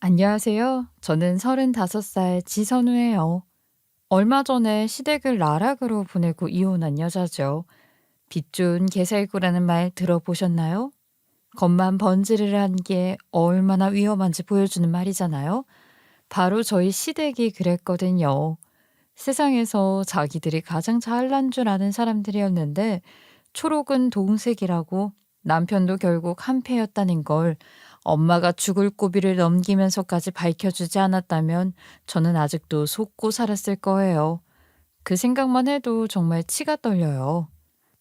안녕하세요. 저는 35살 지선우예요. 얼마 전에 시댁을 나락으로 보내고 이혼한 여자죠. 빚 좋은 개살구라는 말 들어보셨나요? 겉만 번지르르한 게 얼마나 위험한지 보여주는 말이잖아요. 바로 저희 시댁이 그랬거든요. 세상에서 자기들이 가장 잘난 줄 아는 사람들이었는데 초록은 동색이라고 남편도 결국 한패였다는 걸 엄마가 죽을 고비를 넘기면서까지 밝혀주지 않았다면 저는 아직도 속고 살았을 거예요. 그 생각만 해도 정말 치가 떨려요.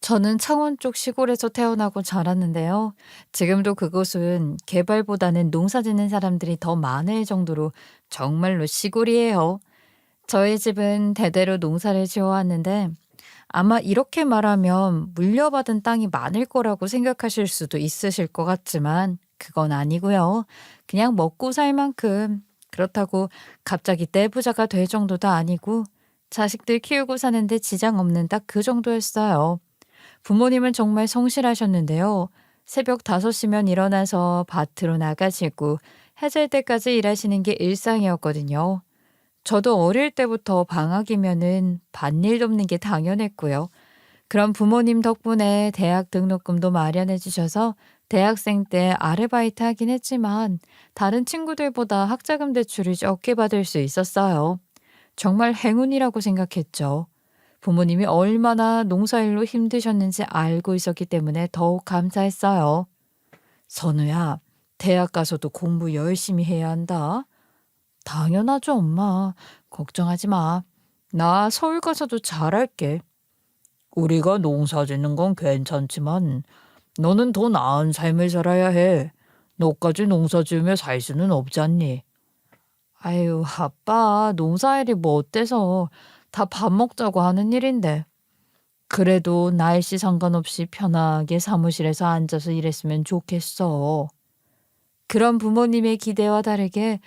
저는 창원 쪽 시골에서 태어나고 자랐는데요. 지금도 그곳은 개발보다는 농사 짓는 사람들이 더 많을 정도로 정말로 시골이에요. 저희 집은 대대로 농사를 지어왔는데 아마 이렇게 말하면 물려받은 땅이 많을 거라고 생각하실 수도 있으실 것 같지만 그건 아니고요. 그냥 먹고 살 만큼 그렇다고 갑자기 떼부자가 될 정도도 아니고 자식들 키우고 사는데 지장 없는 딱 그 정도였어요. 부모님은 정말 성실하셨는데요. 새벽 5시면 일어나서 밭으로 나가시고 해질 때까지 일하시는 게 일상이었거든요. 저도 어릴 때부터 방학이면은 밭일 돕는 게 당연했고요. 그런 부모님 덕분에 대학 등록금도 마련해 주셔서 대학생 때 아르바이트 하긴 했지만 다른 친구들보다 학자금 대출을 적게 받을 수 있었어요. 정말 행운이라고 생각했죠. 부모님이 얼마나 농사일로 힘드셨는지 알고 있었기 때문에 더욱 감사했어요. 선우야, 대학 가서도 공부 열심히 해야 한다. 당연하죠, 엄마. 걱정하지 마. 나 서울 가서도 잘할게. 우리가 농사 짓는 건 괜찮지만 너는 더 나은 삶을 살아야 해. 너까지 농사 지으며 살 수는 없잖니. 아유, 아빠, 농사일이 뭐 어때서 다 밥 먹자고 하는 일인데. 그래도 날씨 상관없이 편하게 사무실에서 앉아서 일했으면 좋겠어. 그런 부모님의 기대와 다르게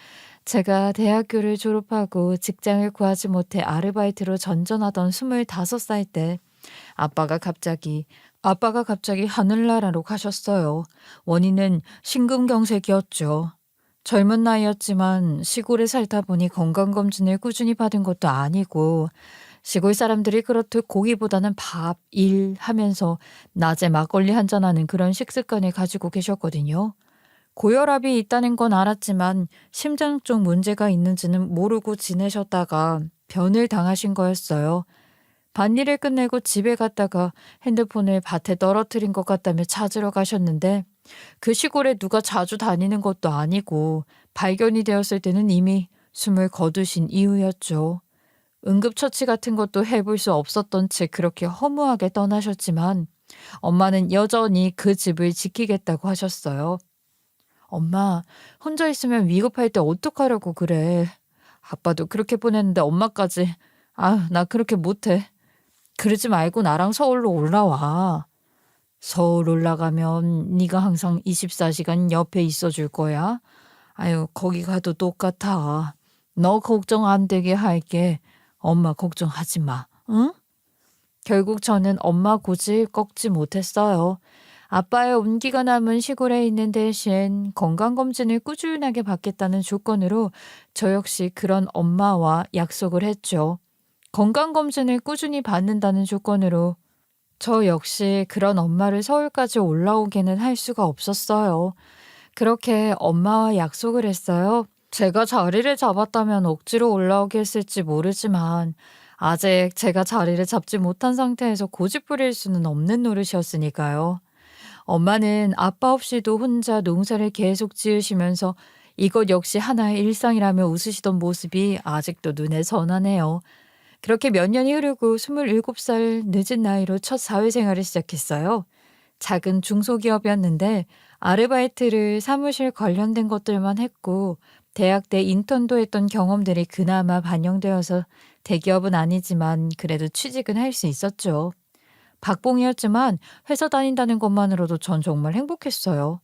제가 대학교를 졸업하고 직장을 구하지 못해 아르바이트로 전전하던 25살 때 아빠가 갑자기 하늘나라로 가셨어요. 원인은 심근경색이었죠. 젊은 나이였지만 시골에 살다 보니 건강검진을 꾸준히 받은 것도 아니고 시골 사람들이 그렇듯 고기보다는 밥, 일 하면서 낮에 막걸리 한잔하는 그런 식습관을 가지고 계셨거든요. 고혈압이 있다는 건 알았지만 심장 쪽 문제가 있는지는 모르고 지내셨다가 변을 당하신 거였어요. 밭일을 끝내고 집에 갔다가 핸드폰을 밭에 떨어뜨린 것 같다며 찾으러 가셨는데 그 시골에 누가 자주 다니는 것도 아니고 발견이 되었을 때는 이미 숨을 거두신 이후였죠. 응급처치 같은 것도 해볼 수 없었던 채 그렇게 허무하게 떠나셨지만 엄마는 여전히 그 집을 지키겠다고 하셨어요. 엄마, 혼자 있으면 위급할 때 어떡하려고 그래. 아빠도 그렇게 보냈는데 엄마까지. 아, 나 그렇게 못해. 그러지 말고 나랑 서울로 올라와. 서울 올라가면 네가 항상 24시간 옆에 있어줄 거야. 아유, 거기 가도 똑같아. 너 걱정 안 되게 할게. 엄마 걱정하지 마. 응? 결국 저는 엄마 고집 꺾지 못했어요. 아빠의 온기가 남은 시골에 있는 대신 건강검진을 꾸준하게 받겠다는 조건으로 저 역시 그런 엄마와 약속을 했죠. 건강검진을 꾸준히 받는다는 조건으로 저 역시 그런 엄마를 서울까지 올라오게는 할 수가 없었어요. 그렇게 엄마와 약속을 했어요. 제가 자리를 잡았다면 억지로 올라오게 했을지 모르지만 아직 제가 자리를 잡지 못한 상태에서 고집 부릴 수는 없는 노릇이었으니까요. 엄마는 아빠 없이도 혼자 농사를 계속 지으시면서 이것 역시 하나의 일상이라며 웃으시던 모습이 아직도 눈에 선하네요. 그렇게 몇 년이 흐르고 27살 늦은 나이로 첫 사회생활을 시작했어요. 작은 중소기업이었는데 아르바이트를 사무실 관련된 것들만 했고 대학 때 인턴도 했던 경험들이 그나마 반영되어서 대기업은 아니지만 그래도 취직은 할 수 있었죠. 박봉이었지만 회사 다닌다는 것만으로도 전 정말 행복했어요.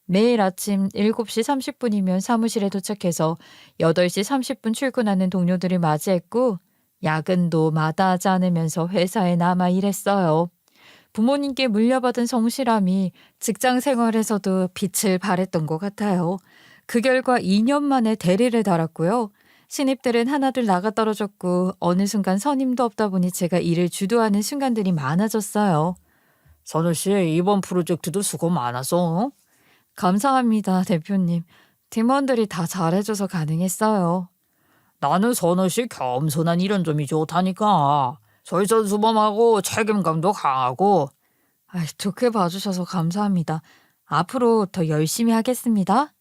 매일 아침 7시 30분이면 사무실에 도착해서 8시 30분 출근하는 동료들을 맞이했고 야근도 마다하지 않으면서 회사에 남아 일했어요. 부모님께 물려받은 성실함이 직장 생활에서도 빛을 발했던 것 같아요. 그 결과 2년 만에 대리를 달았고요. 신입들은 하나둘 나가 떨어졌고 어느 순간 선임도 없다 보니 제가 일을 주도하는 순간들이 많아졌어요. 선우 씨, 이번 프로젝트도 수고 많았어. 감사합니다, 대표님. 팀원들이 다 잘해줘서 가능했어요. 나는 선우 씨 겸손한 이런 점이 좋다니까. 솔선수범하고 책임감도 강하고. 좋게 봐주셔서 감사합니다. 앞으로 더 열심히 하겠습니다.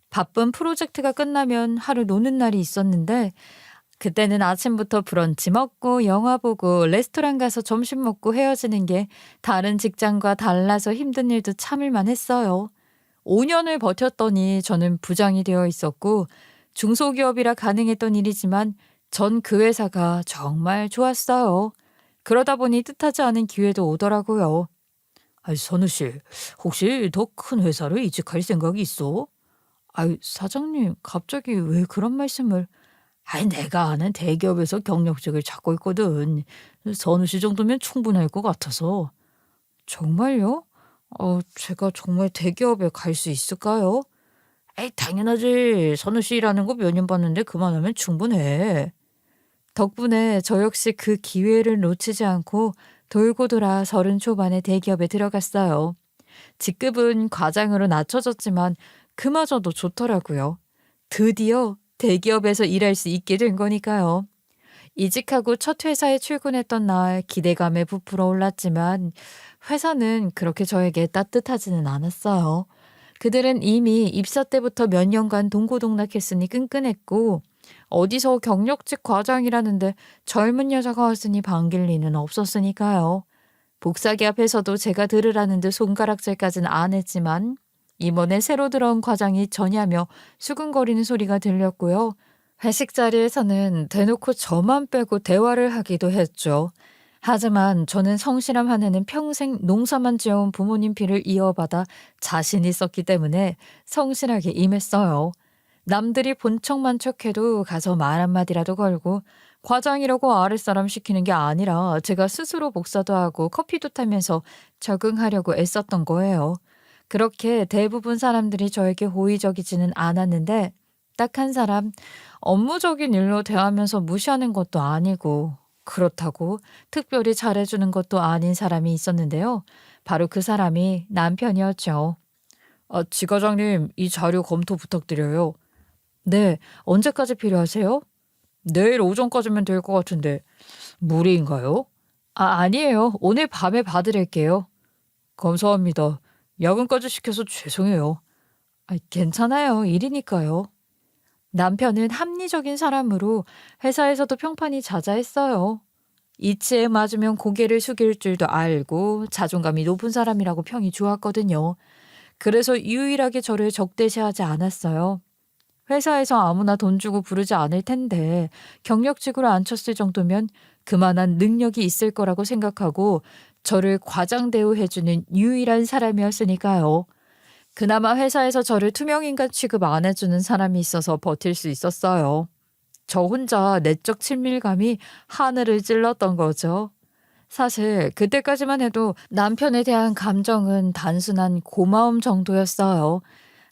바쁜 프로젝트가 끝나면 하루 노는 날이 있었는데 그때는 아침부터 브런치 먹고 영화 보고 레스토랑 가서 점심 먹고 헤어지는 게 다른 직장과 달라서 힘든 일도 참을만 했어요. 5년을 버텼더니 저는 부장이 되어 있었고 중소기업이라 가능했던 일이지만 전 그 회사가 정말 좋았어요. 그러다 보니 뜻하지 않은 기회도 오더라고요. 선우 씨, 혹시 더 큰 회사로 이직할 생각이 있어? 사장님, 갑자기 왜 그런 말씀을? 내가 아는 대기업에서 경력직을 찾고 있거든. 선우 씨 정도면 충분할 것 같아서. 정말요? 제가 정말 대기업에 갈 수 있을까요? 당연하지. 선우 씨 일하는 거 몇 년 봤는데 그만하면 충분해. 덕분에 저 역시 그 기회를 놓치지 않고 돌고 돌아 30 초반에 대기업에 들어갔어요. 직급은 과장으로 낮춰졌지만 그마저도 좋더라고요. 드디어 대기업에서 일할 수 있게 된 거니까요. 이직하고 첫 회사에 출근했던 날 기대감에 부풀어 올랐지만 회사는 그렇게 저에게 따뜻하지는 않았어요. 그들은 이미 입사 때부터 몇 년간 동고동락했으니 끈끈했고 어디서 경력직 과장이라는데 젊은 여자가 왔으니 반길 리는 없었으니까요. 복사기 앞에서도 제가 들으라는 듯 손가락질까지는 안 했지만 이번에 새로 들어온 과장이 저냐며 수근거리는 소리가 들렸고요. 회식 자리에서는 대놓고 저만 빼고 대화를 하기도 했죠. 하지만 저는 성실함 하나는 평생 농사만 지어온 부모님 피를 이어받아 자신 있었기 때문에 성실하게 임했어요. 남들이 본 척만 척해도 가서 말 한마디라도 걸고 과장이라고 아랫사람 시키는 게 아니라 제가 스스로 복사도 하고 커피도 타면서 적응하려고 애썼던 거예요. 그렇게 대부분 사람들이 저에게 호의적이지는 않았는데 딱 한 사람, 업무적인 일로 대하면서 무시하는 것도 아니고 그렇다고 특별히 잘해주는 것도 아닌 사람이 있었는데요. 바로 그 사람이 남편이었죠. 지 과장님, 이 자료 검토 부탁드려요. 네, 언제까지 필요하세요? 내일 오전까지면 될 것 같은데 무리인가요? 아니에요. 오늘 밤에 봐드릴게요. 감사합니다. 야근까지 시켜서 죄송해요. 괜찮아요. 일이니까요. 남편은 합리적인 사람으로 회사에서도 평판이 자자했어요. 이치에 맞으면 고개를 숙일 줄도 알고 자존감이 높은 사람이라고 평이 좋았거든요. 그래서 유일하게 저를 적대시하지 않았어요. 회사에서 아무나 돈 주고 부르지 않을 텐데 경력직으로 앉혔을 정도면 그만한 능력이 있을 거라고 생각하고 저를 과장 대우해주는 유일한 사람이었으니까요. 그나마 회사에서 저를 투명인간 취급 안 해주는 사람이 있어서 버틸 수 있었어요. 저 혼자 내적 친밀감이 하늘을 찔렀던 거죠. 사실 그때까지만 해도 남편에 대한 감정은 단순한 고마움 정도였어요.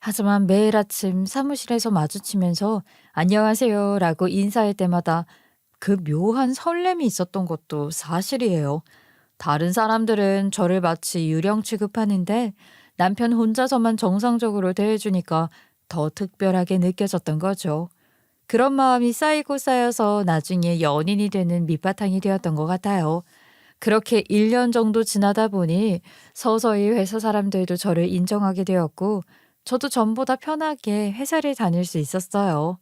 하지만 매일 아침 사무실에서 마주치면서 안녕하세요라고 인사할 때마다 그 묘한 설렘이 있었던 것도 사실이에요. 다른 사람들은 저를 마치 유령 취급하는데 남편 혼자서만 정상적으로 대해주니까 더 특별하게 느껴졌던 거죠. 그런 마음이 쌓이고 쌓여서 나중에 연인이 되는 밑바탕이 되었던 것 같아요. 그렇게 1년 정도 지나다 보니 서서히 회사 사람들도 저를 인정하게 되었고 저도 전보다 편하게 회사를 다닐 수 있었어요.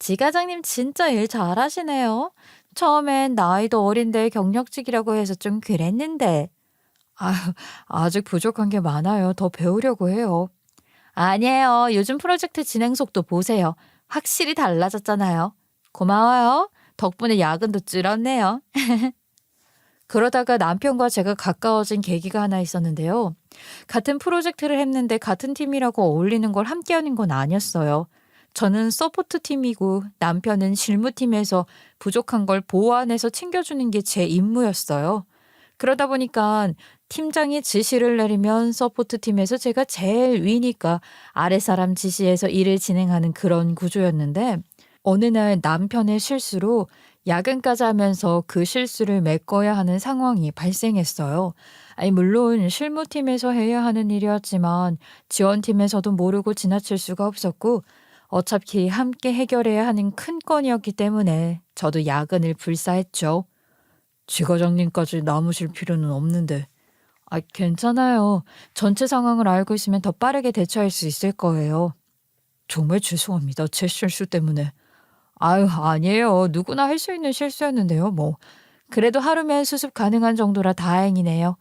지 과장님 진짜 일 잘하시네요. 처음엔 나이도 어린데 경력직이라고 해서 좀 그랬는데. 아유, 아직 부족한 게 많아요. 더 배우려고 해요. 아니에요. 요즘 프로젝트 진행 속도 보세요. 확실히 달라졌잖아요. 고마워요. 덕분에 야근도 줄었네요. 그러다가 남편과 제가 가까워진 계기가 하나 있었는데요. 같은 프로젝트를 했는데 같은 팀이라고 어울리는 걸 함께하는 건 아니었어요. 저는 서포트 팀이고 남편은 실무팀에서 부족한 걸 보완해서 챙겨주는 게 제 임무였어요. 그러다 보니까 팀장이 지시를 내리면 서포트 팀에서 제가 제일 위니까 아랫사람 지시해서 일을 진행하는 그런 구조였는데 어느 날 남편의 실수로 야근까지 하면서 그 실수를 메꿔야 하는 상황이 발생했어요. 아니, 물론 실무팀에서 해야 하는 일이었지만 지원팀에서도 모르고 지나칠 수가 없었고 어차피 함께 해결해야 하는 큰 건이었기 때문에 저도 야근을 불사했죠. 지과장님까지 남으실 필요는 없는데. 아, 괜찮아요. 전체 상황을 알고 있으면 더 빠르게 대처할 수 있을 거예요. 정말 죄송합니다. 제 실수 때문에. 아유, 아니에요. 누구나 할 수 있는 실수였는데요, 뭐. 그래도 하루면 수습 가능한 정도라 다행이네요.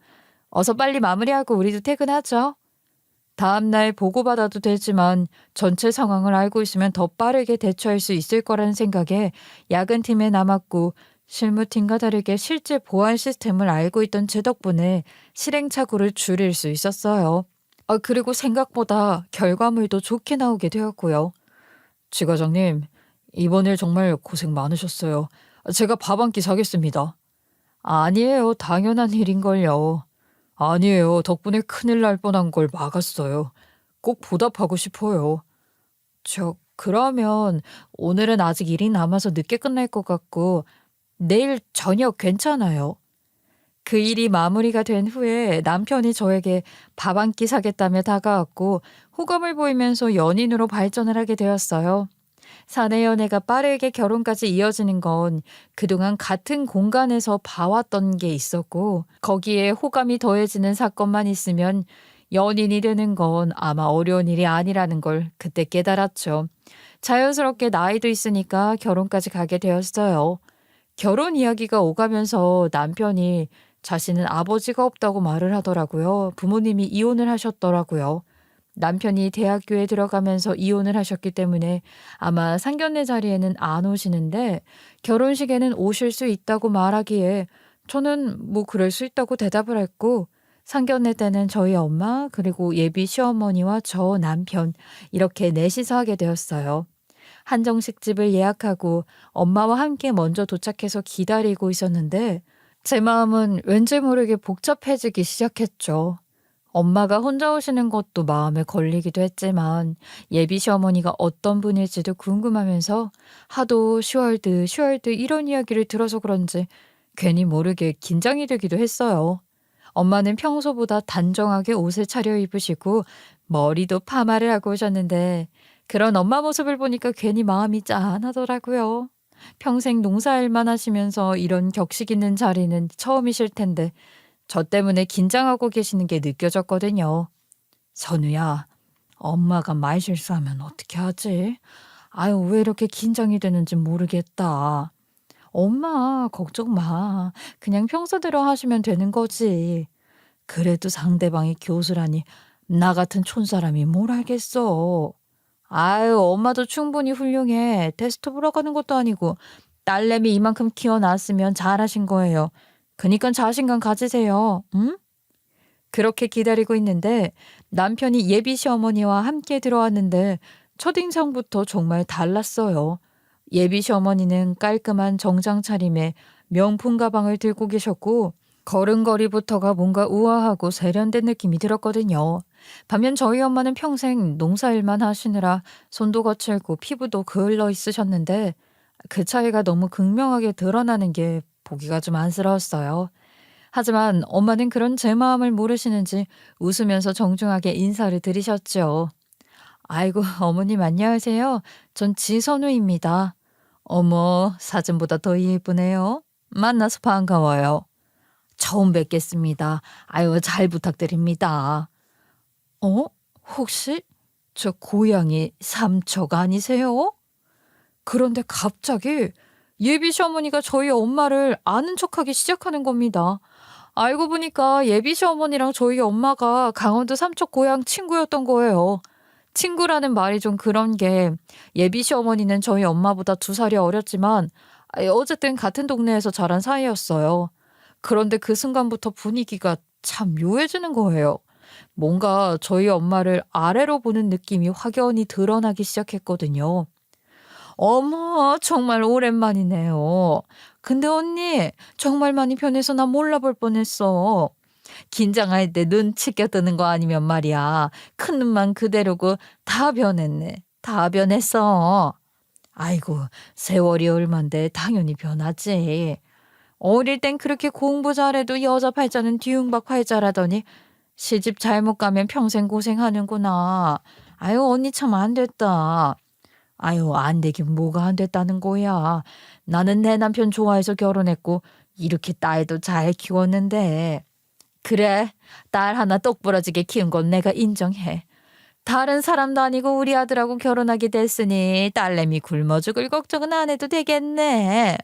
어서 빨리 마무리하고 우리도 퇴근하죠. 다음날 보고받아도 되지만 전체 상황을 알고 있으면 더 빠르게 대처할 수 있을 거라는 생각에 야근팀에 남았고 실무팀과 다르게 실제 보안 시스템을 알고 있던 제 덕분에 실행착오를 줄일 수 있었어요. 그리고 생각보다 결과물도 좋게 나오게 되었고요. 지 과장님, 이번 일 정말 고생 많으셨어요. 제가 밥 한 끼 사겠습니다. 아니에요. 당연한 일인걸요. 아니에요. 덕분에 큰일 날 뻔한 걸 막았어요. 꼭 보답하고 싶어요. 그러면 오늘은 아직 일이 남아서 늦게 끝날 것 같고 내일 저녁 괜찮아요. 그 일이 마무리가 된 후에 남편이 저에게 밥 한 끼 사겠다며 다가왔고 호감을 보이면서 연인으로 발전을 하게 되었어요. 사내 연애가 빠르게 결혼까지 이어지는 건 그동안 같은 공간에서 봐왔던 게 있었고 거기에 호감이 더해지는 사건만 있으면 연인이 되는 건 아마 어려운 일이 아니라는 걸 그때 깨달았죠. 자연스럽게 나이도 있으니까 결혼까지 가게 되었어요. 결혼 이야기가 오가면서 남편이 자신은 아버지가 없다고 말을 하더라고요. 부모님이 이혼을 하셨더라고요. 남편이 대학교에 들어가면서 이혼을 하셨기 때문에 아마 상견례 자리에는 안 오시는데 결혼식에는 오실 수 있다고 말하기에 저는 뭐 그럴 수 있다고 대답을 했고 상견례 때는 저희 엄마 그리고 예비 시어머니와 저 남편 이렇게 넷이서 하게 되었어요. 한정식 집을 예약하고 엄마와 함께 먼저 도착해서 기다리고 있었는데 제 마음은 왠지 모르게 복잡해지기 시작했죠. 엄마가 혼자 오시는 것도 마음에 걸리기도 했지만 예비 시어머니가 어떤 분일지도 궁금하면서 하도 슈얼드 이런 이야기를 들어서 그런지 괜히 모르게 긴장이 되기도 했어요. 엄마는 평소보다 단정하게 옷을 차려입으시고 머리도 파마를 하고 오셨는데 그런 엄마 모습을 보니까 괜히 마음이 짠하더라고요. 평생 농사일만 하시면서 이런 격식 있는 자리는 처음이실 텐데 저 때문에 긴장하고 계시는 게 느껴졌거든요. 선우야, 엄마가 말 실수하면 어떻게 하지? 아유, 왜 이렇게 긴장이 되는지 모르겠다. 엄마, 걱정 마. 그냥 평소대로 하시면 되는 거지. 그래도 상대방이 교수라니 나 같은 촌사람이 뭘 알겠어. 아유, 엄마도 충분히 훌륭해. 테스트 보러 가는 것도 아니고 딸내미 이만큼 키워놨으면 잘하신 거예요. 그니까 자신감 가지세요. 응? 그렇게 기다리고 있는데 남편이 예비 시어머니와 함께 들어왔는데 첫인상부터 정말 달랐어요. 예비 시어머니는 깔끔한 정장 차림에 명품 가방을 들고 계셨고 걸음걸이부터가 뭔가 우아하고 세련된 느낌이 들었거든요. 반면 저희 엄마는 평생 농사일만 하시느라 손도 거칠고 피부도 그을러 있으셨는데 그 차이가 너무 극명하게 드러나는 게 보기가 좀 안쓰러웠어요. 하지만 엄마는 그런 제 마음을 모르시는지 웃으면서 정중하게 인사를 드리셨죠. 아이고, 어머님 안녕하세요. 전 지선우입니다. 어머, 사진보다 더 예쁘네요. 만나서 반가워요. 처음 뵙겠습니다. 아유, 잘 부탁드립니다. 어? 혹시 저 고양이 삼척 아니세요? 그런데 갑자기 예비 시어머니가 저희 엄마를 아는 척하기 시작하는 겁니다. 알고 보니까 예비 시어머니랑 저희 엄마가 강원도 삼척 고향 친구였던 거예요. 친구라는 말이 좀 그런 게 예비 시어머니는 저희 엄마보다 2살이 어렸지만 어쨌든 같은 동네에서 자란 사이였어요. 그런데 그 순간부터 분위기가 참 묘해지는 거예요. 뭔가 저희 엄마를 아래로 보는 느낌이 확연히 드러나기 시작했거든요. 어머, 정말 오랜만이네요. 근데 언니, 정말 많이 변해서 나 몰라볼 뻔했어. 긴장할 때 눈치 껴드는 거 아니면 말이야. 큰 눈만 그대로고 다 변했네. 다 변했어. 아이고, 세월이 얼만데 당연히 변하지. 어릴 땐 그렇게 공부 잘해도 여자 팔자는 뒤숭박 팔자라더니 시집 잘못 가면 평생 고생하는구나. 아유, 언니 참 안 됐다. 아유, 안 되긴 뭐가 안 됐다는 거야. 나는 내 남편 좋아해서 결혼했고 이렇게 딸도 잘 키웠는데. 그래, 딸 하나 똑부러지게 키운 건 내가 인정해. 다른 사람도 아니고 우리 아들하고 결혼하게 됐으니 딸내미 굶어 죽을 걱정은 안 해도 되겠네.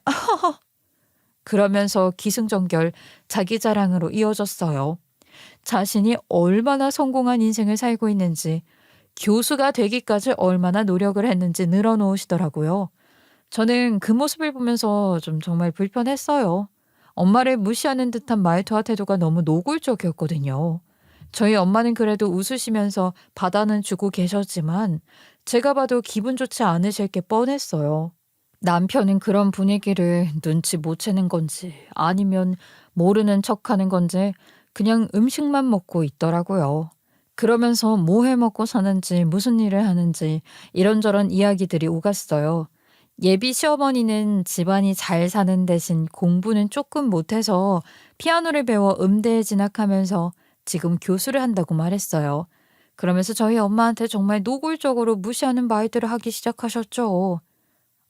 그러면서 기승전결 자기 자랑으로 이어졌어요. 자신이 얼마나 성공한 인생을 살고 있는지, 교수가 되기까지 얼마나 노력을 했는지 늘어놓으시더라고요. 저는 그 모습을 보면서 좀 정말 불편했어요. 엄마를 무시하는 듯한 말투와 태도가 너무 노골적이었거든요. 저희 엄마는 그래도 웃으시면서 받아는 주고 계셨지만 제가 봐도 기분 좋지 않으실 게 뻔했어요. 남편은 그런 분위기를 눈치 못 채는 건지 아니면 모르는 척하는 건지 그냥 음식만 먹고 있더라고요. 그러면서 뭐 해 먹고 사는지 무슨 일을 하는지 이런저런 이야기들이 오갔어요. 예비 시어머니는 집안이 잘 사는 대신 공부는 조금 못해서 피아노를 배워 음대에 진학하면서 지금 교수를 한다고 말했어요. 그러면서 저희 엄마한테 정말 노골적으로 무시하는 말들을 하기 시작하셨죠.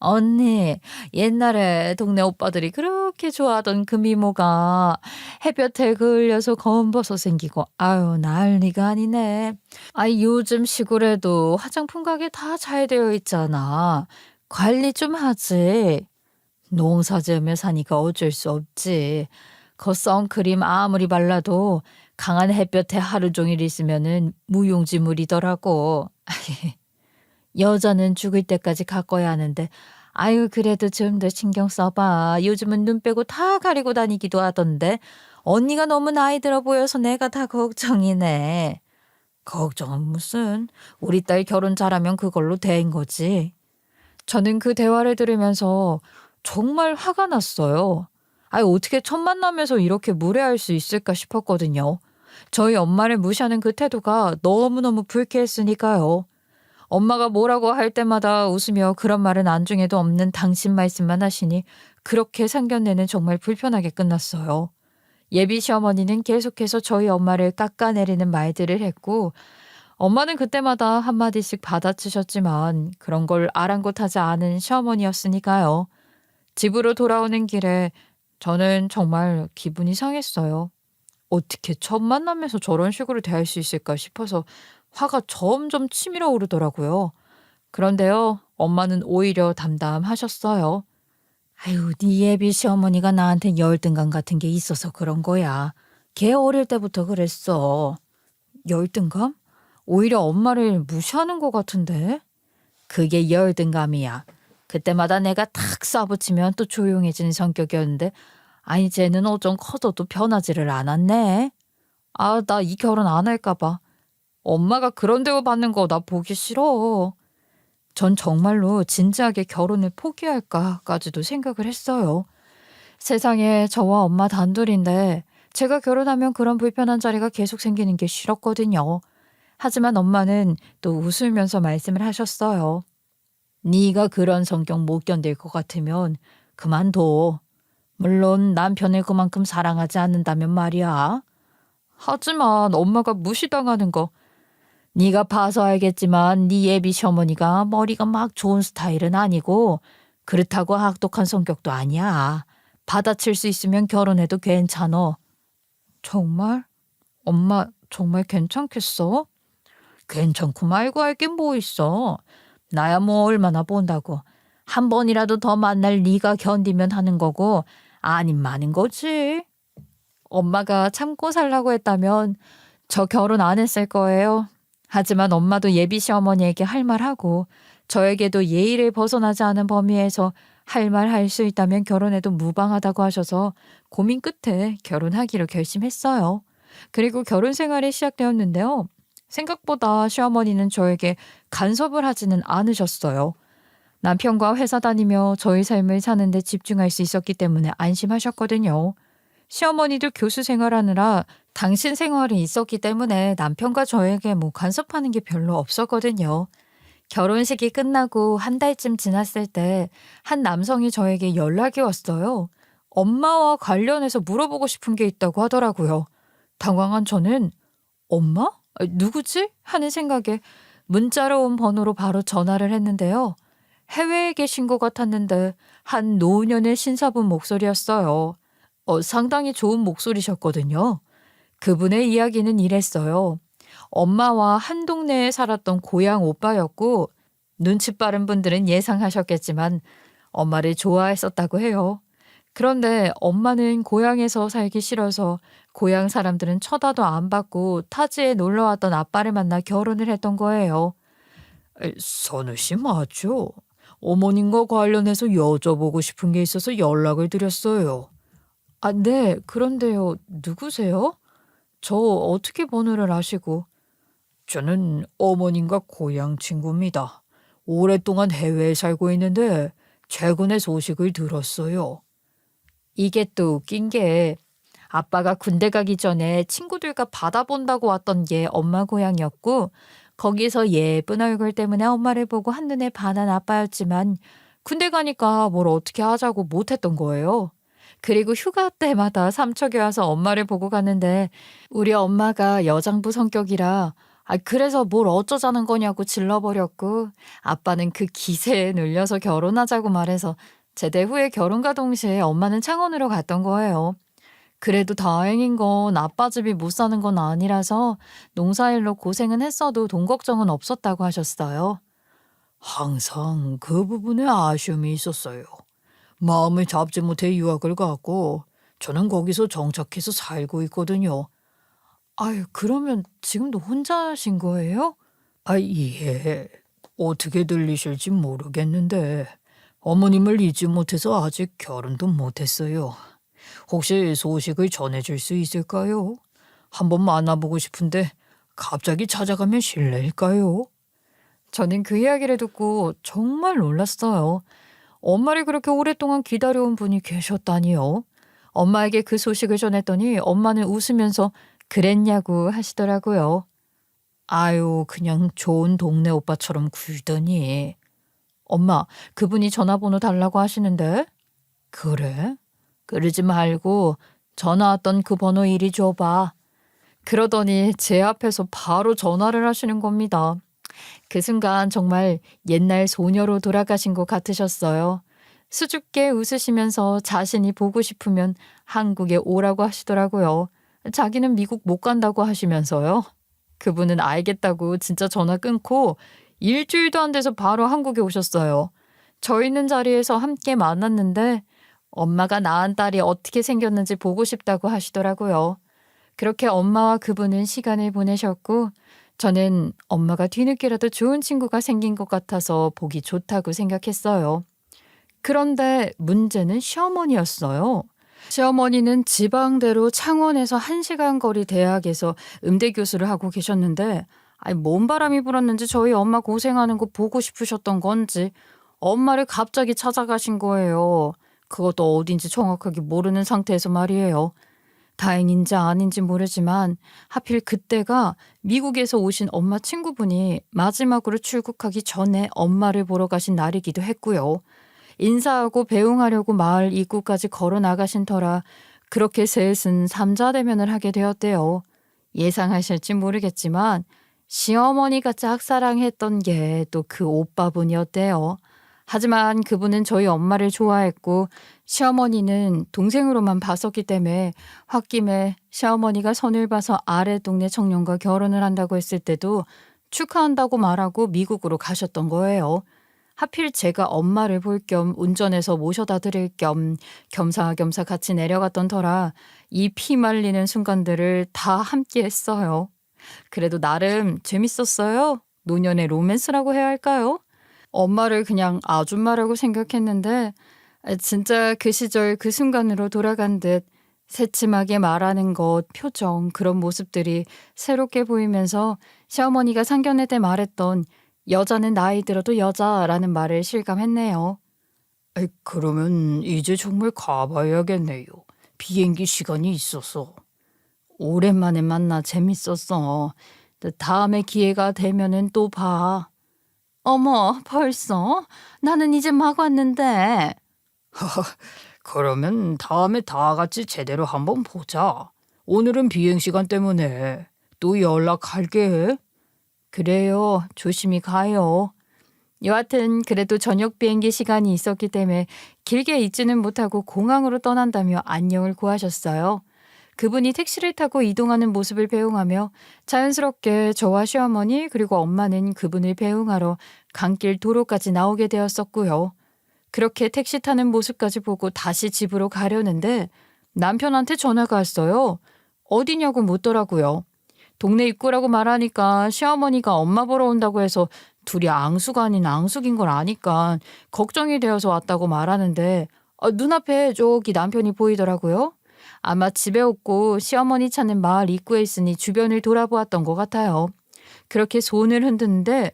언니, 옛날에 동네 오빠들이 그렇게 좋아하던 그 미모가 햇볕에 그을려서 검은버섯 생기고 아유 난리가 아니네. 아이 요즘 시골에도 화장품 가게 다 잘 되어 있잖아. 관리 좀 하지. 농사 지으며 사니까 어쩔 수 없지. 그 선크림 아무리 발라도 강한 햇볕에 하루 종일 있으면은 무용지물이더라고. 여자는 죽을 때까지 가꿔야 하는데 아유 그래도 좀 더 신경 써봐. 요즘은 눈 빼고 다 가리고 다니기도 하던데 언니가 너무 나이 들어 보여서 내가 다 걱정이네. 걱정은 무슨. 우리 딸 결혼 잘하면 그걸로 된 거지. 저는 그 대화를 들으면서 정말 화가 났어요. 아니 어떻게 첫 만남에서 이렇게 무례할 수 있을까 싶었거든요. 저희 엄마를 무시하는 그 태도가 너무너무 불쾌했으니까요. 엄마가 뭐라고 할 때마다 웃으며 그런 말은 안중에도 없는 당신 말씀만 하시니 그렇게 상견례는 정말 불편하게 끝났어요. 예비 시어머니는 계속해서 저희 엄마를 깎아내리는 말들을 했고 엄마는 그때마다 한마디씩 받아치셨지만 그런 걸 아랑곳하지 않은 시어머니였으니까요. 집으로 돌아오는 길에 저는 정말 기분이 상했어요. 어떻게 첫 만남에서 저런 식으로 대할 수 있을까 싶어서 화가 점점 치밀어 오르더라고요. 그런데요, 엄마는 오히려 담담하셨어요. 아유, 네 예비 시어머니가 나한테 열등감 같은 게 있어서 그런 거야. 걔 어릴 때부터 그랬어. 열등감? 오히려 엄마를 무시하는 것 같은데? 그게 열등감이야. 그때마다 내가 탁 쏴붙이면 또 조용해지는 성격이었는데 아니 쟤는 어쩜 커져도 변하지를 않았네. 아, 나 이 결혼 안 할까 봐. 엄마가 그런 대우 받는 거 나 보기 싫어. 전 정말로 진지하게 결혼을 포기할까까지도 생각을 했어요. 세상에 저와 엄마 단둘인데 제가 결혼하면 그런 불편한 자리가 계속 생기는 게 싫었거든요. 하지만 엄마는 또 웃으면서 말씀을 하셨어요. 네가 그런 성격 못 견딜 것 같으면 그만둬. 물론 남편을 그만큼 사랑하지 않는다면 말이야. 하지만 엄마가 무시당하는 거 네가 봐서 알겠지만 네 예비 시어머니가 머리가 막 좋은 스타일은 아니고 그렇다고 악독한 성격도 아니야. 받아칠 수 있으면 결혼해도 괜찮어. 정말? 엄마 정말 괜찮겠어? 괜찮고 말고 할 게 뭐 있어. 나야 뭐 얼마나 본다고. 한 번이라도 더 만날 네가 견디면 하는 거고 아님 마는 거지. 엄마가 참고 살라고 했다면 저 결혼 안 했을 거예요. 하지만 엄마도 예비 시어머니에게 할 말하고 저에게도 예의를 벗어나지 않은 범위에서 할 말 할 수 있다면 결혼해도 무방하다고 하셔서 고민 끝에 결혼하기로 결심했어요. 그리고 결혼 생활이 시작되었는데요. 생각보다 시어머니는 저에게 간섭을 하지는 않으셨어요. 남편과 회사 다니며 저희 삶을 사는데 집중할 수 있었기 때문에 안심하셨거든요. 시어머니도 교수 생활하느라 당신 생활이 있었기 때문에 남편과 저에게 뭐 간섭하는 게 별로 없었거든요. 결혼식이 끝나고 한 달쯤 지났을 때 한 남성이 저에게 연락이 왔어요. 엄마와 관련해서 물어보고 싶은 게 있다고 하더라고요. 당황한 저는 엄마? 누구지? 하는 생각에 문자로 온 번호로 바로 전화를 했는데요. 해외에 계신 것 같았는데 한 노년의 신사분 목소리였어요. 상당히 좋은 목소리셨거든요. 그분의 이야기는 이랬어요. 엄마와 한 동네에 살았던 고향 오빠였고 눈치 빠른 분들은 예상하셨겠지만 엄마를 좋아했었다고 해요. 그런데 엄마는 고향에서 살기 싫어서 고향 사람들은 쳐다도 안 받고 타지에 놀러 왔던 아빠를 만나 결혼을 했던 거예요. 선우 씨 맞죠? 어머님과 관련해서 여쭤보고 싶은 게 있어서 연락을 드렸어요. 네. 그런데요. 누구세요? 저 어떻게 번호를 아시고? 저는 어머님과 고향 친구입니다. 오랫동안 해외에 살고 있는데 최근에 소식을 들었어요. 이게 또 웃긴 게 아빠가 군대 가기 전에 친구들과 바다 본다고 왔던 게 엄마 고향이었고 거기서 예쁜 얼굴 때문에 엄마를 보고 한눈에 반한 아빠였지만 군대 가니까 뭘 어떻게 하자고 못했던 거예요. 그리고 휴가 때마다 삼척에 와서 엄마를 보고 갔는데 우리 엄마가 여장부 성격이라 그래서 뭘 어쩌자는 거냐고 질러버렸고 아빠는 그 기세에 눌려서 결혼하자고 말해서 제대 후에 결혼과 동시에 엄마는 창원으로 갔던 거예요. 그래도 다행인 건 아빠 집이 못 사는 건 아니라서 농사일로 고생은 했어도 돈 걱정은 없었다고 하셨어요. 항상 그 부분에 아쉬움이 있었어요. 마음을 잡지 못해 유학을 갔고 저는 거기서 정착해서 살고 있거든요. 아유, 그러면 지금도 혼자신 거예요? 예. 어떻게 들리실지 모르겠는데 어머님을 잊지 못해서 아직 결혼도 못했어요. 혹시 소식을 전해줄 수 있을까요? 한번 만나보고 싶은데 갑자기 찾아가면 실례일까요? 저는 그 이야기를 듣고 정말 놀랐어요. 엄마를 그렇게 오랫동안 기다려온 분이 계셨다니요. 엄마에게 그 소식을 전했더니 엄마는 웃으면서 그랬냐고 하시더라고요. 아유, 그냥 좋은 동네 오빠처럼 굴더니. 엄마, 그분이 전화번호 달라고 하시는데? 그래? 그러지 말고 전화 왔던 그 번호 이리 줘봐. 그러더니 제 앞에서 바로 전화를 하시는 겁니다. 그 순간 정말 옛날 소녀로 돌아가신 것 같으셨어요. 수줍게 웃으시면서 자신이 보고 싶으면 한국에 오라고 하시더라고요. 자기는 미국 못 간다고 하시면서요. 그분은 알겠다고 진짜 전화 끊고 일주일도 안 돼서 바로 한국에 오셨어요. 저 있는 자리에서 함께 만났는데 엄마가 낳은 딸이 어떻게 생겼는지 보고 싶다고 하시더라고요. 그렇게 엄마와 그분은 시간을 보내셨고 저는 엄마가 뒤늦게라도 좋은 친구가 생긴 것 같아서 보기 좋다고 생각했어요. 그런데 문제는 시어머니였어요. 시어머니는 지방대로 창원에서 1시간 거리 대학에서 음대 교수를 하고 계셨는데 뭔 바람이 불었는지 저희 엄마 고생하는 거 보고 싶으셨던 건지 엄마를 갑자기 찾아가신 거예요. 그것도 어딘지 정확하게 모르는 상태에서 말이에요. 다행인지 아닌지 모르지만 하필 그때가 미국에서 오신 엄마 친구분이 마지막으로 출국하기 전에 엄마를 보러 가신 날이기도 했고요. 인사하고 배웅하려고 마을 입구까지 걸어 나가신 터라 그렇게 셋은 삼자대면을 하게 되었대요. 예상하실지 모르겠지만 시어머니가 짝사랑했던 게 또 그 오빠분이었대요. 하지만 그분은 저희 엄마를 좋아했고 시어머니는 동생으로만 봤었기 때문에 홧김에 시어머니가 선을 봐서 아래 동네 청년과 결혼을 한다고 했을 때도 축하한다고 말하고 미국으로 가셨던 거예요. 하필 제가 엄마를 볼 겸 운전해서 모셔다 드릴 겸 겸사겸사 같이 내려갔던 터라 이 피 말리는 순간들을 다 함께 했어요. 그래도 나름 재밌었어요. 노년의 로맨스라고 해야 할까요? 엄마를 그냥 아줌마라고 생각했는데 진짜 그 시절 그 순간으로 돌아간 듯 새침하게 말하는 것, 표정, 그런 모습들이 새롭게 보이면서 시어머니가 상견례 때 말했던 여자는 나이 들어도 여자라는 말을 실감했네요. 그러면 이제 정말 가봐야겠네요. 비행기 시간이 있어서. 오랜만에 만나 재밌었어. 다음에 기회가 되면은 또 봐. 어머, 벌써? 나는 이제 막 왔는데. 그러면 다음에 다 같이 제대로 한번 보자. 오늘은 비행 시간 때문에 또 연락할게. 그래요. 조심히 가요. 여하튼 그래도 저녁 비행기 시간이 있었기 때문에 길게 있지는 못하고 공항으로 떠난다며 안녕을 구하셨어요. 그분이 택시를 타고 이동하는 모습을 배웅하며 자연스럽게 저와 시어머니 그리고 엄마는 그분을 배웅하러 강길 도로까지 나오게 되었었고요. 그렇게 택시 타는 모습까지 보고 다시 집으로 가려는데 남편한테 전화가 왔어요. 어디냐고 묻더라고요. 동네 입구라고 말하니까 시어머니가 엄마 보러 온다고 해서 둘이 앙수가 아닌 앙숙인 걸 아니까 걱정이 되어서 왔다고 말하는데 눈앞에 저기 남편이 보이더라고요. 아마 집에 없고 시어머니 찾는 마을 입구에 있으니 주변을 돌아보았던 것 같아요. 그렇게 손을 흔드는데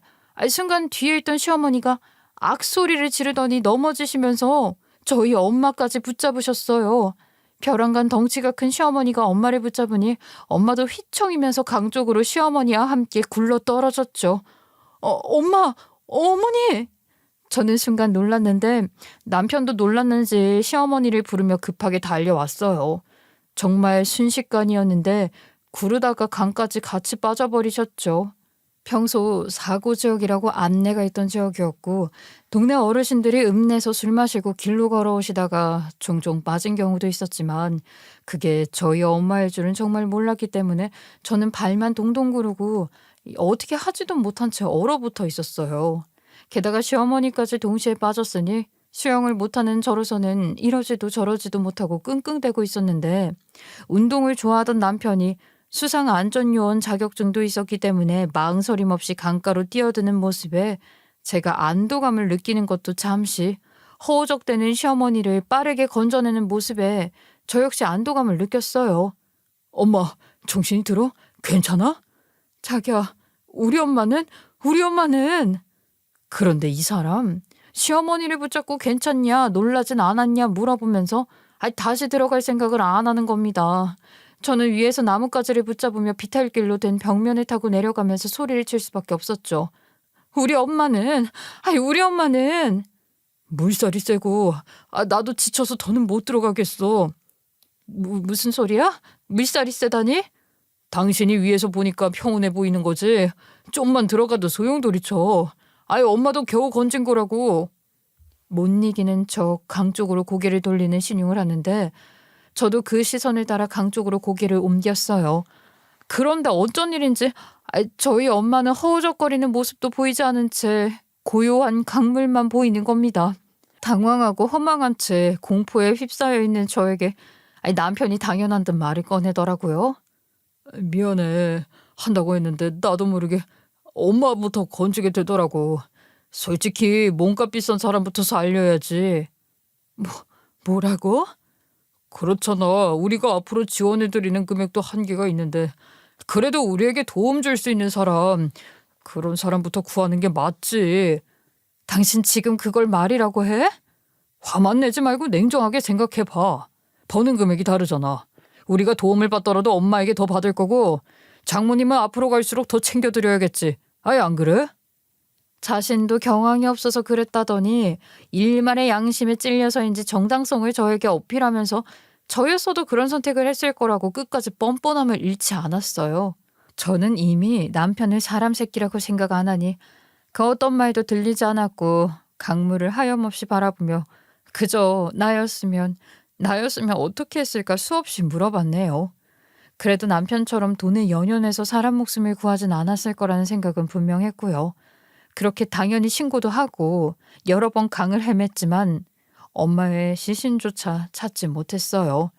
순간 뒤에 있던 시어머니가 악소리를 지르더니 넘어지시면서 저희 엄마까지 붙잡으셨어요. 벼랑간 덩치가 큰 시어머니가 엄마를 붙잡으니 엄마도 휘청이면서 강 쪽으로 시어머니와 함께 굴러 떨어졌죠. 엄마, 어머니! 저는 순간 놀랐는데 남편도 놀랐는지 시어머니를 부르며 급하게 달려왔어요. 정말 순식간이었는데 구르다가 강까지 같이 빠져버리셨죠. 평소 사고 지역이라고 안내가 있던 지역이었고 동네 어르신들이 읍내서 술 마시고 길로 걸어오시다가 종종 빠진 경우도 있었지만 그게 저희 엄마일 줄은 정말 몰랐기 때문에 저는 발만 동동 구르고 어떻게 하지도 못한 채 얼어붙어 있었어요. 게다가 시어머니까지 동시에 빠졌으니 수영을 못하는 저로서는 이러지도 저러지도 못하고 끙끙대고 있었는데 운동을 좋아하던 남편이 수상 안전요원 자격증도 있었기 때문에 망설임 없이 강가로 뛰어드는 모습에 제가 안도감을 느끼는 것도 잠시 허우적대는 시어머니를 빠르게 건져내는 모습에 저 역시 안도감을 느꼈어요. 엄마, 정신이 들어? 괜찮아? 자기야, 우리 엄마는? 그런데 이 사람 시어머니를 붙잡고 괜찮냐 놀라진 않았냐 물어보면서 다시 들어갈 생각을 안 하는 겁니다. 저는 위에서 나뭇가지를 붙잡으며 비탈길로 된 벽면을 타고 내려가면서 소리를 칠 수밖에 없었죠. 우리 엄마는 물살이 세고 나도 지쳐서 더는 못 들어가겠어. 무슨 소리야? 물살이 세다니? 당신이 위에서 보니까 평온해 보이는 거지. 좀만 들어가도 소용돌이쳐. 엄마도 겨우 건진 거라고. 못 이기는 척 강 쪽으로 고개를 돌리는 신용을 하는데 저도 그 시선을 따라 강 쪽으로 고개를 옮겼어요. 그런데 어쩐 일인지 저희 엄마는 허우적거리는 모습도 보이지 않은 채 고요한 강물만 보이는 겁니다. 당황하고 허망한 채 공포에 휩싸여 있는 저에게 남편이 당연한 듯 말을 꺼내더라고요. 미안해. 한다고 했는데 나도 모르게 엄마부터 건지게 되더라고. 솔직히 몸값 비싼 사람부터 살려야지. 뭐라고? 그렇잖아. 우리가 앞으로 지원해드리는 금액도 한계가 있는데 그래도 우리에게 도움 줄 수 있는 사람, 그런 사람부터 구하는 게 맞지. 당신 지금 그걸 말이라고 해? 화만 내지 말고 냉정하게 생각해봐. 버는 금액이 다르잖아. 우리가 도움을 받더라도 엄마에게 더 받을 거고 장모님은 앞으로 갈수록 더 챙겨드려야겠지. 안 그래? 자신도 경황이 없어서 그랬다더니 일말의 양심에 찔려서인지 정당성을 저에게 어필하면서 저였어도 그런 선택을 했을 거라고 끝까지 뻔뻔함을 잃지 않았어요. 저는 이미 남편을 사람 새끼라고 생각 안 하니 그 어떤 말도 들리지 않았고 강물을 하염없이 바라보며 그저 나였으면 어떻게 했을까 수없이 물어봤네요. 그래도 남편처럼 돈에 연연해서 사람 목숨을 구하진 않았을 거라는 생각은 분명했고요. 그렇게 당연히 신고도 하고 여러 번 강을 헤맸지만 엄마의 시신조차 찾지 못했어요.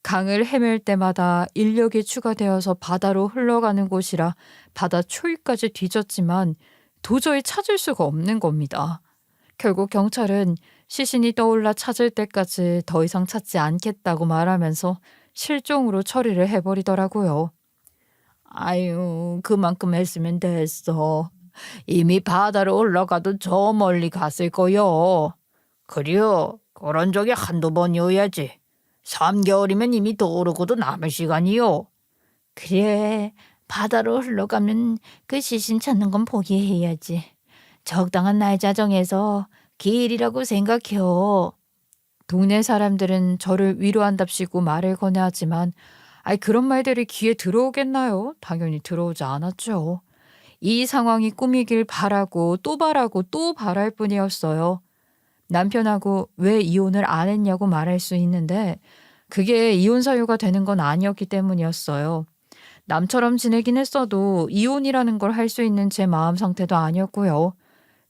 강을 헤맬 때마다 인력이 추가되어서 바다로 흘러가는 곳이라 바다 초입까지 뒤졌지만 도저히 찾을 수가 없는 겁니다. 결국 경찰은 시신이 떠올라 찾을 때까지 더 이상 찾지 않겠다고 말하면서 실종으로 처리를 해버리더라고요. 그만큼 했으면 됐어. 이미 바다로 올라가도 저 멀리 갔을 거요. 그래요. 그런 적이 한두 번이어야지. 3개월이면 이미 더 오르고도 남을 시간이요. 그래, 바다로 흘러가면 그 시신 찾는 건 포기해야지. 적당한 날짜 정해서 기일이라고 생각해요. 동네 사람들은 저를 위로한답시고 말을 권해하지만 그런 말들이 귀에 들어오겠나요? 당연히 들어오지 않았죠. 이 상황이 꿈이길 바라고 또 바라고 또 바랄 뿐이었어요. 남편하고 왜 이혼을 안 했냐고 말할 수 있는데 그게 이혼 사유가 되는 건 아니었기 때문이었어요. 남처럼 지내긴 했어도 이혼이라는 걸 할 수 있는 제 마음 상태도 아니었고요.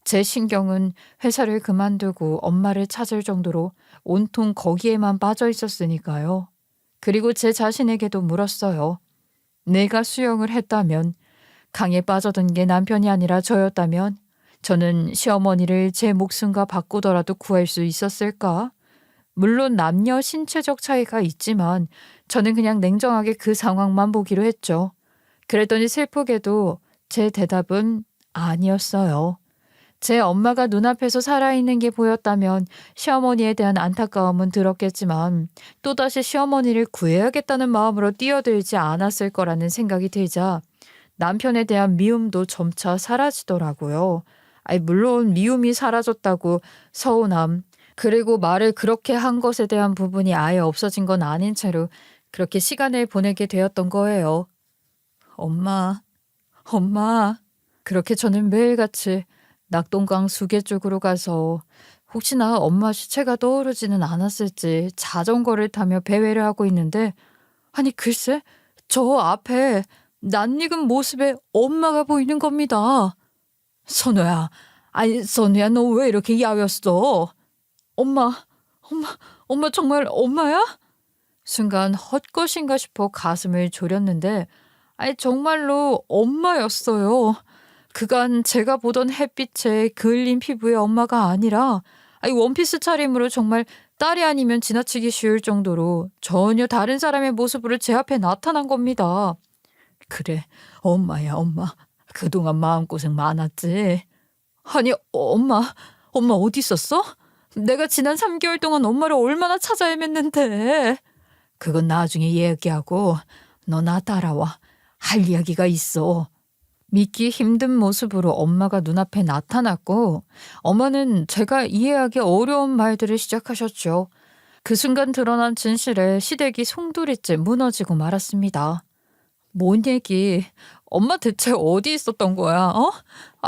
제 신경은 회사를 그만두고 엄마를 찾을 정도로 온통 거기에만 빠져 있었으니까요. 그리고 제 자신에게도 물었어요. 내가 수영을 했다면, 강에 빠져든 게 남편이 아니라 저였다면 저는 시어머니를 제 목숨과 바꾸더라도 구할 수 있었을까? 물론 남녀 신체적 차이가 있지만 저는 그냥 냉정하게 그 상황만 보기로 했죠. 그랬더니 슬프게도 제 대답은 아니었어요. 제 엄마가 눈앞에서 살아있는 게 보였다면 시어머니에 대한 안타까움은 들었겠지만 또다시 시어머니를 구해야겠다는 마음으로 뛰어들지 않았을 거라는 생각이 들자 남편에 대한 미움도 점차 사라지더라고요. 물론 미움이 사라졌다고 서운함, 그리고 말을 그렇게 한 것에 대한 부분이 아예 없어진 건 아닌 채로 그렇게 시간을 보내게 되었던 거예요. 엄마, 엄마. 그렇게 저는 매일같이 낙동강 수계 쪽으로 가서 혹시나 엄마 시체가 떠오르지는 않았을지 자전거를 타며 배회를 하고 있는데 글쎄 저 앞에 낯익은 모습의 엄마가 보이는 겁니다. 선우야, 선우야 너 왜 이렇게 야였어? 엄마, 엄마, 엄마 정말 엄마야? 순간 헛것인가 싶어 가슴을 졸였는데 정말로 엄마였어요. 그간 제가 보던 햇빛에 그을린 피부의 엄마가 아니라 원피스 차림으로 정말 딸이 아니면 지나치기 쉬울 정도로 전혀 다른 사람의 모습으로 제 앞에 나타난 겁니다. 그래, 엄마야 엄마. 그동안 마음고생 많았지. 엄마 어디 있었어? 내가 지난 3개월 동안 엄마를 얼마나 찾아 헤맸는데. 그건 나중에 얘기하고 너 나 따라와. 할 이야기가 있어. 믿기 힘든 모습으로 엄마가 눈앞에 나타났고 엄마는 제가 이해하기 어려운 말들을 시작하셨죠. 그 순간 드러난 진실에 시댁이 송두리째 무너지고 말았습니다. 뭔 얘기? 엄마 대체 어디 있었던 거야?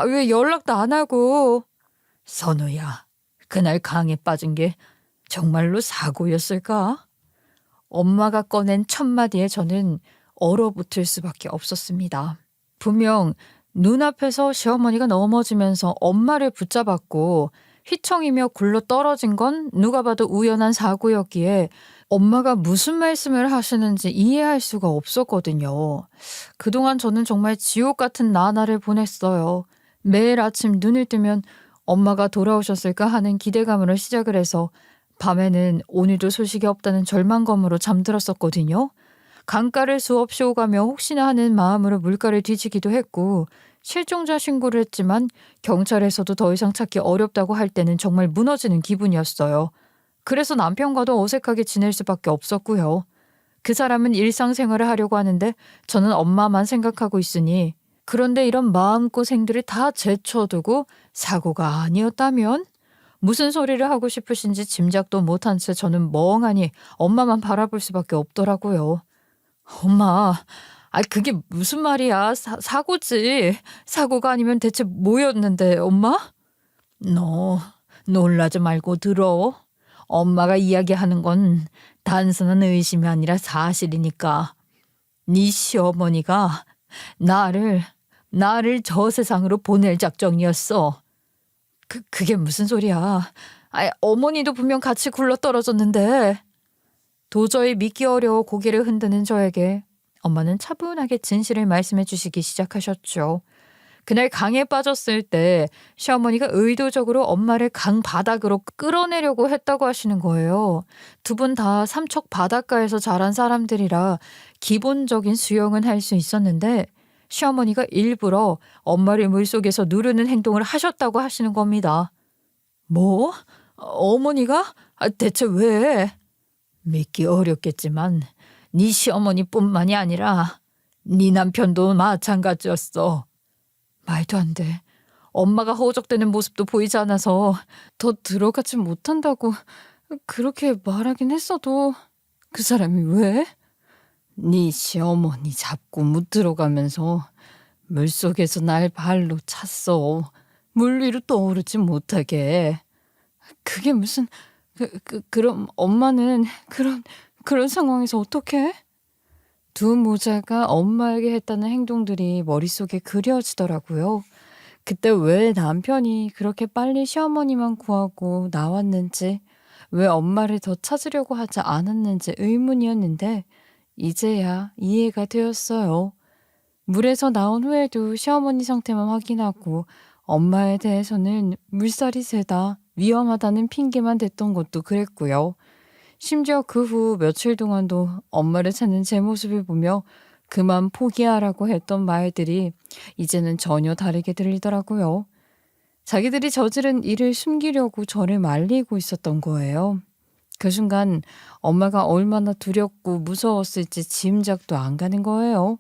왜 연락도 안 하고? 선우야, 그날 강에 빠진 게 정말로 사고였을까? 엄마가 꺼낸 첫 마디에 저는 얼어붙을 수밖에 없었습니다. 분명 눈앞에서 시어머니가 넘어지면서 엄마를 붙잡았고 휘청이며 굴러 떨어진 건 누가 봐도 우연한 사고였기에 엄마가 무슨 말씀을 하시는지 이해할 수가 없었거든요. 그동안 저는 정말 지옥 같은 나날을 보냈어요. 매일 아침 눈을 뜨면 엄마가 돌아오셨을까 하는 기대감으로 시작을 해서 밤에는 오늘도 소식이 없다는 절망감으로 잠들었었거든요. 강가를 수없이 오가며 혹시나 하는 마음으로 물가를 뒤지기도 했고 실종자 신고를 했지만 경찰에서도 더 이상 찾기 어렵다고 할 때는 정말 무너지는 기분이었어요. 그래서 남편과도 어색하게 지낼 수밖에 없었고요. 그 사람은 일상생활을 하려고 하는데 저는 엄마만 생각하고 있으니 그런데 이런 마음고생들을 다 제쳐두고 사고가 아니었다면? 무슨 소리를 하고 싶으신지 짐작도 못한 채 저는 멍하니 엄마만 바라볼 수밖에 없더라고요. 엄마, 그게 무슨 말이야? 사고지. 사고가 아니면 대체 뭐였는데, 엄마? 너 놀라지 말고 들어. 엄마가 이야기하는 건 단순한 의심이 아니라 사실이니까. 네 시어머니가 나를 저 세상으로 보낼 작정이었어. 그게 무슨 소리야? 어머니도 분명 같이 굴러떨어졌는데. 도저히 믿기 어려워 고개를 흔드는 저에게 엄마는 차분하게 진실을 말씀해 주시기 시작하셨죠. 그날 강에 빠졌을 때 시어머니가 의도적으로 엄마를 강 바닥으로 끌어내려고 했다고 하시는 거예요. 두 분 다 삼척 바닷가에서 자란 사람들이라 기본적인 수영은 할 수 있었는데 시어머니가 일부러 엄마를 물속에서 누르는 행동을 하셨다고 하시는 겁니다. 뭐? 어머니가? 대체 왜? 믿기 어렵겠지만 네 시어머니뿐만이 아니라 네 남편도 마찬가지였어. 말도 안 돼. 엄마가 허우적대는 모습도 보이지 않아서 더 들어가지 못한다고 그렇게 말하긴 했어도 그 사람이 왜? 네 시어머니 잡고 못 들어가면서 물속에서 날 발로 찼어. 물 위로 떠오르지 못하게. 그게 무슨 그럼 엄마는 그런 상황에서 어떡해? 두 모자가 엄마에게 했다는 행동들이 머릿속에 그려지더라고요. 그때 왜 남편이 그렇게 빨리 시어머니만 구하고 나왔는지, 왜 엄마를 더 찾으려고 하지 않았는지 의문이었는데, 이제야 이해가 되었어요. 물에서 나온 후에도 시어머니 상태만 확인하고 엄마에 대해서는 물살이 세다, 위험하다는 핑계만 댔던 것도 그랬고요. 심지어 그 후 며칠 동안도 엄마를 찾는 제 모습을 보며 그만 포기하라고 했던 말들이 이제는 전혀 다르게 들리더라고요. 자기들이 저지른 일을 숨기려고 저를 말리고 있었던 거예요. 그 순간 엄마가 얼마나 두렵고 무서웠을지 짐작도 안 가는 거예요.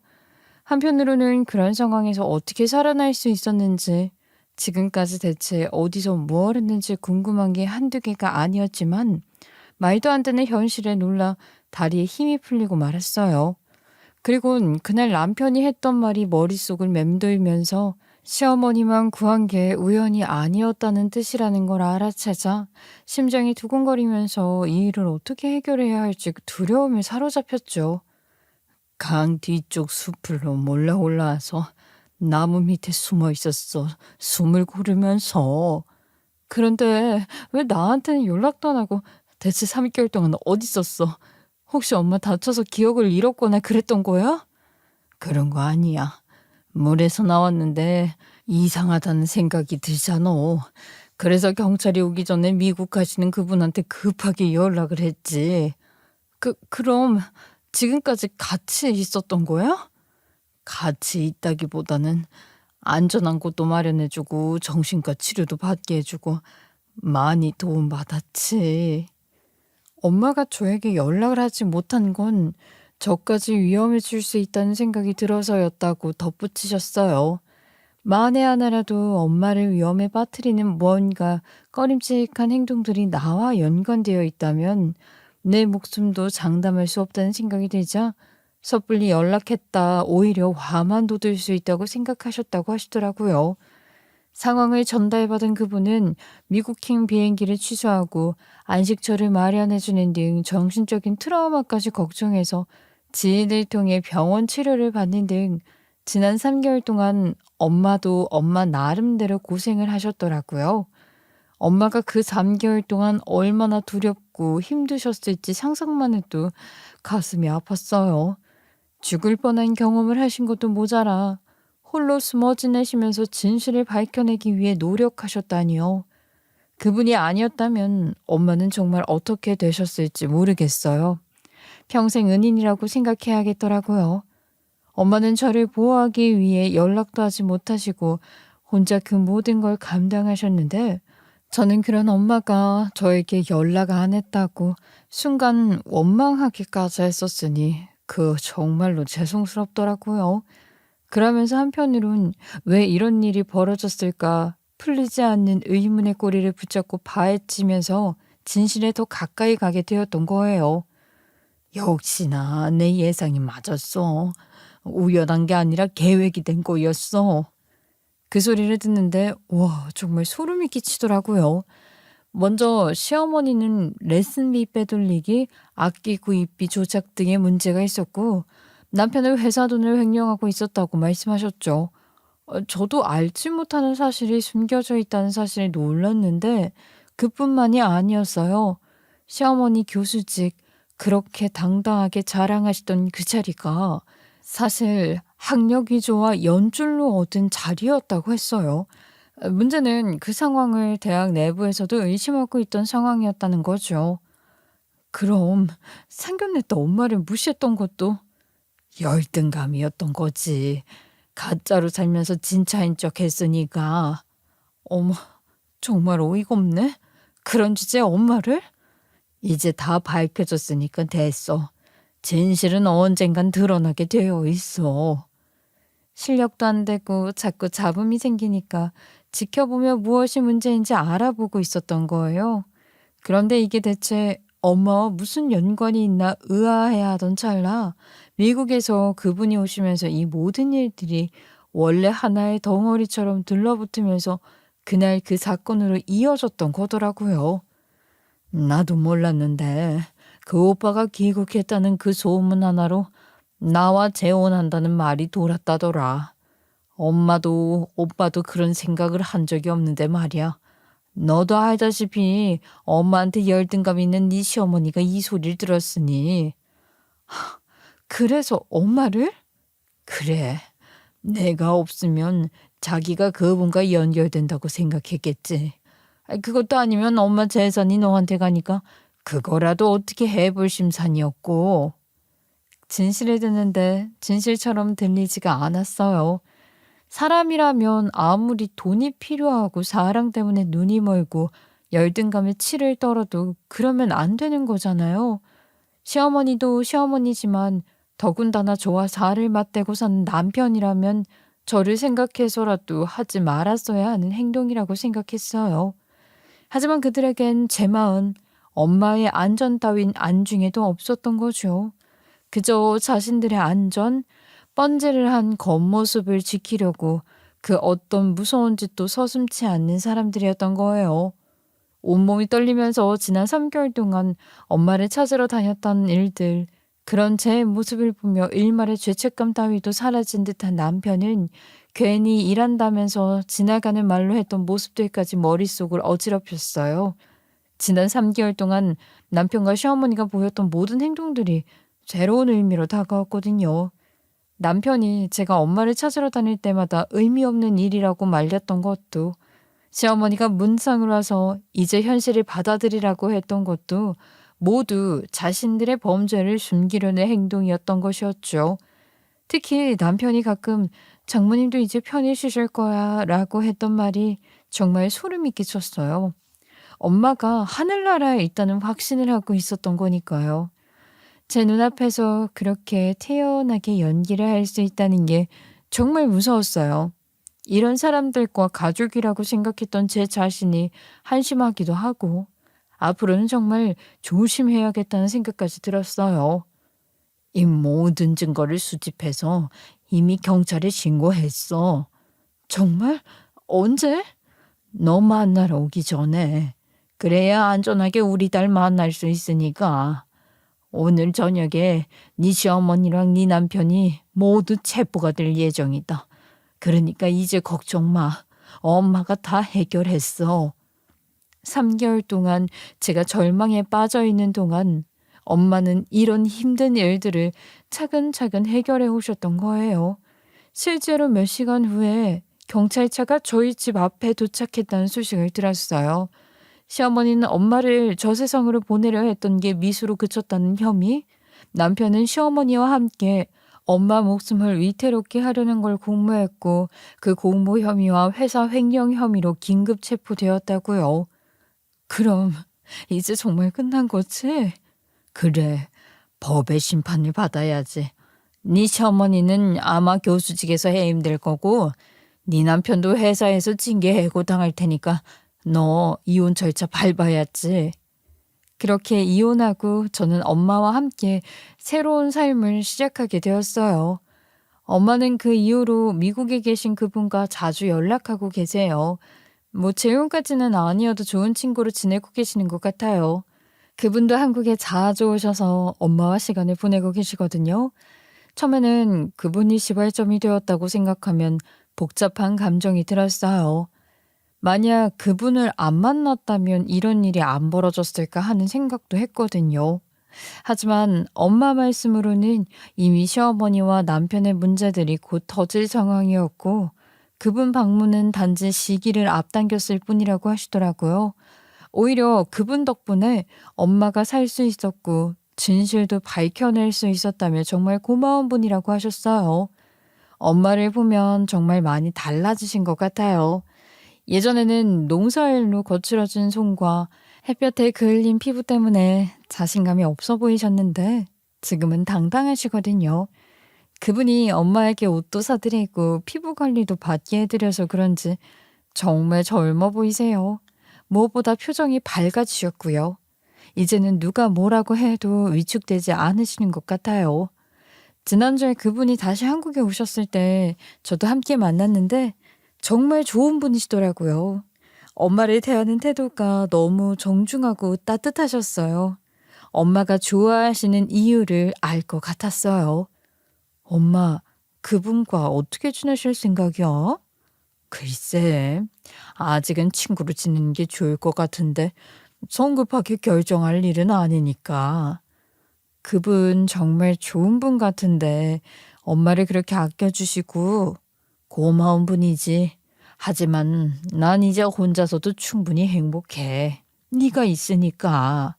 한편으로는 그런 상황에서 어떻게 살아날 수 있었는지, 지금까지 대체 어디서 뭘 했는지 궁금한 게 한두 개가 아니었지만 말도 안 되는 현실에 놀라 다리에 힘이 풀리고 말았어요. 그리곤 그날 남편이 했던 말이 머릿속을 맴돌면서 시어머니만 구한 게 우연이 아니었다는 뜻이라는 걸 알아채자 심장이 두근거리면서 이 일을 어떻게 해결해야 할지 두려움에 사로잡혔죠. 강 뒤쪽 숲으로 몰래 올라와서 나무 밑에 숨어 있었어. 숨을 고르면서. 그런데 왜 나한테는 연락도 안 하고 대체 3개월 동안 어디 있었어? 혹시 엄마 다쳐서 기억을 잃었거나 그랬던 거야? 그런 거 아니야. 물에서 나왔는데 이상하다는 생각이 들잖아. 그래서 경찰이 오기 전에 미국 가시는 그분한테 급하게 연락을 했지. 그럼 지금까지 같이 있었던 거야? 같이 있다기보다는 안전한 곳도 마련해주고 정신과 치료도 받게 해주고 많이 도움받았지. 엄마가 저에게 연락을 하지 못한 건 저까지 위험해질 수 있다는 생각이 들어서였다고 덧붙이셨어요. 만에 하나라도 엄마를 위험에 빠뜨리는 뭔가 꺼림칙한 행동들이 나와 연관되어 있다면 내 목숨도 장담할 수 없다는 생각이 들자 섣불리 연락했다 오히려 화만 돋을 수 있다고 생각하셨다고 하시더라고요. 상황을 전달받은 그분은 미국행 비행기를 취소하고 안식처를 마련해주는 등 정신적인 트라우마까지 걱정해서 지인을 통해 병원 치료를 받는 등 지난 3개월 동안 엄마도 엄마 나름대로 고생을 하셨더라고요. 엄마가 그 3개월 동안 얼마나 두렵고 힘드셨을지 상상만 해도 가슴이 아팠어요. 죽을 뻔한 경험을 하신 것도 모자라 홀로 숨어 지내시면서 진실을 밝혀내기 위해 노력하셨다니요. 그분이 아니었다면 엄마는 정말 어떻게 되셨을지 모르겠어요. 평생 은인이라고 생각해야겠더라고요. 엄마는 저를 보호하기 위해 연락도 하지 못하시고 혼자 그 모든 걸 감당하셨는데 저는 그런 엄마가 저에게 연락 안 했다고 순간 원망하기까지 했었으니 그 정말로 죄송스럽더라고요. 그러면서 한편으론 왜 이런 일이 벌어졌을까 풀리지 않는 의문의 꼬리를 붙잡고 파헤치면서 진실에 더 가까이 가게 되었던 거예요. 역시나 내 예상이 맞았어. 우연한 게 아니라 계획이 된 거였어. 그 소리를 듣는데 와 정말 소름이 끼치더라고요. 먼저 시어머니는 레슨비 빼돌리기, 악기 구입비 조작 등의 문제가 있었고 남편은 회사 돈을 횡령하고 있었다고 말씀하셨죠. 저도 알지 못하는 사실이 숨겨져 있다는 사실에 놀랐는데 그뿐만이 아니었어요. 시어머니 교수직 그렇게 당당하게 자랑하시던 그 자리가 사실 학력 위조와 연줄로 얻은 자리였다고 했어요. 문제는 그 상황을 대학 내부에서도 의심하고 있던 상황이었다는 거죠. 그럼 상견례 때 엄마를 무시했던 것도 열등감이었던 거지. 가짜로 살면서 진짜인 척 했으니까. 어머, 정말 어이가 없네. 그런 주제에 엄마를? 이제 다 밝혀졌으니까 됐어. 진실은 언젠간 드러나게 되어 있어. 실력도 안 되고 자꾸 잡음이 생기니까 지켜보며 무엇이 문제인지 알아보고 있었던 거예요. 그런데 이게 대체 엄마와 무슨 연관이 있나 의아해야 하던 찰나 미국에서 그분이 오시면서 이 모든 일들이 원래 하나의 덩어리처럼 들러붙으면서 그날 그 사건으로 이어졌던 거더라고요. 나도 몰랐는데 그 오빠가 귀국했다는 그 소문 하나로 나와 재혼한다는 말이 돌았다더라. 엄마도 오빠도 그런 생각을 한 적이 없는데 말이야. 너도 알다시피 엄마한테 열등감 있는 네 시어머니가 이 소리를 들었으니. 그래서 엄마를? 그래. 내가 없으면 자기가 그분과 연결된다고 생각했겠지. 그것도 아니면 엄마 재산이 너한테 가니까 그거라도 어떻게 해볼 심산이었고. 진실을 듣는데 진실처럼 들리지가 않았어요. 사람이라면 아무리 돈이 필요하고 사랑 때문에 눈이 멀고 열등감에 치를 떨어도 그러면 안 되는 거잖아요. 시어머니도 시어머니지만 더군다나 저와 살을 맞대고 사는 남편이라면 저를 생각해서라도 하지 말았어야 하는 행동이라고 생각했어요. 하지만 그들에겐 제 마음, 엄마의 안전 따윈 안중에도 없었던 거죠. 그저 자신들의 안전, 번제를 한 겉모습을 지키려고 그 어떤 무서운 짓도 서슴지 않는 사람들이었던 거예요. 온몸이 떨리면서 지난 3개월 동안 엄마를 찾으러 다녔던 일들, 그런 제 모습을 보며 일말의 죄책감 따위도 사라진 듯한 남편은 괜히 일한다면서 지나가는 말로 했던 모습들까지 머릿속을 어지럽혔어요. 지난 3개월 동안 남편과 시어머니가 보였던 모든 행동들이 새로운 의미로 다가왔거든요. 남편이 제가 엄마를 찾으러 다닐 때마다 의미 없는 일이라고 말렸던 것도, 시어머니가 문상을 와서 이제 현실을 받아들이라고 했던 것도 모두 자신들의 범죄를 숨기려는 행동이었던 것이었죠. 특히 남편이 가끔 장모님도 이제 편히 쉬실 거야 라고 했던 말이 정말 소름이 끼쳤어요. 엄마가 하늘나라에 있다는 확신을 하고 있었던 거니까요. 제 눈앞에서 그렇게 태연하게 연기를 할 수 있다는 게 정말 무서웠어요. 이런 사람들과 가족이라고 생각했던 제 자신이 한심하기도 하고 앞으로는 정말 조심해야겠다는 생각까지 들었어요. 이 모든 증거를 수집해서 이미 경찰에 신고했어. 정말? 언제? 너 만나러 오기 전에. 그래야 안전하게 우리 딸 만날 수 있으니까. 오늘 저녁에 네 시어머니랑 네 남편이 모두 체포가 될 예정이다. 그러니까 이제 걱정 마. 엄마가 다 해결했어. 3개월 동안 제가 절망에 빠져 있는 동안 엄마는 이런 힘든 일들을 차근차근 해결해 오셨던 거예요. 실제로 몇 시간 후에 경찰차가 저희 집 앞에 도착했다는 소식을 들었어요. 시어머니는 엄마를 저 세상으로 보내려 했던 게 미수로 그쳤다는 혐의, 남편은 시어머니와 함께 엄마 목숨을 위태롭게 하려는 걸 공모했고 그 공모 혐의와 회사 횡령 혐의로 긴급 체포되었다고요. 그럼 이제 정말 끝난 거지? 그래, 법의 심판을 받아야지. 네 시어머니는 아마 교수직에서 해임될 거고 네 남편도 회사에서 징계 해고당할 테니까 너 이혼 절차 밟아야지. 그렇게 이혼하고 저는 엄마와 함께 새로운 삶을 시작하게 되었어요. 엄마는 그 이후로 미국에 계신 그분과 자주 연락하고 계세요. 뭐 재혼까지는 아니어도 좋은 친구로 지내고 계시는 것 같아요. 그분도 한국에 자주 오셔서 엄마와 시간을 보내고 계시거든요. 처음에는 그분이 시발점이 되었다고 생각하면 복잡한 감정이 들었어요. 만약 그분을 안 만났다면 이런 일이 안 벌어졌을까 하는 생각도 했거든요. 하지만 엄마 말씀으로는 이미 시어머니와 남편의 문제들이 곧 터질 상황이었고 그분 방문은 단지 시기를 앞당겼을 뿐이라고 하시더라고요. 오히려 그분 덕분에 엄마가 살 수 있었고 진실도 밝혀낼 수 있었다며 정말 고마운 분이라고 하셨어요. 엄마를 보면 정말 많이 달라지신 것 같아요. 예전에는 농사일로 거칠어진 손과 햇볕에 그을린 피부 때문에 자신감이 없어 보이셨는데 지금은 당당하시거든요. 그분이 엄마에게 옷도 사드리고 피부 관리도 받게 해드려서 그런지 정말 젊어 보이세요. 무엇보다 표정이 밝아지셨고요. 이제는 누가 뭐라고 해도 위축되지 않으시는 것 같아요. 지난주에 그분이 다시 한국에 오셨을 때 저도 함께 만났는데 정말 좋은 분이시더라고요. 엄마를 대하는 태도가 너무 정중하고 따뜻하셨어요. 엄마가 좋아하시는 이유를 알 것 같았어요. 엄마, 그분과 어떻게 지내실 생각이야? 글쎄, 아직은 친구로 지내는 게 좋을 것 같은데 성급하게 결정할 일은 아니니까. 그분 정말 좋은 분 같은데 엄마를 그렇게 아껴주시고 고마운 분이지. 하지만 난 이제 혼자서도 충분히 행복해. 네가 있으니까.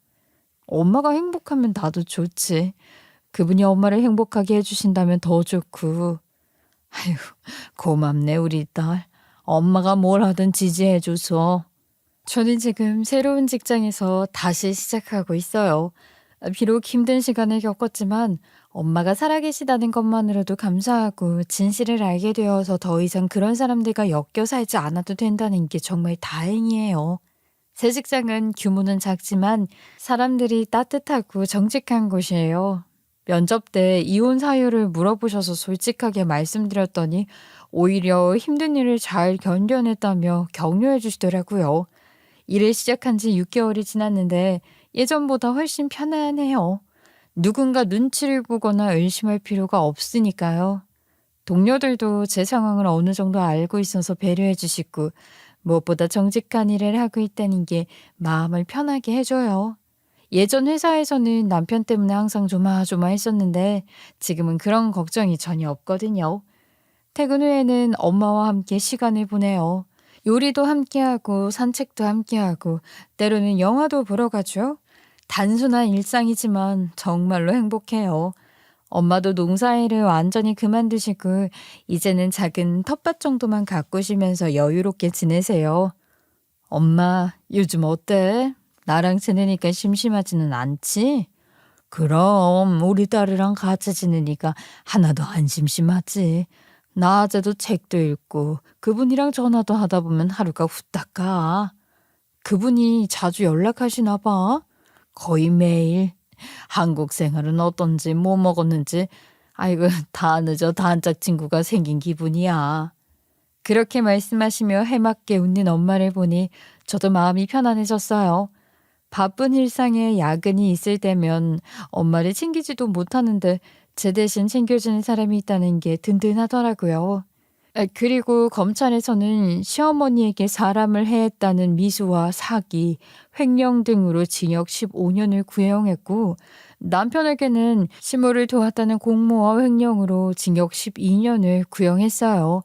엄마가 행복하면 나도 좋지. 그분이 엄마를 행복하게 해주신다면 더 좋고. 아휴, 고맙네 우리 딸. 엄마가 뭘 하든 지지해줘서. 저는 지금 새로운 직장에서 다시 시작하고 있어요. 비록 힘든 시간을 겪었지만 엄마가 살아계시다는 것만으로도 감사하고 진실을 알게 되어서 더 이상 그런 사람들과 엮여 살지 않아도 된다는 게 정말 다행이에요. 새 직장은 규모는 작지만 사람들이 따뜻하고 정직한 곳이에요. 면접 때 이혼 사유를 물어보셔서 솔직하게 말씀드렸더니 오히려 힘든 일을 잘 견뎌냈다며 격려해 주시더라고요. 일을 시작한 지 6개월이 지났는데 예전보다 훨씬 편안해요. 누군가 눈치를 보거나 의심할 필요가 없으니까요. 동료들도 제 상황을 어느 정도 알고 있어서 배려해 주시고 무엇보다 정직한 일을 하고 있다는 게 마음을 편하게 해줘요. 예전 회사에서는 남편 때문에 항상 조마조마했었는데 지금은 그런 걱정이 전혀 없거든요. 퇴근 후에는 엄마와 함께 시간을 보내요. 요리도 함께하고 산책도 함께하고 때로는 영화도 보러 가죠. 단순한 일상이지만 정말로 행복해요. 엄마도 농사일을 완전히 그만두시고 이제는 작은 텃밭 정도만 가꾸시면서 여유롭게 지내세요. 엄마, 요즘 어때? 나랑 지내니까 심심하지는 않지? 그럼 우리 딸이랑 같이 지내니까 하나도 안 심심하지. 낮에도 책도 읽고 그분이랑 전화도 하다 보면 하루가 후딱 가. 그분이 자주 연락하시나 봐. 거의 매일. 한국 생활은 어떤지 뭐 먹었는지 아이고 다 늦어 단짝 친구가 생긴 기분이야. 그렇게 말씀하시며 해맑게 웃는 엄마를 보니 저도 마음이 편안해졌어요. 바쁜 일상에 야근이 있을 때면 엄마를 챙기지도 못하는데 제 대신 챙겨주는 사람이 있다는 게 든든하더라고요. 그리고 검찰에서는 시어머니에게 사람을 해했다는 미수와 사기, 횡령 등으로 징역 15년을 구형했고 남편에게는 시모를 도왔다는 공모와 횡령으로 징역 12년을 구형했어요.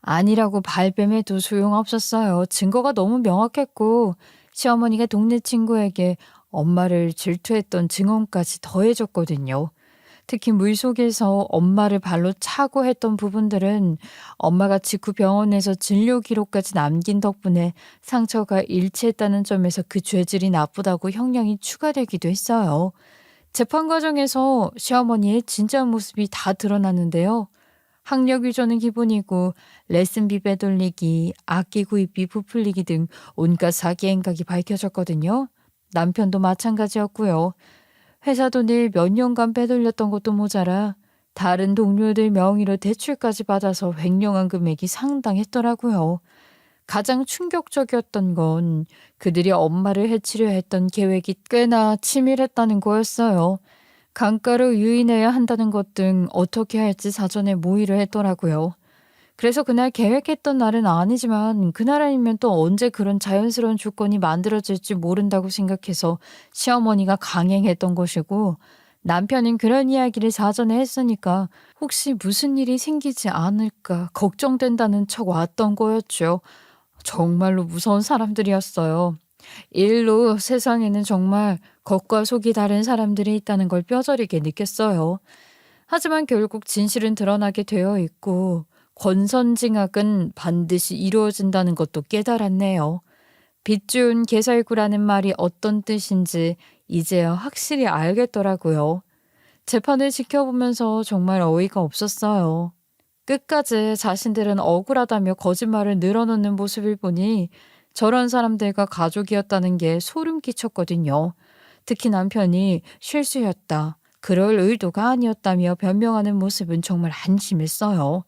아니라고 발뺌해도 소용없었어요. 증거가 너무 명확했고 시어머니가 동네 친구에게 엄마를 질투했던 증언까지 더해졌거든요. 특히 물속에서 엄마를 발로 차고 했던 부분들은 엄마가 직후 병원에서 진료 기록까지 남긴 덕분에 상처가 일치했다는 점에서 그 죄질이 나쁘다고 형량이 추가되기도 했어요. 재판 과정에서 시어머니의 진짜 모습이 다 드러났는데요. 학력 위조는 기본이고 레슨비 빼돌리기, 악기 구입비 부풀리기 등 온갖 사기 행각이 밝혀졌거든요. 남편도 마찬가지였고요. 회사 돈을 몇 년간 빼돌렸던 것도 모자라 다른 동료들 명의로 대출까지 받아서 횡령한 금액이 상당했더라고요. 가장 충격적이었던 건 그들이 엄마를 해치려 했던 계획이 꽤나 치밀했다는 거였어요. 강가로 유인해야 한다는 것 등 어떻게 할지 사전에 모의를 했더라고요. 그래서 그날 계획했던 날은 아니지만 그날 아니면 또 언제 그런 자연스러운 조건이 만들어질지 모른다고 생각해서 시어머니가 강행했던 것이고 남편은 그런 이야기를 사전에 했으니까 혹시 무슨 일이 생기지 않을까 걱정된다는 척 왔던 거였죠. 정말로 무서운 사람들이었어요. 일로 세상에는 정말 겉과 속이 다른 사람들이 있다는 걸 뼈저리게 느꼈어요. 하지만 결국 진실은 드러나게 되어 있고 권선징악은 반드시 이루어진다는 것도 깨달았네요. 빚준 개살구라는 말이 어떤 뜻인지 이제야 확실히 알겠더라고요. 재판을 지켜보면서 정말 어이가 없었어요. 끝까지 자신들은 억울하다며 거짓말을 늘어놓는 모습을 보니 저런 사람들과 가족이었다는 게 소름 끼쳤거든요. 특히 남편이 실수였다, 그럴 의도가 아니었다며 변명하는 모습은 정말 한심했어요.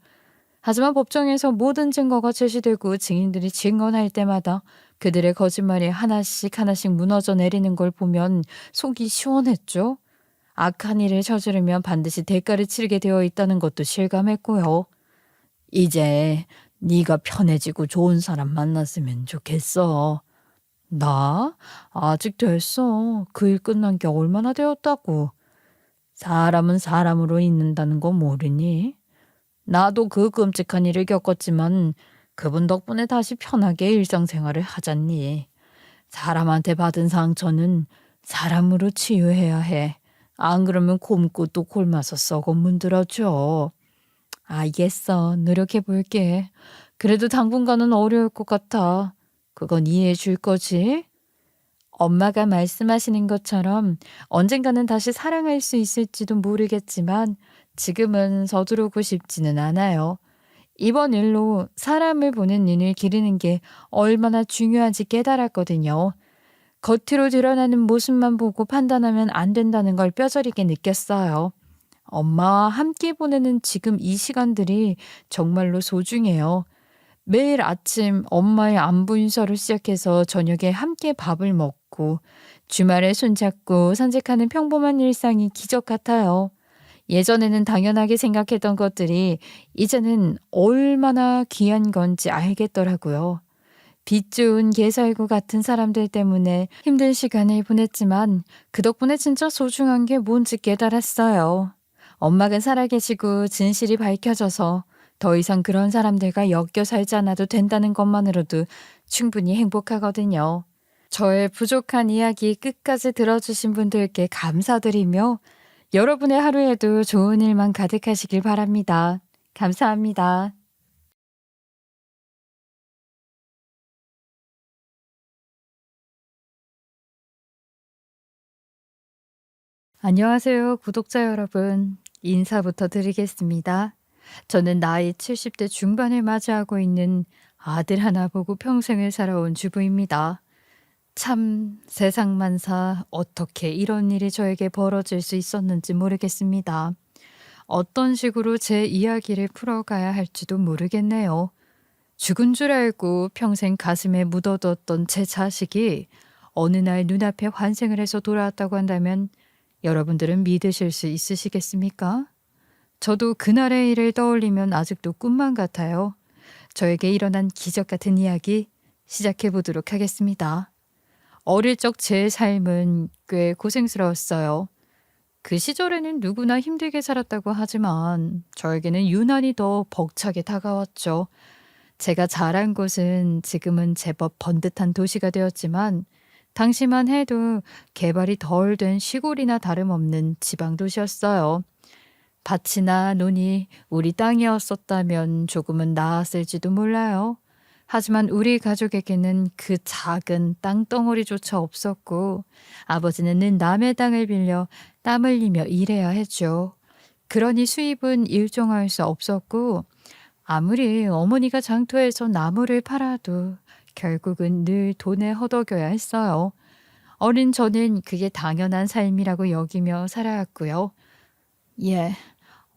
하지만 법정에서 모든 증거가 제시되고 증인들이 증언할 때마다 그들의 거짓말이 하나씩 하나씩 무너져 내리는 걸 보면 속이 시원했죠. 악한 일을 저지르면 반드시 대가를 치르게 되어 있다는 것도 실감했고요. 이제 네가 편해지고 좋은 사람 만났으면 좋겠어. 나? 아직 됐어. 그 일 끝난 게 얼마나 되었다고. 사람은 사람으로 있는다는 거 모르니? 나도 그 끔찍한 일을 겪었지만 그분 덕분에 다시 편하게 일상생활을 하잖니. 사람한테 받은 상처는 사람으로 치유해야 해. 안 그러면 곰고 또 굶어서 썩어 문드러져. 알겠어. 노력해 볼게. 그래도 당분간은 어려울 것 같아. 그건 이해해 줄 거지? 엄마가 말씀하시는 것처럼 언젠가는 다시 사랑할 수 있을지도 모르겠지만 지금은 서두르고 싶지는 않아요. 이번 일로 사람을 보는 눈을 기르는 게 얼마나 중요한지 깨달았거든요. 겉으로 드러나는 모습만 보고 판단하면 안 된다는 걸 뼈저리게 느꼈어요. 엄마와 함께 보내는 지금 이 시간들이 정말로 소중해요. 매일 아침 엄마의 안부 인사로 시작해서 저녁에 함께 밥을 먹고 주말에 손잡고 산책하는 평범한 일상이 기적 같아요. 예전에는 당연하게 생각했던 것들이 이제는 얼마나 귀한 건지 알겠더라고요. 빚 좋은 개살구 같은 사람들 때문에 힘든 시간을 보냈지만 그 덕분에 진짜 소중한 게 뭔지 깨달았어요. 엄마가 살아계시고 진실이 밝혀져서 더 이상 그런 사람들과 엮여 살지 않아도 된다는 것만으로도 충분히 행복하거든요. 저의 부족한 이야기 끝까지 들어주신 분들께 감사드리며 여러분의 하루에도 좋은 일만 가득하시길 바랍니다. 감사합니다. 안녕하세요, 구독자 여러분. 인사부터 드리겠습니다. 저는 나이 70대 중반을 맞이하고 있는 아들 하나 보고 평생을 살아온 주부입니다. 참 세상만사 어떻게 이런 일이 저에게 벌어질 수 있었는지 모르겠습니다. 어떤 식으로 제 이야기를 풀어가야 할지도 모르겠네요. 죽은 줄 알고 평생 가슴에 묻어뒀던 제 자식이 어느 날 눈앞에 환생을 해서 돌아왔다고 한다면 여러분들은 믿으실 수 있으시겠습니까? 저도 그날의 일을 떠올리면 아직도 꿈만 같아요. 저에게 일어난 기적 같은 이야기 시작해 보도록 하겠습니다. 어릴 적 제 삶은 꽤 고생스러웠어요. 그 시절에는 누구나 힘들게 살았다고 하지만 저에게는 유난히 더 벅차게 다가왔죠. 제가 자란 곳은 지금은 제법 번듯한 도시가 되었지만 당시만 해도 개발이 덜 된 시골이나 다름없는 지방 도시였어요. 밭이나 논이 우리 땅이었었다면 조금은 나았을지도 몰라요. 하지만 우리 가족에게는 그 작은 땅덩어리조차 없었고 아버지는 늘 남의 땅을 빌려 땀 흘리며 일해야 했죠. 그러니 수입은 일정할 수 없었고 아무리 어머니가 장터에서 나무를 팔아도 결국은 늘 돈에 허덕여야 했어요. 어린 저는 그게 당연한 삶이라고 여기며 살아왔고요. 예,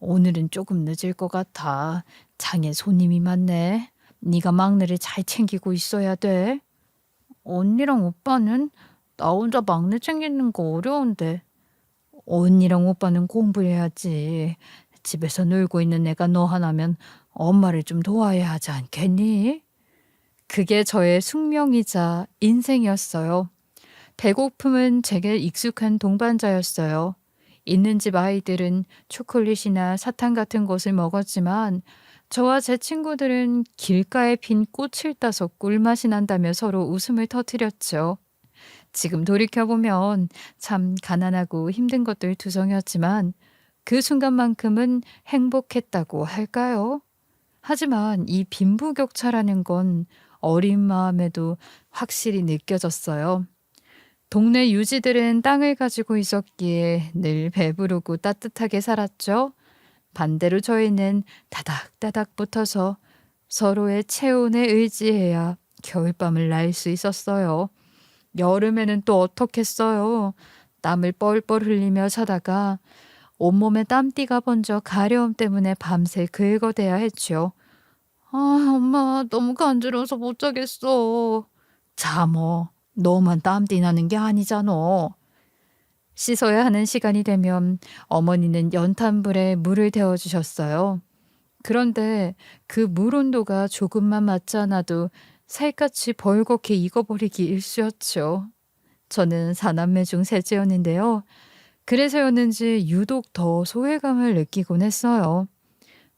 오늘은 조금 늦을 것 같아. 장에 손님이 많네. 네가 막내를 잘 챙기고 있어야 돼. 언니랑 오빠는 나 혼자 막내 챙기는 거 어려운데. 언니랑 오빠는 공부해야지. 집에서 놀고 있는 애가 너 하나면 엄마를 좀 도와야 하지 않겠니? 그게 저의 숙명이자 인생이었어요. 배고픔은 제게 익숙한 동반자였어요. 있는 집 아이들은 초콜릿이나 사탕 같은 것을 먹었지만 저와 제 친구들은 길가에 핀 꽃을 따서 꿀맛이 난다며 서로 웃음을 터뜨렸죠. 지금 돌이켜보면 참 가난하고 힘든 것들 투성이었지만 그 순간만큼은 행복했다고 할까요? 하지만 이 빈부격차라는 건 어린 마음에도 확실히 느껴졌어요. 동네 유지들은 땅을 가지고 있었기에 늘 배부르고 따뜻하게 살았죠. 반대로 저희는 다닥다닥 붙어서 서로의 체온에 의지해야 겨울밤을 날 수 있었어요. 여름에는 또 어떻겠어요. 땀을 뻘뻘 흘리며 자다가 온몸에 땀띠가 번져 가려움 때문에 밤새 긁어대야 했죠. 아, 엄마, 너무 간지러워서 못 자겠어. 자, 뭐, 너만 땀띠 나는 게 아니잖아. 씻어야 하는 시간이 되면 어머니는 연탄불에 물을 데워주셨어요. 그런데 그 물 온도가 조금만 맞지 않아도 살갗이 벌겋게 익어버리기 일쑤였죠. 저는 사남매 중 셋째였는데요. 그래서였는지 유독 더 소외감을 느끼곤 했어요.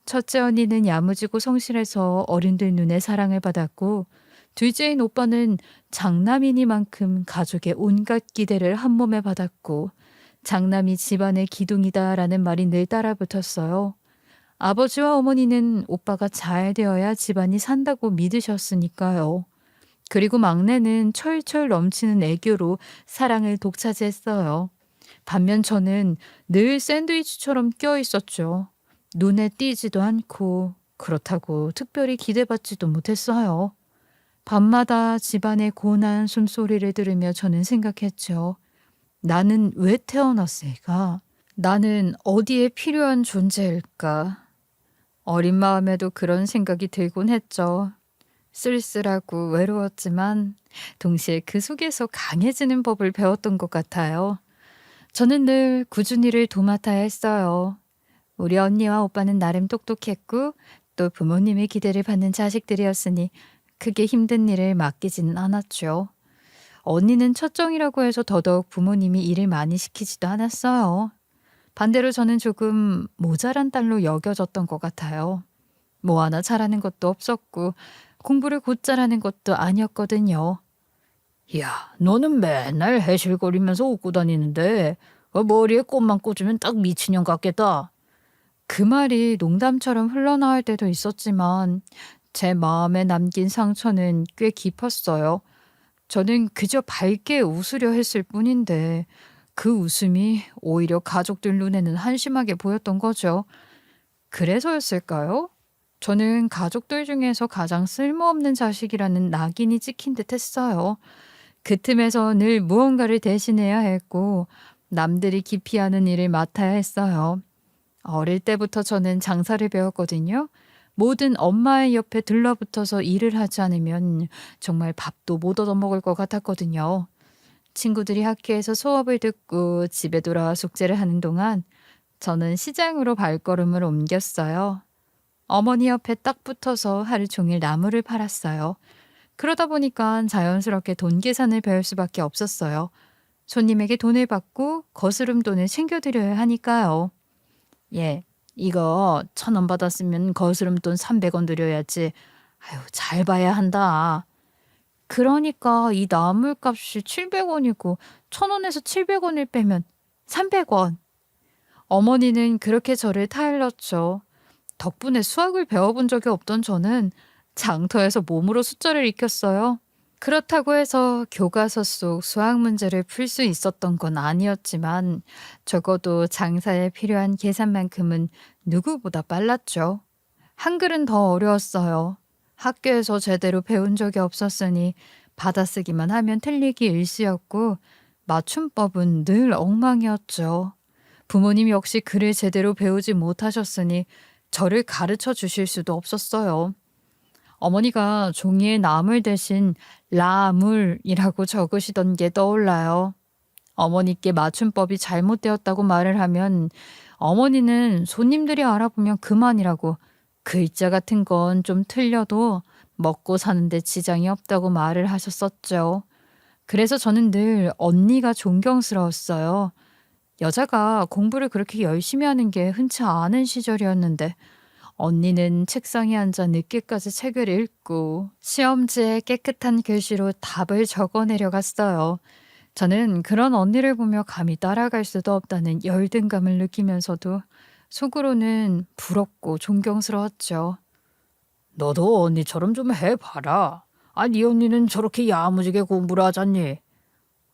첫째 언니는 야무지고 성실해서 어른들 눈에 사랑을 받았고, 둘째인 오빠는 장남이니만큼 가족의 온갖 기대를 한 몸에 받았고, 장남이 집안의 기둥이다라는 말이 늘 따라붙었어요. 아버지와 어머니는 오빠가 잘 되어야 집안이 산다고 믿으셨으니까요. 그리고 막내는 철철 넘치는 애교로 사랑을 독차지했어요. 반면 저는 늘 샌드위치처럼 껴 있었죠. 눈에 띄지도 않고 그렇다고 특별히 기대받지도 못했어요. 밤마다 집안의 고난 숨소리를 들으며 저는 생각했죠. 나는 왜 태어났을까? 나는 어디에 필요한 존재일까? 어린 마음에도 그런 생각이 들곤 했죠. 쓸쓸하고 외로웠지만 동시에 그 속에서 강해지는 법을 배웠던 것 같아요. 저는 늘 꾸준히를 도맡아야 했어요. 우리 언니와 오빠는 나름 똑똑했고 또 부모님의 기대를 받는 자식들이었으니 크게 힘든 일을 맡기지는 않았죠. 언니는 첫정이라고 해서 더더욱 부모님이 일을 많이 시키지도 않았어요. 반대로 저는 조금 모자란 딸로 여겨졌던 것 같아요. 뭐 하나 잘하는 것도 없었고 공부를 곧잘하는 것도 아니었거든요. 야, 너는 맨날 해실거리면서 웃고 다니는데 머리에 꽃만 꽂으면 딱 미친년 같겠다. 그 말이 농담처럼 흘러나올 때도 있었지만 제 마음에 남긴 상처는 꽤 깊었어요. 저는 그저 밝게 웃으려 했을 뿐인데 그 웃음이 오히려 가족들 눈에는 한심하게 보였던 거죠. 그래서였을까요? 저는 가족들 중에서 가장 쓸모없는 자식이라는 낙인이 찍힌 듯 했어요. 그 틈에서 늘 무언가를 대신해야 했고 남들이 기피하는 일을 맡아야 했어요. 어릴 때부터 저는 장사를 배웠거든요. 모든 엄마의 옆에 들러붙어서 일을 하지 않으면 정말 밥도 못 얻어먹을 것 같았거든요. 친구들이 학교에서 수업을 듣고 집에 돌아와 숙제를 하는 동안 저는 시장으로 발걸음을 옮겼어요. 어머니 옆에 딱 붙어서 하루 종일 나무를 팔았어요. 그러다 보니까 자연스럽게 돈 계산을 배울 수밖에 없었어요. 손님에게 돈을 받고 거스름 돈을 챙겨드려야 하니까요. 예, 이거 1,000원 받았으면 거스름 돈 300원 드려야지. 아유, 잘 봐야 한다. 그러니까 이 나물값이 700원이고 1,000원에서 700원을 빼면 300원. 어머니는 그렇게 저를 타일렀죠. 덕분에 수학을 배워본 적이 없던 저는 장터에서 몸으로 숫자를 익혔어요. 그렇다고 해서 교과서 속 수학 문제를 풀 수 있었던 건 아니었지만 적어도 장사에 필요한 계산만큼은 누구보다 빨랐죠. 한글은 더 어려웠어요. 학교에서 제대로 배운 적이 없었으니 받아쓰기만 하면 틀리기 일쑤였고 맞춤법은 늘 엉망이었죠. 부모님 역시 글을 제대로 배우지 못하셨으니 저를 가르쳐 주실 수도 없었어요. 어머니가 종이에 나물 대신 라물이라고 적으시던 게 떠올라요. 어머니께 맞춤법이 잘못되었다고 말을 하면 어머니는 손님들이 알아보면 그만이라고 글자 같은 건 좀 틀려도 먹고 사는데 지장이 없다고 말을 하셨었죠. 그래서 저는 늘 언니가 존경스러웠어요. 여자가 공부를 그렇게 열심히 하는 게 흔치 않은 시절이었는데 언니는 책상에 앉아 늦게까지 책을 읽고 시험지에 깨끗한 글씨로 답을 적어 내려갔어요. 저는 그런 언니를 보며 감히 따라갈 수도 없다는 열등감을 느끼면서도 속으로는 부럽고 존경스러웠죠. 너도 언니처럼 좀 해봐라. 아, 네 언니는 저렇게 야무지게 공부를 하잖니.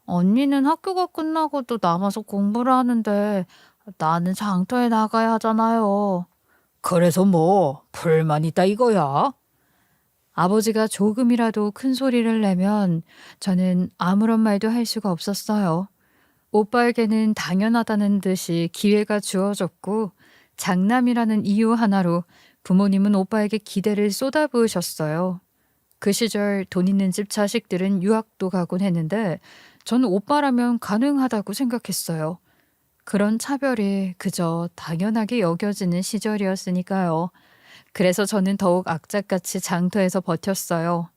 언니는 학교가 끝나고도 남아서 공부를 하는데 나는 장터에 나가야 하잖아요. 그래서 뭐 불만 있다 이거야? 아버지가 조금이라도 큰 소리를 내면 저는 아무런 말도 할 수가 없었어요. 오빠에게는 당연하다는 듯이 기회가 주어졌고 장남이라는 이유 하나로 부모님은 오빠에게 기대를 쏟아부으셨어요. 그 시절 돈 있는 집 자식들은 유학도 가곤 했는데 저는 오빠라면 가능하다고 생각했어요. 그런 차별이 그저 당연하게 여겨지는 시절이었으니까요. 그래서 저는 더욱 악착같이 장터에서 버텼어요.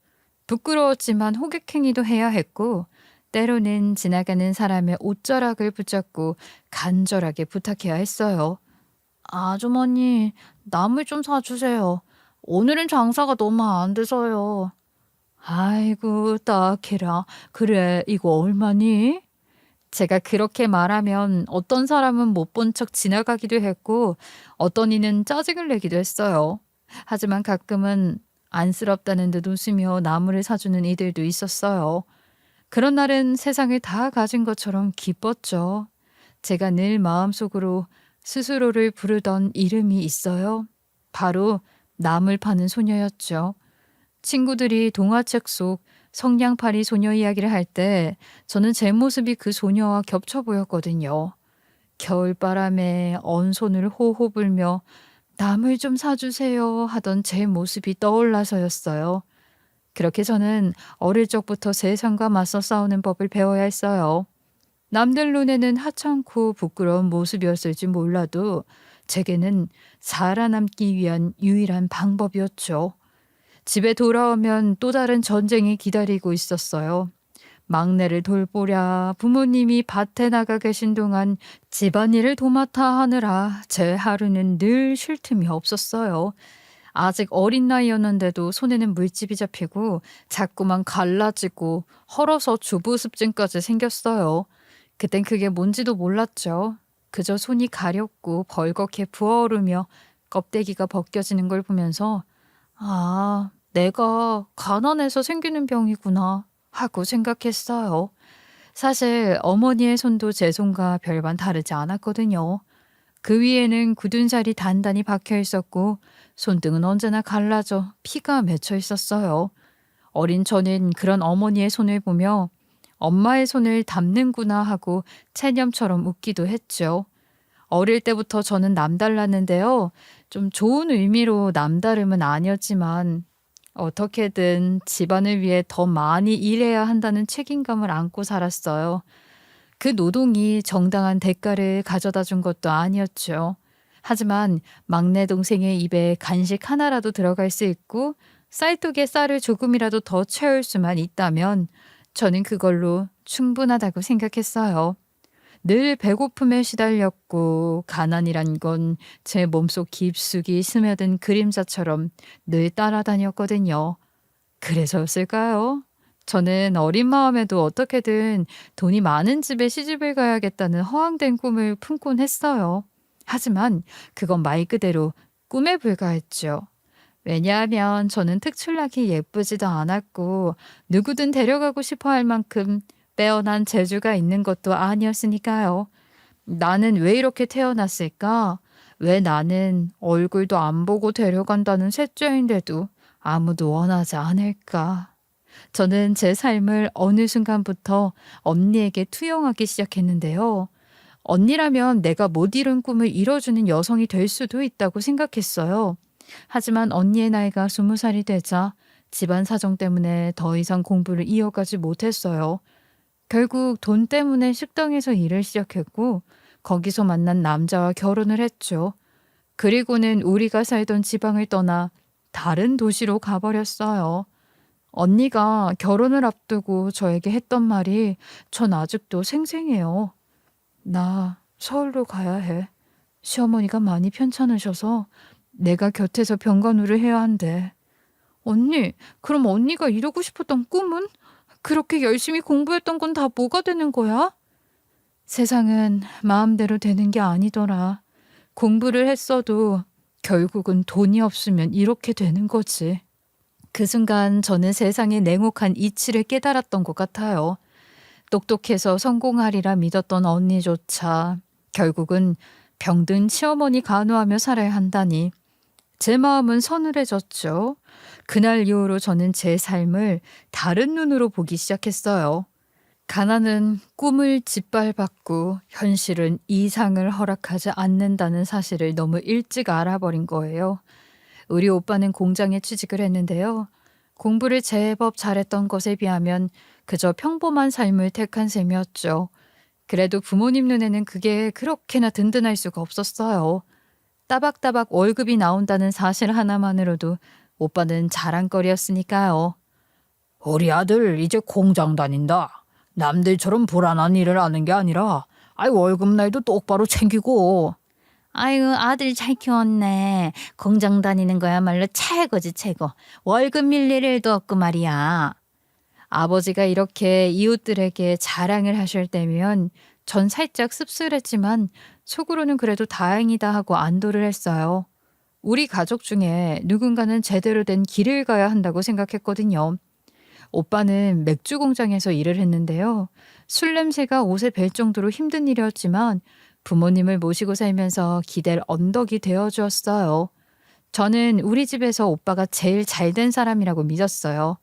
부끄러웠지만 호객행위도 해야 했고 때로는 지나가는 사람의 옷자락을 붙잡고 간절하게 부탁해야 했어요. 아주머니, 나물 좀 사주세요. 오늘은 장사가 너무 안 돼서요. 아이고 딱해라. 그래 이거 얼마니? 제가 그렇게 말하면 어떤 사람은 못 본 척 지나가기도 했고 어떤 이는 짜증을 내기도 했어요. 하지만 가끔은 안쓰럽다는 듯 웃으며 나무를 사주는 이들도 있었어요. 그런 날은 세상을 다 가진 것처럼 기뻤죠. 제가 늘 마음속으로 스스로를 부르던 이름이 있어요. 바로 나물 파는 소녀였죠. 친구들이 동화책 속 성냥팔이 소녀 이야기를 할 때 저는 제 모습이 그 소녀와 겹쳐 보였거든요. 겨울바람에 언 손을 호호 불며 나물 좀 사주세요 하던 제 모습이 떠올라서였어요. 그렇게 저는 어릴 적부터 세상과 맞서 싸우는 법을 배워야 했어요. 남들 눈에는 하찮고 부끄러운 모습이었을지 몰라도 제게는 살아남기 위한 유일한 방법이었죠. 집에 돌아오면 또 다른 전쟁이 기다리고 있었어요. 막내를 돌보랴 부모님이 밭에 나가 계신 동안 집안일을 도맡아 하느라 제 하루는 늘 쉴 틈이 없었어요. 아직 어린 나이였는데도 손에는 물집이 잡히고 자꾸만 갈라지고 헐어서 주부습증까지 생겼어요. 그땐 그게 뭔지도 몰랐죠. 그저 손이 가렵고 벌겋게 부어오르며 껍데기가 벗겨지는 걸 보면서 아, 내가 가난해서 생기는 병이구나 하고 생각했어요. 사실 어머니의 손도 제 손과 별반 다르지 않았거든요. 그 위에는 굳은 살이 단단히 박혀 있었고 손등은 언제나 갈라져 피가 맺혀 있었어요. 어린 저는 그런 어머니의 손을 보며 엄마의 손을 닮는구나 하고 체념처럼 웃기도 했죠. 어릴 때부터 저는 남달랐는데요. 좀 좋은 의미로 남다름은 아니었지만 어떻게든 집안을 위해 더 많이 일해야 한다는 책임감을 안고 살았어요. 그 노동이 정당한 대가를 가져다 준 것도 아니었죠. 하지만 막내 동생의 입에 간식 하나라도 들어갈 수 있고 쌀독에 쌀을 조금이라도 더 채울 수만 있다면 저는 그걸로 충분하다고 생각했어요. 늘 배고픔에 시달렸고 가난이란 건 제 몸속 깊숙이 스며든 그림자처럼 늘 따라다녔거든요. 그래서였을까요? 저는 어린 마음에도 어떻게든 돈이 많은 집에 시집을 가야겠다는 허황된 꿈을 품곤 했어요. 하지만 그건 말 그대로 꿈에 불과했죠. 왜냐하면 저는 특출나게 예쁘지도 않았고 누구든 데려가고 싶어 할 만큼 빼어난 재주가 있는 것도 아니었으니까요. 나는 왜 이렇게 태어났을까? 왜 나는 얼굴도 안 보고 데려간다는 셋째인데도 아무도 원하지 않을까? 저는 제 삶을 어느 순간부터 언니에게 투영하기 시작했는데요. 언니라면 내가 못 이룬 꿈을 이뤄주는 여성이 될 수도 있다고 생각했어요. 하지만 언니의 나이가 20살이 되자 집안 사정 때문에 더 이상 공부를 이어가지 못했어요. 결국 돈 때문에 식당에서 일을 시작했고 거기서 만난 남자와 결혼을 했죠. 그리고는 우리가 살던 지방을 떠나 다른 도시로 가버렸어요. 언니가 결혼을 앞두고 저에게 했던 말이 전 아직도 생생해요. 나 서울로 가야 해. 시어머니가 많이 편찮으셔서 내가 곁에서 병간호를 해야 한대. 언니, 그럼 언니가 이루고 싶었던 꿈은? 그렇게 열심히 공부했던 건 다 뭐가 되는 거야? 세상은 마음대로 되는 게 아니더라. 공부를 했어도 결국은 돈이 없으면 이렇게 되는 거지. 그 순간 저는 세상의 냉혹한 이치를 깨달았던 것 같아요. 똑똑해서 성공하리라 믿었던 언니조차 결국은 병든 시어머니 간호하며 살아야 한다니 제 마음은 서늘해졌죠. 그날 이후로 저는 제 삶을 다른 눈으로 보기 시작했어요. 가난은 꿈을 짓밟았고 현실은 이상을 허락하지 않는다는 사실을 너무 일찍 알아버린 거예요. 우리 오빠는 공장에 취직을 했는데요. 공부를 제법 잘했던 것에 비하면 그저 평범한 삶을 택한 셈이었죠. 그래도 부모님 눈에는 그게 그렇게나 든든할 수가 없었어요. 따박따박 월급이 나온다는 사실 하나만으로도 오빠는 자랑거리였으니까요. 우리 아들 이제 공장 다닌다. 남들처럼 불안한 일을 하는 게 아니라 월급날도 똑바로 챙기고. 아유, 아들 잘 키웠네. 공장 다니는 거야말로 최고지, 최고. 월급 밀릴 일도 없고 말이야. 아버지가 이렇게 이웃들에게 자랑을 하실 때면 전 살짝 씁쓸했지만 속으로는 그래도 다행이다 하고 안도를 했어요. 우리 가족 중에 누군가는 제대로 된 길을 가야 한다고 생각했거든요. 오빠는 맥주 공장에서 일을 했는데요. 술 냄새가 옷에 벨 정도로 힘든 일이었지만 부모님을 모시고 살면서 기댈 언덕이 되어주었어요. 저는 우리 집에서 오빠가 제일 잘된 사람이라고 믿었어요.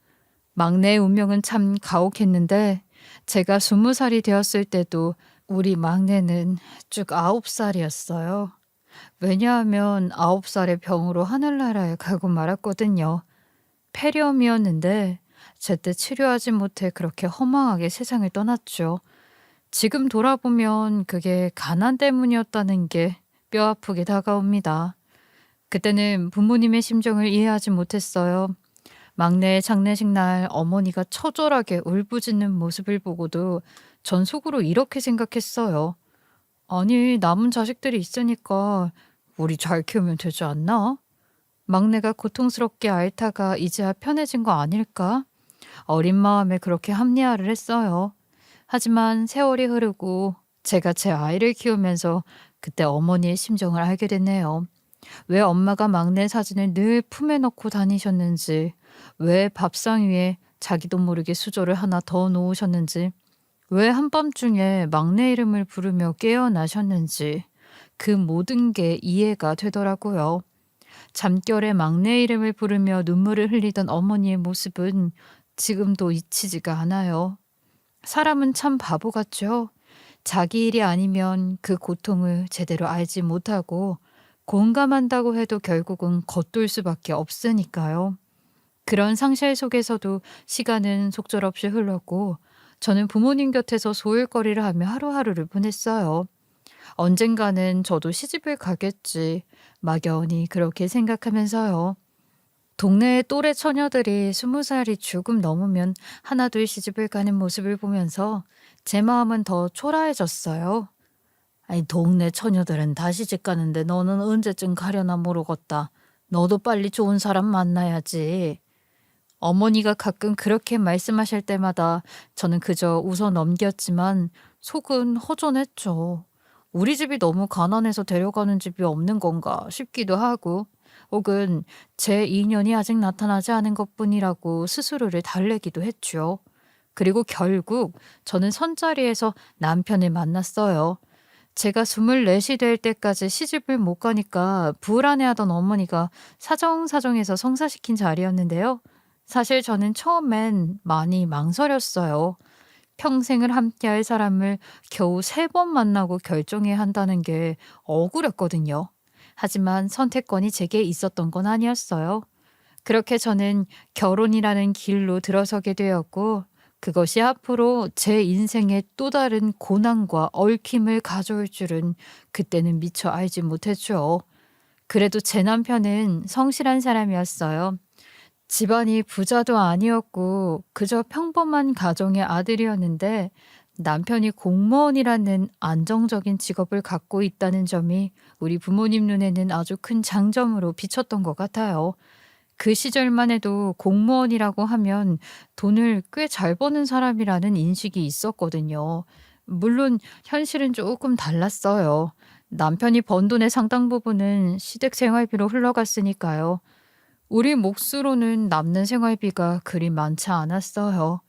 막내의 운명은 참 가혹했는데 제가 20살이 되었을 때도 우리 막내는 쭉 9살이었어요. 왜냐하면 9살의 병으로 하늘나라에 가고 말았거든요. 폐렴이었는데 제때 치료하지 못해 그렇게 허망하게 세상을 떠났죠. 지금 돌아보면 그게 가난 때문이었다는 게 뼈아프게 다가옵니다. 그때는 부모님의 심정을 이해하지 못했어요. 막내의 장례식 날 어머니가 처절하게 울부짖는 모습을 보고도 전 속으로 이렇게 생각했어요. 아니, 남은 자식들이 있으니까 우리 잘 키우면 되지 않나? 막내가 고통스럽게 앓다가 이제야 편해진 거 아닐까? 어린 마음에 그렇게 합리화를 했어요. 하지만 세월이 흐르고 제가 제 아이를 키우면서 그때 어머니의 심정을 알게 됐네요. 왜 엄마가 막내 사진을 늘 품에 넣고 다니셨는지, 왜 밥상 위에 자기도 모르게 수저를 하나 더 놓으셨는지, 왜 한밤중에 막내 이름을 부르며 깨어나셨는지 그 모든 게 이해가 되더라고요. 잠결에 막내 이름을 부르며 눈물을 흘리던 어머니의 모습은 지금도 잊히지가 않아요. 사람은 참 바보 같죠? 자기 일이 아니면 그 고통을 제대로 알지 못하고 공감한다고 해도 결국은 겉돌 수밖에 없으니까요. 그런 상실 속에서도 시간은 속절없이 흘렀고 저는 부모님 곁에서 소일거리를 하며 하루하루를 보냈어요. 언젠가는 저도 시집을 가겠지. 막연히 그렇게 생각하면서요. 동네의 또래 처녀들이 20살이 조금 넘으면 하나둘 시집을 가는 모습을 보면서 제 마음은 더 초라해졌어요. 아니, 동네 처녀들은 다 시집 가는데 너는 언제쯤 가려나 모르겠다. 너도 빨리 좋은 사람 만나야지. 어머니가 가끔 그렇게 말씀하실 때마다 저는 그저 웃어 넘겼지만 속은 허전했죠. 우리 집이 너무 가난해서 데려가는 집이 없는 건가 싶기도 하고 혹은 제 인연이 아직 나타나지 않은 것뿐이라고 스스로를 달래기도 했죠. 그리고 결국 저는 선자리에서 남편을 만났어요. 제가 24이 될 때까지 시집을 못 가니까 불안해하던 어머니가 사정사정해서 성사시킨 자리였는데요. 사실 저는 처음엔 많이 망설였어요. 평생을 함께할 사람을 겨우 3번 만나고 결정해야 한다는 게 억울했거든요. 하지만 선택권이 제게 있었던 건 아니었어요. 그렇게 저는 결혼이라는 길로 들어서게 되었고 그것이 앞으로 제 인생에 또 다른 고난과 얽힘을 가져올 줄은 그때는 미처 알지 못했죠. 그래도 제 남편은 성실한 사람이었어요. 집안이 부자도 아니었고 그저 평범한 가정의 아들이었는데 남편이 공무원이라는 안정적인 직업을 갖고 있다는 점이 우리 부모님 눈에는 아주 큰 장점으로 비쳤던 것 같아요. 그 시절만 해도 공무원이라고 하면 돈을 꽤 잘 버는 사람이라는 인식이 있었거든요. 물론 현실은 조금 달랐어요. 남편이 번 돈의 상당 부분은 시댁 생활비로 흘러갔으니까요. 우리 몫으로는 남는 생활비가 그리 많지 않았어요.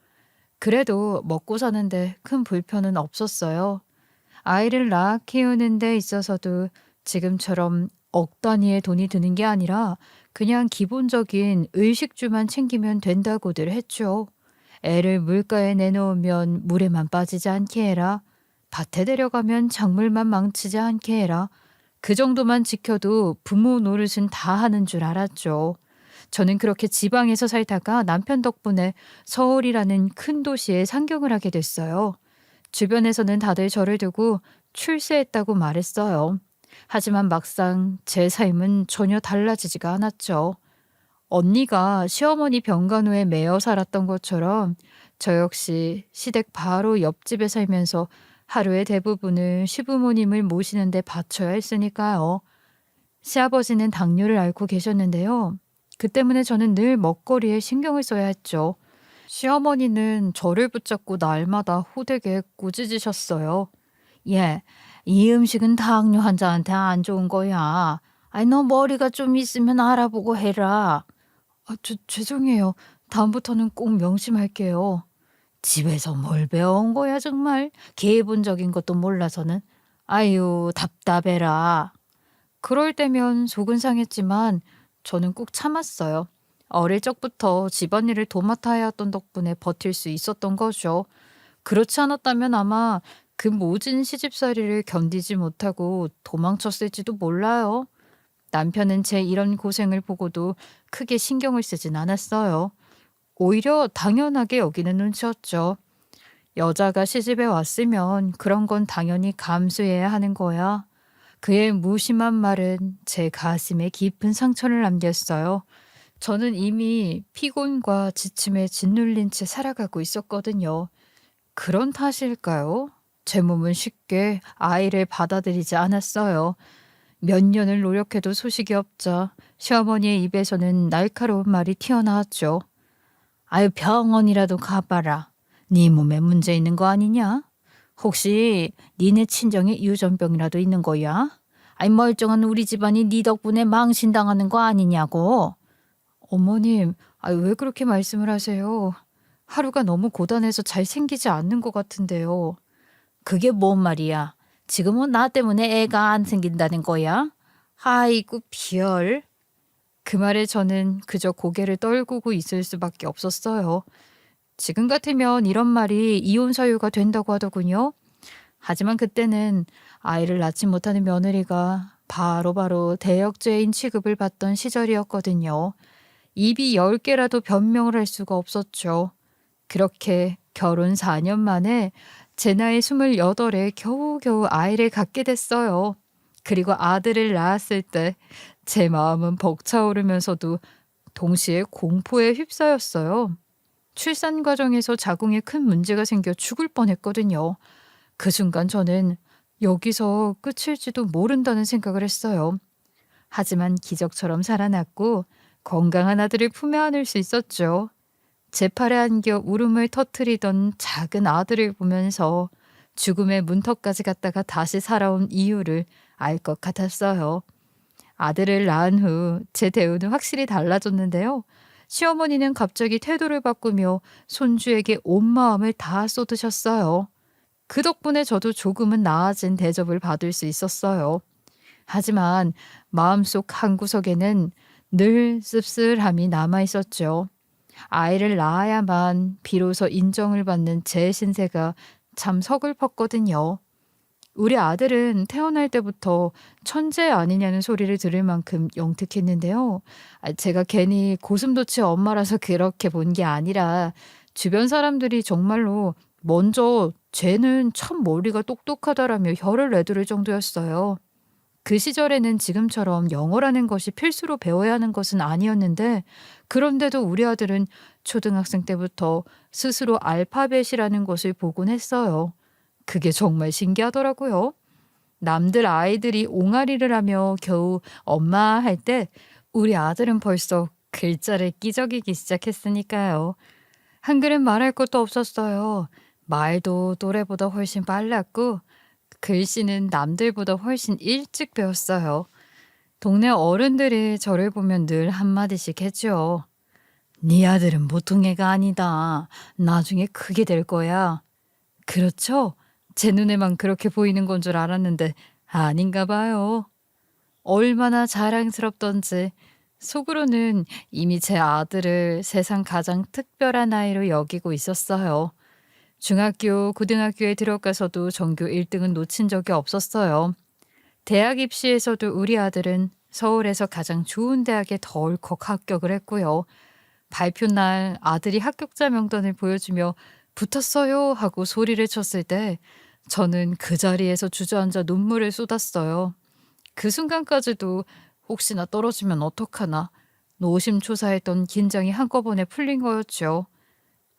그래도 먹고 사는데 큰 불편은 없었어요. 아이를 낳아 키우는 데 있어서도 지금처럼 억 단위의 돈이 드는 게 아니라 그냥 기본적인 의식주만 챙기면 된다고들 했죠. 애를 물가에 내놓으면 물에만 빠지지 않게 해라. 밭에 데려가면 작물만 망치지 않게 해라. 그 정도만 지켜도 부모 노릇은 다 하는 줄 알았죠. 저는 그렇게 지방에서 살다가 남편 덕분에 서울이라는 큰 도시에 상경을 하게 됐어요. 주변에서는 다들 저를 두고 출세했다고 말했어요. 하지만 막상 제 삶은 전혀 달라지지가 않았죠. 언니가 시어머니 병간호에 매여 살았던 것처럼 저 역시 시댁 바로 옆집에 살면서 하루의 대부분을 시부모님을 모시는 데 바쳐야 했으니까요. 시아버지는 당뇨를 앓고 계셨는데요. 그 때문에 저는 늘 먹거리에 신경을 써야 했죠. 시어머니는 저를 붙잡고 날마다 호되게 꾸짖으셨어요. 얘, 이 음식은 당뇨 환자한테 안 좋은 거야. 아니, 너 머리가 좀 있으면 알아보고 해라. 죄송해요. 다음부터는 꼭 명심할게요. 집에서 뭘 배워온 거야, 정말? 기본적인 것도 몰라서는. 아유, 답답해라. 그럴 때면 속은 상했지만 저는 꾹 참았어요. 어릴 적부터 집안일을 도맡아 해왔던 덕분에 버틸 수 있었던 거죠. 그렇지 않았다면 아마 그 모진 시집살이를 견디지 못하고 도망쳤을지도 몰라요. 남편은 제 이런 고생을 보고도 크게 신경을 쓰진 않았어요. 오히려 당연하게 여기는 눈치였죠. 여자가 시집에 왔으면 그런 건 당연히 감수해야 하는 거야. 그의 무심한 말은 제 가슴에 깊은 상처를 남겼어요. 저는 이미 피곤과 지침에 짓눌린 채 살아가고 있었거든요. 그런 탓일까요? 제 몸은 쉽게 아이를 받아들이지 않았어요. 몇 년을 노력해도 소식이 없자 시어머니의 입에서는 날카로운 말이 튀어나왔죠. 아유, 병원이라도 가봐라. 네 몸에 문제 있는 거 아니냐? 혹시 니네 친정에 유전병이라도 있는 거야? 아니, 멀쩡한 우리 집안이 네 덕분에 망신당하는 거 아니냐고. 어머님, 왜 그렇게 말씀을 하세요? 하루가 너무 고단해서 잘 생기지 않는 것 같은데요. 그게 뭔 말이야? 지금은 나 때문에 애가 안 생긴다는 거야? 아이고, 별. 그 말에 저는 그저 고개를 떨구고 있을 수밖에 없었어요. 지금 같으면 이런 말이 이혼 사유가 된다고 하더군요. 하지만 그때는 아이를 낳지 못하는 며느리가 바로바로 대역죄인 취급을 받던 시절이었거든요. 입이 10개라도 변명을 할 수가 없었죠. 그렇게 결혼 4년 만에 제 나이 28에 겨우겨우 아이를 갖게 됐어요. 그리고 아들을 낳았을 때 제 마음은 벅차오르면서도 동시에 공포에 휩싸였어요. 출산 과정에서 자궁에 큰 문제가 생겨 죽을 뻔했거든요. 그 순간 저는 여기서 끝일지도 모른다는 생각을 했어요. 하지만 기적처럼 살아났고 건강한 아들을 품에 안을 수 있었죠. 제 팔에 안겨 울음을 터뜨리던 작은 아들을 보면서 죽음의 문턱까지 갔다가 다시 살아온 이유를 알 것 같았어요. 아들을 낳은 후 제 대우는 확실히 달라졌는데요. 시어머니는 갑자기 태도를 바꾸며 손주에게 온 마음을 다 쏟으셨어요. 그 덕분에 저도 조금은 나아진 대접을 받을 수 있었어요. 하지만 마음속 한구석에는 늘 씁쓸함이 남아 있었죠. 아이를 낳아야만 비로소 인정을 받는 제 신세가 참 서글펐거든요. 우리 아들은 태어날 때부터 천재 아니냐는 소리를 들을 만큼 영특했는데요. 제가 괜히 고슴도치 엄마라서 그렇게 본 게 아니라 주변 사람들이 정말로 먼저 쟤는 참 머리가 똑똑하다라며 혀를 내두를 정도였어요. 그 시절에는 지금처럼 영어라는 것이 필수로 배워야 하는 것은 아니었는데 그런데도 우리 아들은 초등학생 때부터 스스로 알파벳이라는 것을 보곤 했어요. 그게 정말 신기하더라고요. 남들 아이들이 옹알이를 하며 겨우 엄마 할 때 우리 아들은 벌써 글자를 끼적이기 시작했으니까요. 한글은 말할 것도 없었어요. 말도 또래보다 훨씬 빨랐고 글씨는 남들보다 훨씬 일찍 배웠어요. 동네 어른들이 저를 보면 늘 한마디씩 했죠. 네 아들은 보통 애가 아니다. 나중에 크게 될 거야. 그렇죠? 제 눈에만 그렇게 보이는 건 줄 알았는데 아닌가 봐요. 얼마나 자랑스럽던지 속으로는 이미 제 아들을 세상 가장 특별한 아이로 여기고 있었어요. 중학교, 고등학교에 들어가서도 전교 1등은 놓친 적이 없었어요. 대학 입시에서도 우리 아들은 서울에서 가장 좋은 대학에 덜컥 합격을 했고요. 발표 날 아들이 합격자 명단을 보여주며 붙었어요 하고 소리를 쳤을 때 저는 그 자리에서 주저앉아 눈물을 쏟았어요. 그 순간까지도 혹시나 떨어지면 어떡하나 노심초사했던 긴장이 한꺼번에 풀린 거였죠.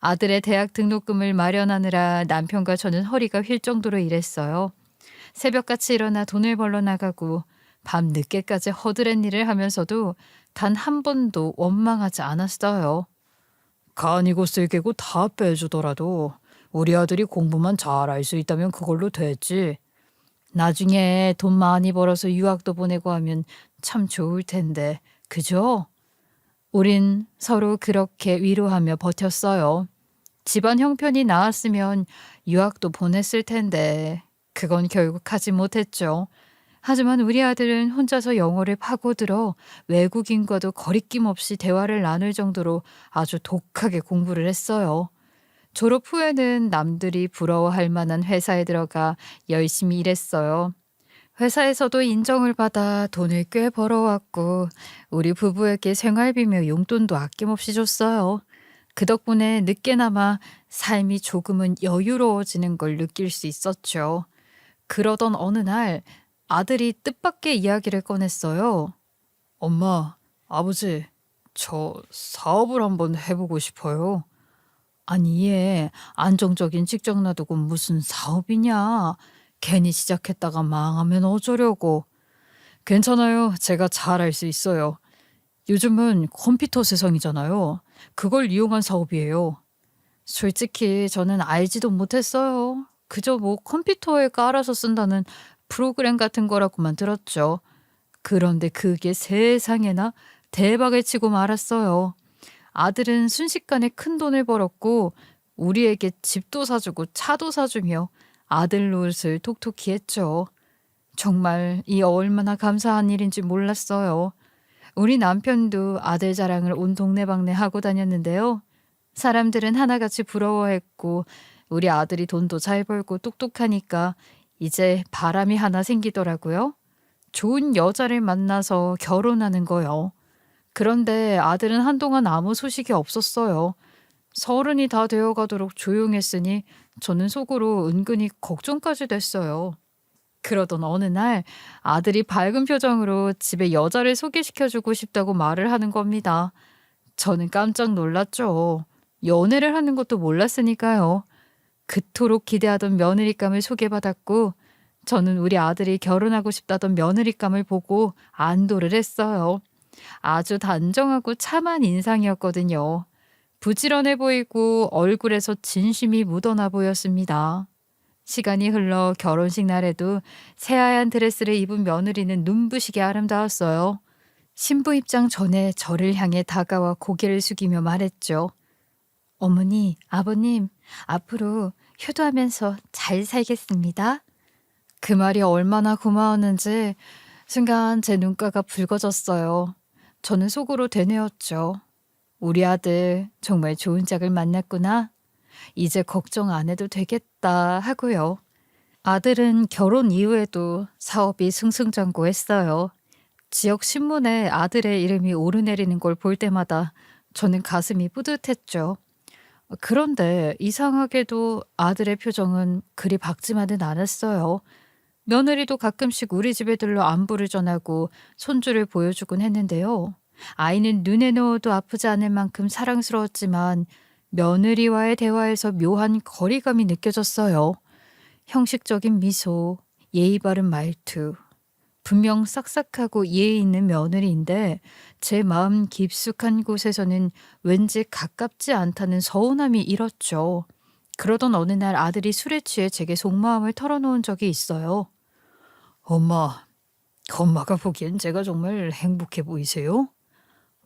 아들의 대학 등록금을 마련하느라 남편과 저는 허리가 휠 정도로 일했어요. 새벽같이 일어나 돈을 벌러 나가고 밤 늦게까지 허드렛 일을 하면서도 단 한 번도 원망하지 않았어요. 간이고 쓸개고 다 빼주더라도 우리 아들이 공부만 잘할 수 있다면 그걸로 됐지. 나중에 돈 많이 벌어서 유학도 보내고 하면 참 좋을 텐데, 그죠? 우린 서로 그렇게 위로하며 버텼어요. 집안 형편이 나았으면 유학도 보냈을 텐데, 그건 결국 하지 못했죠. 하지만 우리 아들은 혼자서 영어를 파고들어 외국인과도 거리낌 없이 대화를 나눌 정도로 아주 독하게 공부를 했어요. 졸업 후에는 남들이 부러워할 만한 회사에 들어가 열심히 일했어요. 회사에서도 인정을 받아 돈을 꽤 벌어왔고 우리 부부에게 생활비며 용돈도 아낌없이 줬어요. 그 덕분에 늦게나마 삶이 조금은 여유로워지는 걸 느낄 수 있었죠. 그러던 어느 날 아들이 뜻밖의 이야기를 꺼냈어요. 엄마, 아버지, 저 사업을 한번 해보고 싶어요. 아니, 얘 안정적인 직장 놔두고 무슨 사업이냐? 괜히 시작했다가 망하면 어쩌려고. 괜찮아요. 제가 잘할 수 있어요. 요즘은 컴퓨터 세상이잖아요. 그걸 이용한 사업이에요. 솔직히 저는 알지도 못했어요. 그저 뭐 컴퓨터에 깔아서 쓴다는 프로그램 같은 거라고만 들었죠. 그런데 그게 세상에나 대박을 치고 말았어요. 아들은 순식간에 큰 돈을 벌었고 우리에게 집도 사주고 차도 사주며 아들 노릇을 톡톡히 했죠. 정말 이 얼마나 감사한 일인지 몰랐어요. 우리 남편도 아들 자랑을 온 동네방네 하고 다녔는데요. 사람들은 하나같이 부러워했고 우리 아들이 돈도 잘 벌고 똑똑하니까 이제 바람이 하나 생기더라고요. 좋은 여자를 만나서 결혼하는 거요. 그런데 아들은 한동안 아무 소식이 없었어요. 30이 다 되어가도록 조용했으니 저는 속으로 은근히 걱정까지 됐어요. 그러던 어느 날 아들이 밝은 표정으로 집에 여자를 소개시켜주고 싶다고 말을 하는 겁니다. 저는 깜짝 놀랐죠. 연애를 하는 것도 몰랐으니까요. 그토록 기대하던 며느리감을 소개받았고 저는 우리 아들이 결혼하고 싶다던 며느리감을 보고 안도를 했어요. 아주 단정하고 참한 인상이었거든요. 부지런해 보이고 얼굴에서 진심이 묻어나 보였습니다. 시간이 흘러 결혼식 날에도 새하얀 드레스를 입은 며느리는 눈부시게 아름다웠어요. 신부 입장 전에 저를 향해 다가와 고개를 숙이며 말했죠. 어머니, 아버님, 앞으로 효도하면서 잘 살겠습니다. 그 말이 얼마나 고마웠는지 순간 제 눈가가 붉어졌어요. 저는 속으로 되뇌었죠. 우리 아들 정말 좋은 짝을 만났구나. 이제 걱정 안 해도 되겠다 하고요. 아들은 결혼 이후에도 사업이 승승장구했어요. 지역 신문에 아들의 이름이 오르내리는 걸 볼 때마다 저는 가슴이 뿌듯했죠. 그런데 이상하게도 아들의 표정은 그리 밝지만은 않았어요. 며느리도 가끔씩 우리 집에 들러 안부를 전하고 손주를 보여주곤 했는데요. 아이는 눈에 넣어도 아프지 않을 만큼 사랑스러웠지만 며느리와의 대화에서 묘한 거리감이 느껴졌어요. 형식적인 미소, 예의 바른 말투. 분명 싹싹하고 예의 있는 며느리인데 제 마음 깊숙한 곳에서는 왠지 가깝지 않다는 서운함이 일었죠. 그러던 어느 날 아들이 술에 취해 제게 속마음을 털어놓은 적이 있어요. 엄마가 보기엔 제가 정말 행복해 보이세요?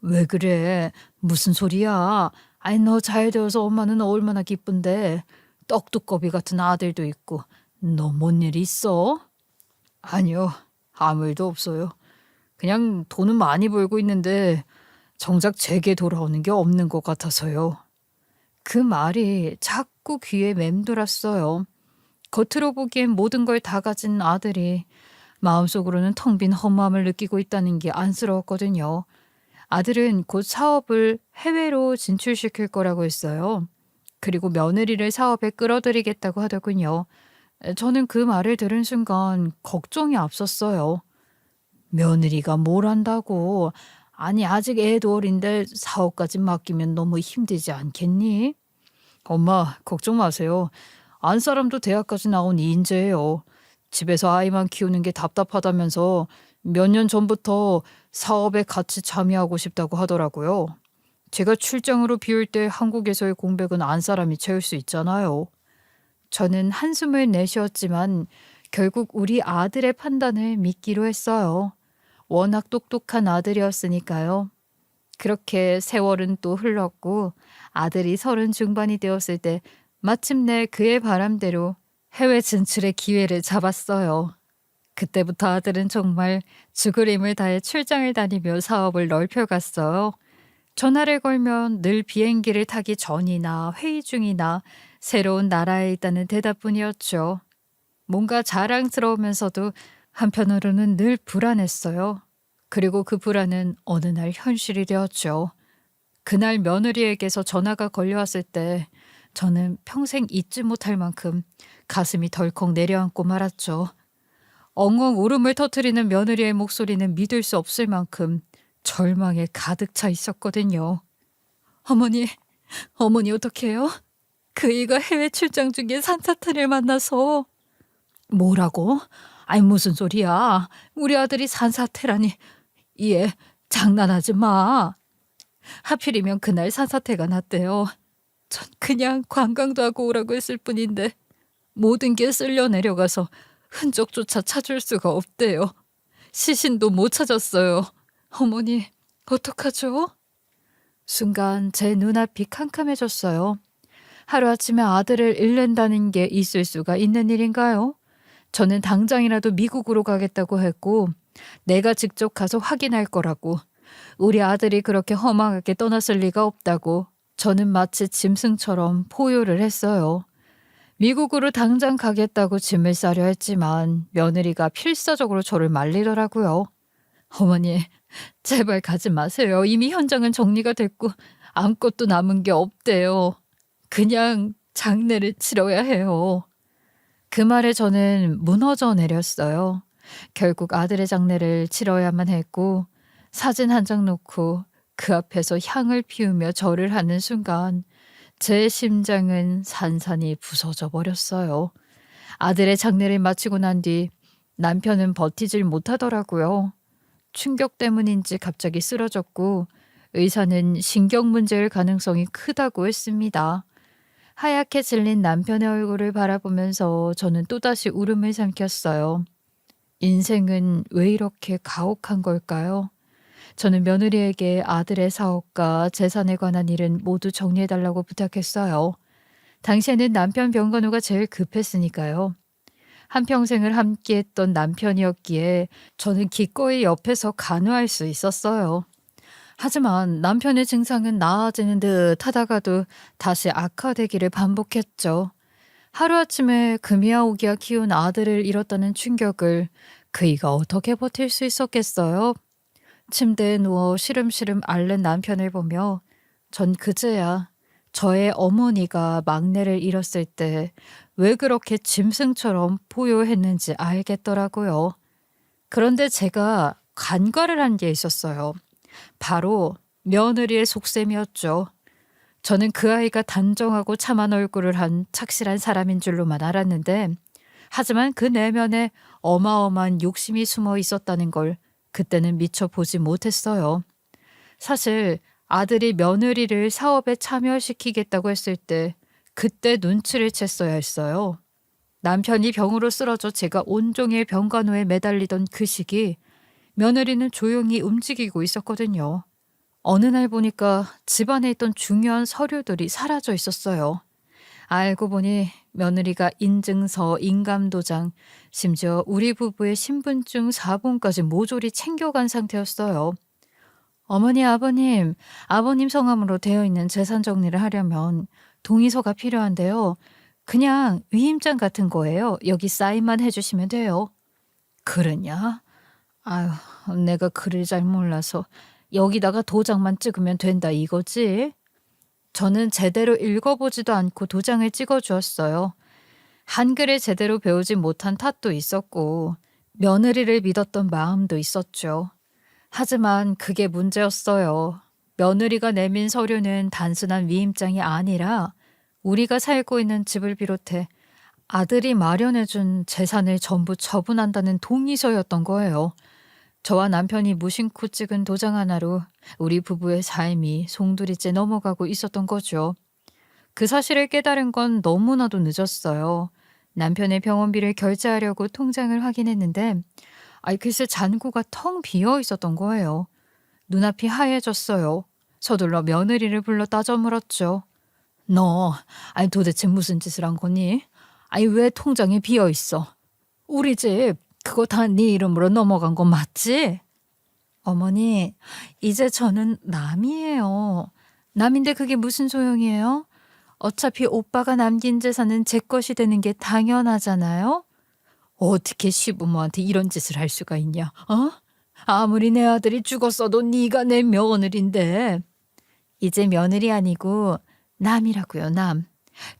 왜 그래? 무슨 소리야? 아이, 너 잘 되어서 엄마는 얼마나 기쁜데. 떡두꺼비 같은 아들도 있고. 너 뭔 일 있어? 아니요, 아무 일도 없어요. 그냥 돈은 많이 벌고 있는데 정작 제게 돌아오는 게 없는 것 같아서요. 그 말이 자꾸 귀에 맴돌았어요. 겉으로 보기엔 모든 걸 다 가진 아들이 마음속으로는 텅 빈 허무함을 느끼고 있다는 게 안쓰러웠거든요. 아들은 곧 사업을 해외로 진출시킬 거라고 했어요. 그리고 며느리를 사업에 끌어들이겠다고 하더군요. 저는 그 말을 들은 순간 걱정이 앞섰어요. 며느리가 뭘 안다고? 아니, 아직 애도 어린데 사업까지 맡기면 너무 힘들지 않겠니? 엄마, 걱정 마세요. 안 사람도 대학까지 나온 이인재예요. 집에서 아이만 키우는 게 답답하다면서 몇 년 전부터 사업에 같이 참여하고 싶다고 하더라고요. 제가 출장으로 비울 때 한국에서의 공백은 안 사람이 채울 수 있잖아요. 저는 한숨을 내쉬었지만 결국 우리 아들의 판단을 믿기로 했어요. 워낙 똑똑한 아들이었으니까요. 그렇게 세월은 또 흘렀고 아들이 30 중반이 되었을 때 마침내 그의 바람대로 해외 진출의 기회를 잡았어요. 그때부터 아들은 정말 죽을 힘을 다해 출장을 다니며 사업을 넓혀갔어요. 전화를 걸면 늘 비행기를 타기 전이나 회의 중이나 새로운 나라에 있다는 대답뿐이었죠. 뭔가 자랑스러우면서도 한편으로는 늘 불안했어요. 그리고 그 불안은 어느 날 현실이 되었죠. 그날 며느리에게서 전화가 걸려왔을 때 저는 평생 잊지 못할 만큼 가슴이 덜컥 내려앉고 말았죠. 엉엉 울음을 터뜨리는 며느리의 목소리는 믿을 수 없을 만큼 절망에 가득 차 있었거든요. 어머니, 어머니 어떡해요? 그이가 해외 출장 중에 산사탄을 만나서. 뭐라고? 아니, 무슨 소리야? 우리 아들이 산사태라니. 얘 장난하지 마. 하필이면 그날 산사태가 났대요. 전 그냥 관광도 하고 오라고 했을 뿐인데 모든 게 쓸려 내려가서 흔적조차 찾을 수가 없대요. 시신도 못 찾았어요. 어머니, 어떡하죠? 순간 제 눈앞이 캄캄해졌어요. 하루아침에 아들을 잃는다는 게 있을 수가 있는 일인가요? 저는 당장이라도 미국으로 가겠다고 했고 내가 직접 가서 확인할 거라고, 우리 아들이 그렇게 험하게 떠났을 리가 없다고 저는 마치 짐승처럼 포효를 했어요. 미국으로 당장 가겠다고 짐을 싸려 했지만 며느리가 필사적으로 저를 말리더라고요. 어머니, 제발 가지 마세요. 이미 현장은 정리가 됐고 아무것도 남은 게 없대요. 그냥 장례를 치러야 해요. 그 말에 저는 무너져 내렸어요. 결국 아들의 장례를 치러야만 했고 사진 한 장 놓고 그 앞에서 향을 피우며 절을 하는 순간 제 심장은 산산이 부서져 버렸어요. 아들의 장례를 마치고 난 뒤 남편은 버티질 못하더라고요. 충격 때문인지 갑자기 쓰러졌고 의사는 신경 문제일 가능성이 크다고 했습니다. 하얗게 질린 남편의 얼굴을 바라보면서 저는 또다시 울음을 삼켰어요. 인생은 왜 이렇게 가혹한 걸까요? 저는 며느리에게 아들의 사업과 재산에 관한 일은 모두 정리해달라고 부탁했어요. 당시에는 남편 병간호가 제일 급했으니까요. 한평생을 함께했던 남편이었기에 저는 기꺼이 옆에서 간호할 수 있었어요. 하지만 남편의 증상은 나아지는 듯 하다가도 다시 악화되기를 반복했죠. 하루아침에 금이야 오기야 키운 아들을 잃었다는 충격을 그이가 어떻게 버틸 수 있었겠어요? 침대에 누워 시름시름 앓는 남편을 보며 전 그제야 저의 어머니가 막내를 잃었을 때 왜 그렇게 짐승처럼 포효했는지 알겠더라고요. 그런데 제가 간과를 한 게 있었어요. 바로 며느리의 속셈이었죠. 저는 그 아이가 단정하고 참한 얼굴을 한 착실한 사람인 줄로만 알았는데, 하지만 그 내면에 어마어마한 욕심이 숨어 있었다는 걸 그때는 미처 보지 못했어요. 사실 아들이 며느리를 사업에 참여시키겠다고 했을 때 그때 눈치를 챘어야 했어요. 남편이 병으로 쓰러져 제가 온종일 병간호에 매달리던 그 시기 며느리는 조용히 움직이고 있었거든요. 어느 날 보니까 집안에 있던 중요한 서류들이 사라져 있었어요. 알고 보니 며느리가 인증서, 인감도장, 심지어 우리 부부의 신분증 4본까지 모조리 챙겨간 상태였어요. 어머니, 아버님, 아버님 성함으로 되어 있는 재산 정리를 하려면 동의서가 필요한데요. 그냥 위임장 같은 거예요. 여기 사인만 해주시면 돼요. 그러냐? 아유, 내가 글을 잘 몰라서 여기다가 도장만 찍으면 된다 이거지? 저는 제대로 읽어보지도 않고 도장을 찍어주었어요. 한글을 제대로 배우지 못한 탓도 있었고 며느리를 믿었던 마음도 있었죠. 하지만 그게 문제였어요. 며느리가 내민 서류는 단순한 위임장이 아니라 우리가 살고 있는 집을 비롯해 아들이 마련해준 재산을 전부 처분한다는 동의서였던 거예요. 저와 남편이 무심코 찍은 도장 하나로 우리 부부의 삶이 송두리째 넘어가고 있었던 거죠. 그 사실을 깨달은 건 너무나도 늦었어요. 남편의 병원비를 결제하려고 통장을 확인했는데 글쎄 잔고가 텅 비어 있었던 거예요. 눈앞이 하얘졌어요. 서둘러 며느리를 불러 따져 물었죠. 너 도대체 무슨 짓을 한 거니? 왜 통장이 비어 있어? 우리 집 그거 다 네 이름으로 넘어간 거 맞지? 어머니, 이제 저는 남이에요. 남인데 그게 무슨 소용이에요? 어차피 오빠가 남긴 재산은 제 것이 되는 게 당연하잖아요? 어떻게 시부모한테 이런 짓을 할 수가 있냐? 어? 아무리 내 아들이 죽었어도 네가 내 며느리인데. 이제 며느리 아니고 남이라고요, 남.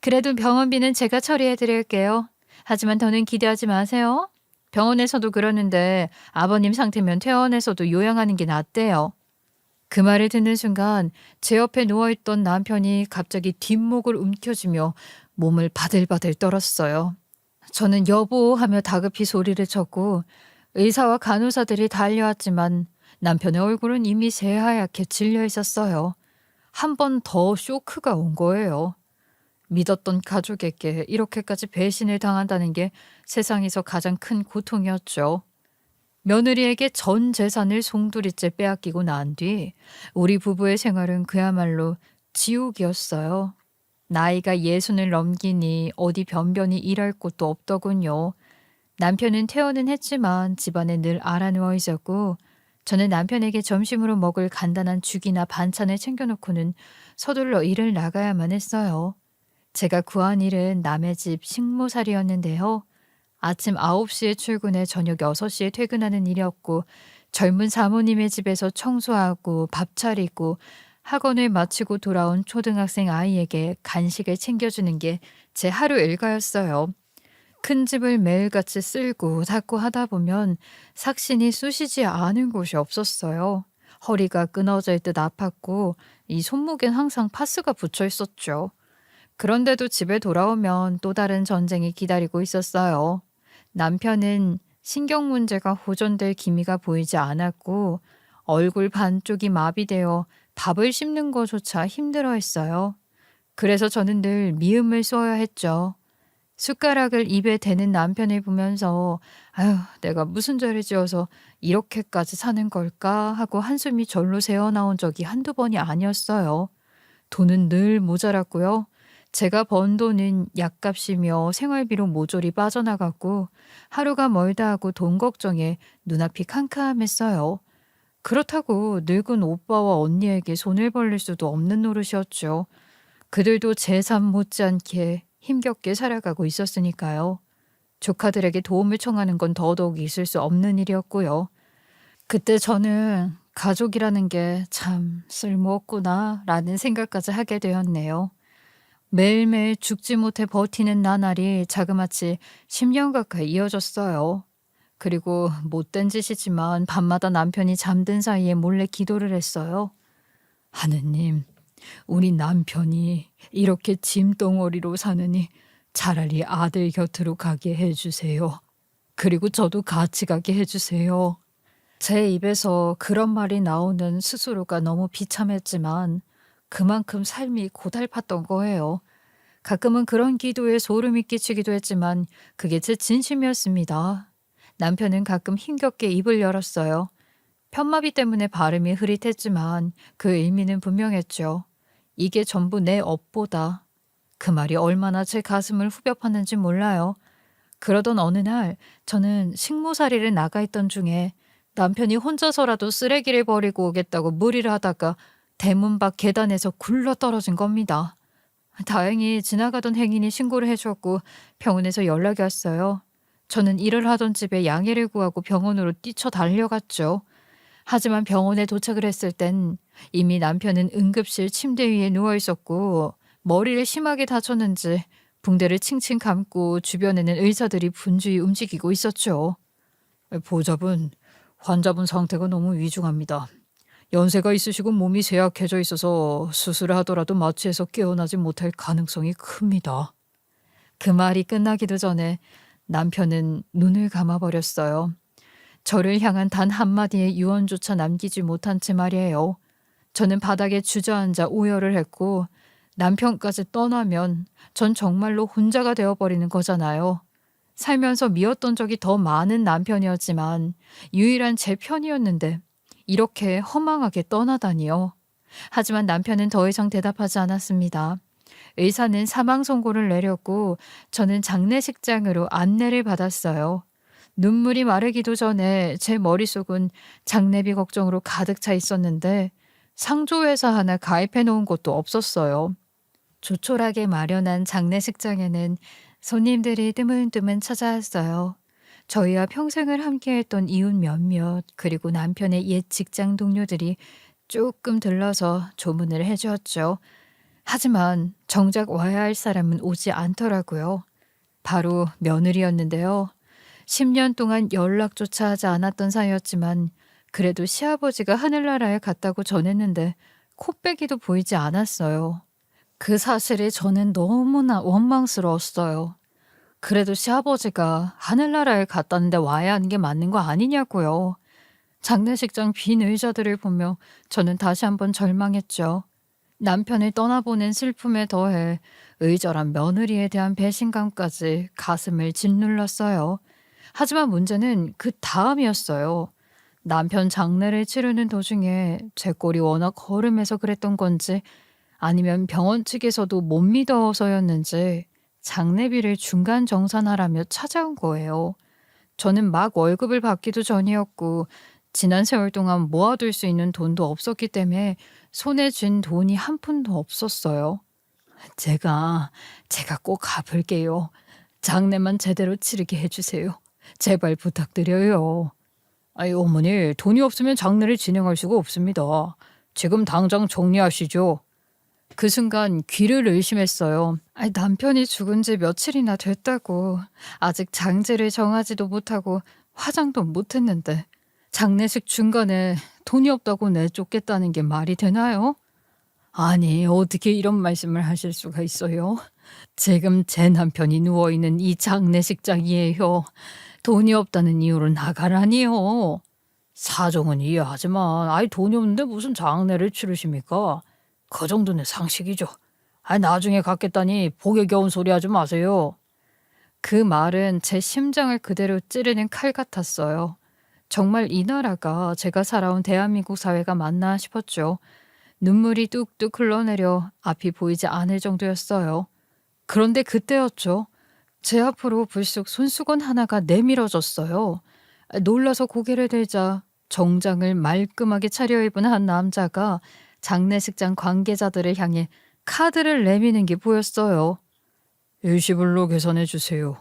그래도 병원비는 제가 처리해 드릴게요. 하지만 더는 기대하지 마세요. 병원에서도 그러는데 아버님 상태면 퇴원해서도 요양하는 게 낫대요. 그 말을 듣는 순간 제 옆에 누워있던 남편이 갑자기 뒷목을 움켜쥐며 몸을 바들바들 떨었어요. 저는 여보 하며 다급히 소리를 쳤고 의사와 간호사들이 달려왔지만 남편의 얼굴은 이미 새하얗게 질려 있었어요. 한 번 더 쇼크가 온 거예요. 믿었던 가족에게 이렇게까지 배신을 당한다는 게 세상에서 가장 큰 고통이었죠. 며느리에게 전 재산을 송두리째 빼앗기고 난 뒤 우리 부부의 생활은 그야말로 지옥이었어요. 나이가 60을 넘기니 어디 변변히 일할 곳도 없더군요. 남편은 퇴원은 했지만 집안에 늘 알아누워 있었고 저는 남편에게 점심으로 먹을 간단한 죽이나 반찬을 챙겨놓고는 서둘러 일을 나가야만 했어요. 제가 구한 일은 남의 집 식모살이였는데요. 아침 9시에 출근해 저녁 6시에 퇴근하는 일이었고 젊은 사모님의 집에서 청소하고 밥 차리고 학원을 마치고 돌아온 초등학생 아이에게 간식을 챙겨주는 게 제 하루 일과였어요. 큰 집을 매일같이 쓸고 닦고 하다 보면 삭신이 쑤시지 않은 곳이 없었어요. 허리가 끊어질 듯 아팠고 이 손목엔 항상 파스가 붙어 있었죠. 그런데도 집에 돌아오면 또 다른 전쟁이 기다리고 있었어요. 남편은 신경 문제가 호전될 기미가 보이지 않았고 얼굴 반쪽이 마비되어 밥을 씹는 것조차 힘들어했어요. 그래서 저는 늘 미움을 쏘아야 했죠. 숟가락을 입에 대는 남편을 보면서 아유, 내가 무슨 죄를 지어서 이렇게까지 사는 걸까 하고 한숨이 절로 새어나온 적이 한두 번이 아니었어요. 돈은 늘 모자랐고요. 제가 번 돈은 약값이며 생활비로 모조리 빠져나갔고 하루가 멀다 하고 돈 걱정에 눈앞이 캄캄했어요. 그렇다고 늙은 오빠와 언니에게 손을 벌릴 수도 없는 노릇이었죠. 그들도 제 삶 못지않게 힘겹게 살아가고 있었으니까요. 조카들에게 도움을 청하는 건 더더욱 있을 수 없는 일이었고요. 그때 저는 가족이라는 게 참 쓸모없구나 라는 생각까지 하게 되었네요. 매일매일 죽지 못해 버티는 나날이 자그마치 10년 가까이 이어졌어요. 그리고 못된 짓이지만 밤마다 남편이 잠든 사이에 몰래 기도를 했어요. 하느님, 우리 남편이 이렇게 짐덩어리로 사느니 차라리 아들 곁으로 가게 해주세요. 그리고 저도 같이 가게 해주세요. 제 입에서 그런 말이 나오는 스스로가 너무 비참했지만 그만큼 삶이 고달팠던 거예요. 가끔은 그런 기도에 소름이 끼치기도 했지만 그게 제 진심이었습니다. 남편은 가끔 힘겹게 입을 열었어요. 편마비 때문에 발음이 흐릿했지만 그 의미는 분명했죠. 이게 전부 내 업보다. 그 말이 얼마나 제 가슴을 후벼 팠는지 몰라요. 그러던 어느 날 저는 식모살이를 나가 있던 중에 남편이 혼자서라도 쓰레기를 버리고 오겠다고 무리를 하다가 대문 밖 계단에서 굴러 떨어진 겁니다. 다행히 지나가던 행인이 신고를 해주었고 병원에서 연락이 왔어요. 저는 일을 하던 집에 양해를 구하고 병원으로 뛰쳐 달려갔죠. 하지만 병원에 도착을 했을 땐 이미 남편은 응급실 침대 위에 누워 있었고 머리를 심하게 다쳤는지 붕대를 칭칭 감고 주변에는 의사들이 분주히 움직이고 있었죠. 보호자분, 환자분 상태가 너무 위중합니다. 연세가 있으시고 몸이 쇠약해져 있어서 수술을 하더라도 마취해서 깨어나지 못할 가능성이 큽니다. 그 말이 끝나기도 전에 남편은 눈을 감아버렸어요. 저를 향한 단 한마디의 유언조차 남기지 못한 채 말이에요. 저는 바닥에 주저앉아 오열을 했고 남편까지 떠나면 전 정말로 혼자가 되어버리는 거잖아요. 살면서 미웠던 적이 더 많은 남편이었지만 유일한 제 편이었는데 이렇게 허망하게 떠나다니요. 하지만 남편은 더 이상 대답하지 않았습니다. 의사는 사망 선고를 내렸고 저는 장례식장으로 안내를 받았어요. 눈물이 마르기도 전에 제 머릿속은 장례비 걱정으로 가득 차 있었는데 상조회사 하나 가입해 놓은 곳도 없었어요. 조촐하게 마련한 장례식장에는 손님들이 뜨문뜨문 찾아왔어요. 저희와 평생을 함께했던 이웃 몇몇 그리고 남편의 옛 직장 동료들이 조금 들러서 조문을 해주었죠. 하지만 정작 와야 할 사람은 오지 않더라고요. 바로 며느리였는데요. 10년 동안 연락조차 하지 않았던 사이였지만 그래도 시아버지가 하늘나라에 갔다고 전했는데 코빼기도 보이지 않았어요. 그 사실에 저는 너무나 원망스러웠어요. 그래도 시아버지가 하늘나라에 갔다는데 와야 하는 게 맞는 거 아니냐고요. 장례식장 빈 의자들을 보며 저는 다시 한번 절망했죠. 남편을 떠나보낸 슬픔에 더해 의절한 며느리에 대한 배신감까지 가슴을 짓눌렀어요. 하지만 문제는 그 다음이었어요. 남편 장례를 치르는 도중에 제 꼴이 워낙 허름해서 그랬던 건지 아니면 병원 측에서도 못 믿어서였는지 장례비를 중간 정산하라며 찾아온 거예요. 저는 막 월급을 받기도 전이었고 지난 세월 동안 모아둘 수 있는 돈도 없었기 때문에 손에 쥔 돈이 한 푼도 없었어요. 제가 꼭 갚을게요. 장례만 제대로 치르게 해주세요. 제발 부탁드려요. 아이 어머니, 돈이 없으면 장례를 진행할 수가 없습니다. 지금 당장 정리하시죠. 그 순간 귀를 의심했어요. 아니, 남편이 죽은 지 며칠이나 됐다고. 아직 장제를 정하지도 못하고 화장도 못했는데 장례식 중간에 돈이 없다고 내쫓겠다는 게 말이 되나요? 아니, 어떻게 이런 말씀을 하실 수가 있어요? 지금 제 남편이 누워있는 이 장례식장이에요. 돈이 없다는 이유로 나가라니요. 사정은 이해하지만 아이 돈이 없는데 무슨 장례를 치르십니까? 그 정도는 상식이죠. 아, 나중에 갖겠다니 복에 겨운 소리 하지 마세요. 그 말은 제 심장을 그대로 찌르는 칼 같았어요. 정말 이 나라가 제가 살아온 대한민국 사회가 맞나 싶었죠. 눈물이 뚝뚝 흘러내려 앞이 보이지 않을 정도였어요. 그런데 그때였죠. 제 앞으로 불쑥 손수건 하나가 내밀어졌어요. 놀라서 고개를 들자 정장을 말끔하게 차려입은 한 남자가 장례식장 관계자들을 향해 카드를 내미는 게 보였어요. 일시불로 계산해 주세요.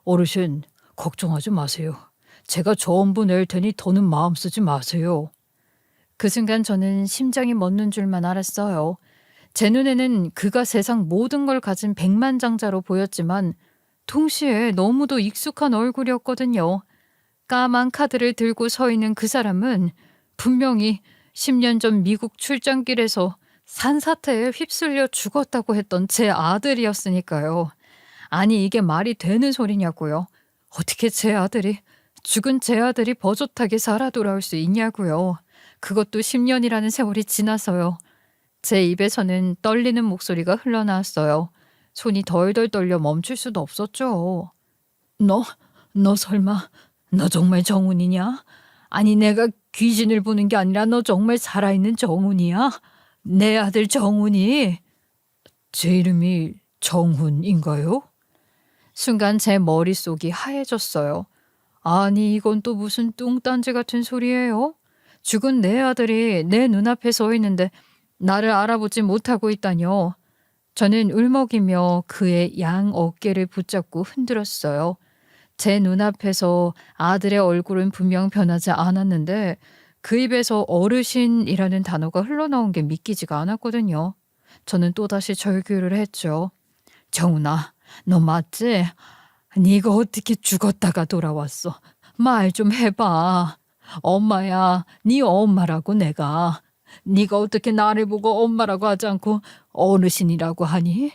어르신, 걱정하지 마세요. 제가 전부 낼 테니 더는 마음 쓰지 마세요. 그 순간 저는 심장이 멎는 줄만 알았어요. 제 눈에는 그가 세상 모든 걸 가진 백만장자로 보였지만 동시에 너무도 익숙한 얼굴이었거든요. 까만 카드를 들고 서 있는 그 사람은 분명히 10년 전 미국 출장길에서 산사태에 휩쓸려 죽었다고 했던 제 아들이었으니까요. 아니, 이게 말이 되는 소리냐고요. 어떻게 죽은 제 아들이 버젓하게 살아 돌아올 수 있냐고요. 그것도 10년이라는 세월이 지나서요. 제 입에서는 떨리는 목소리가 흘러나왔어요. 손이 덜덜 떨려 멈출 수도 없었죠. 너 설마, 너 정말 정훈이냐? 아니, 내가 귀신을 보는 게 아니라 너 정말 살아있는 정훈이야? 내 아들 정훈이? 제 이름이 정훈인가요? 순간 제 머릿속이 하얘졌어요. 아니, 이건 또 무슨 뚱딴지 같은 소리예요? 죽은 내 아들이 내 눈앞에 서 있는데 나를 알아보지 못하고 있다뇨. 저는 울먹이며 그의 양 어깨를 붙잡고 흔들었어요. 제 눈앞에서 아들의 얼굴은 분명 변하지 않았는데 그 입에서 어르신이라는 단어가 흘러나온 게 믿기지가 않았거든요. 저는 또다시 절규를 했죠. 정훈아, 너 맞지? 네가 어떻게 죽었다가 돌아왔어? 말 좀 해봐. 엄마야, 네 엄마라고 내가. 네가 어떻게 나를 보고 엄마라고 하지 않고 어르신이라고 하니?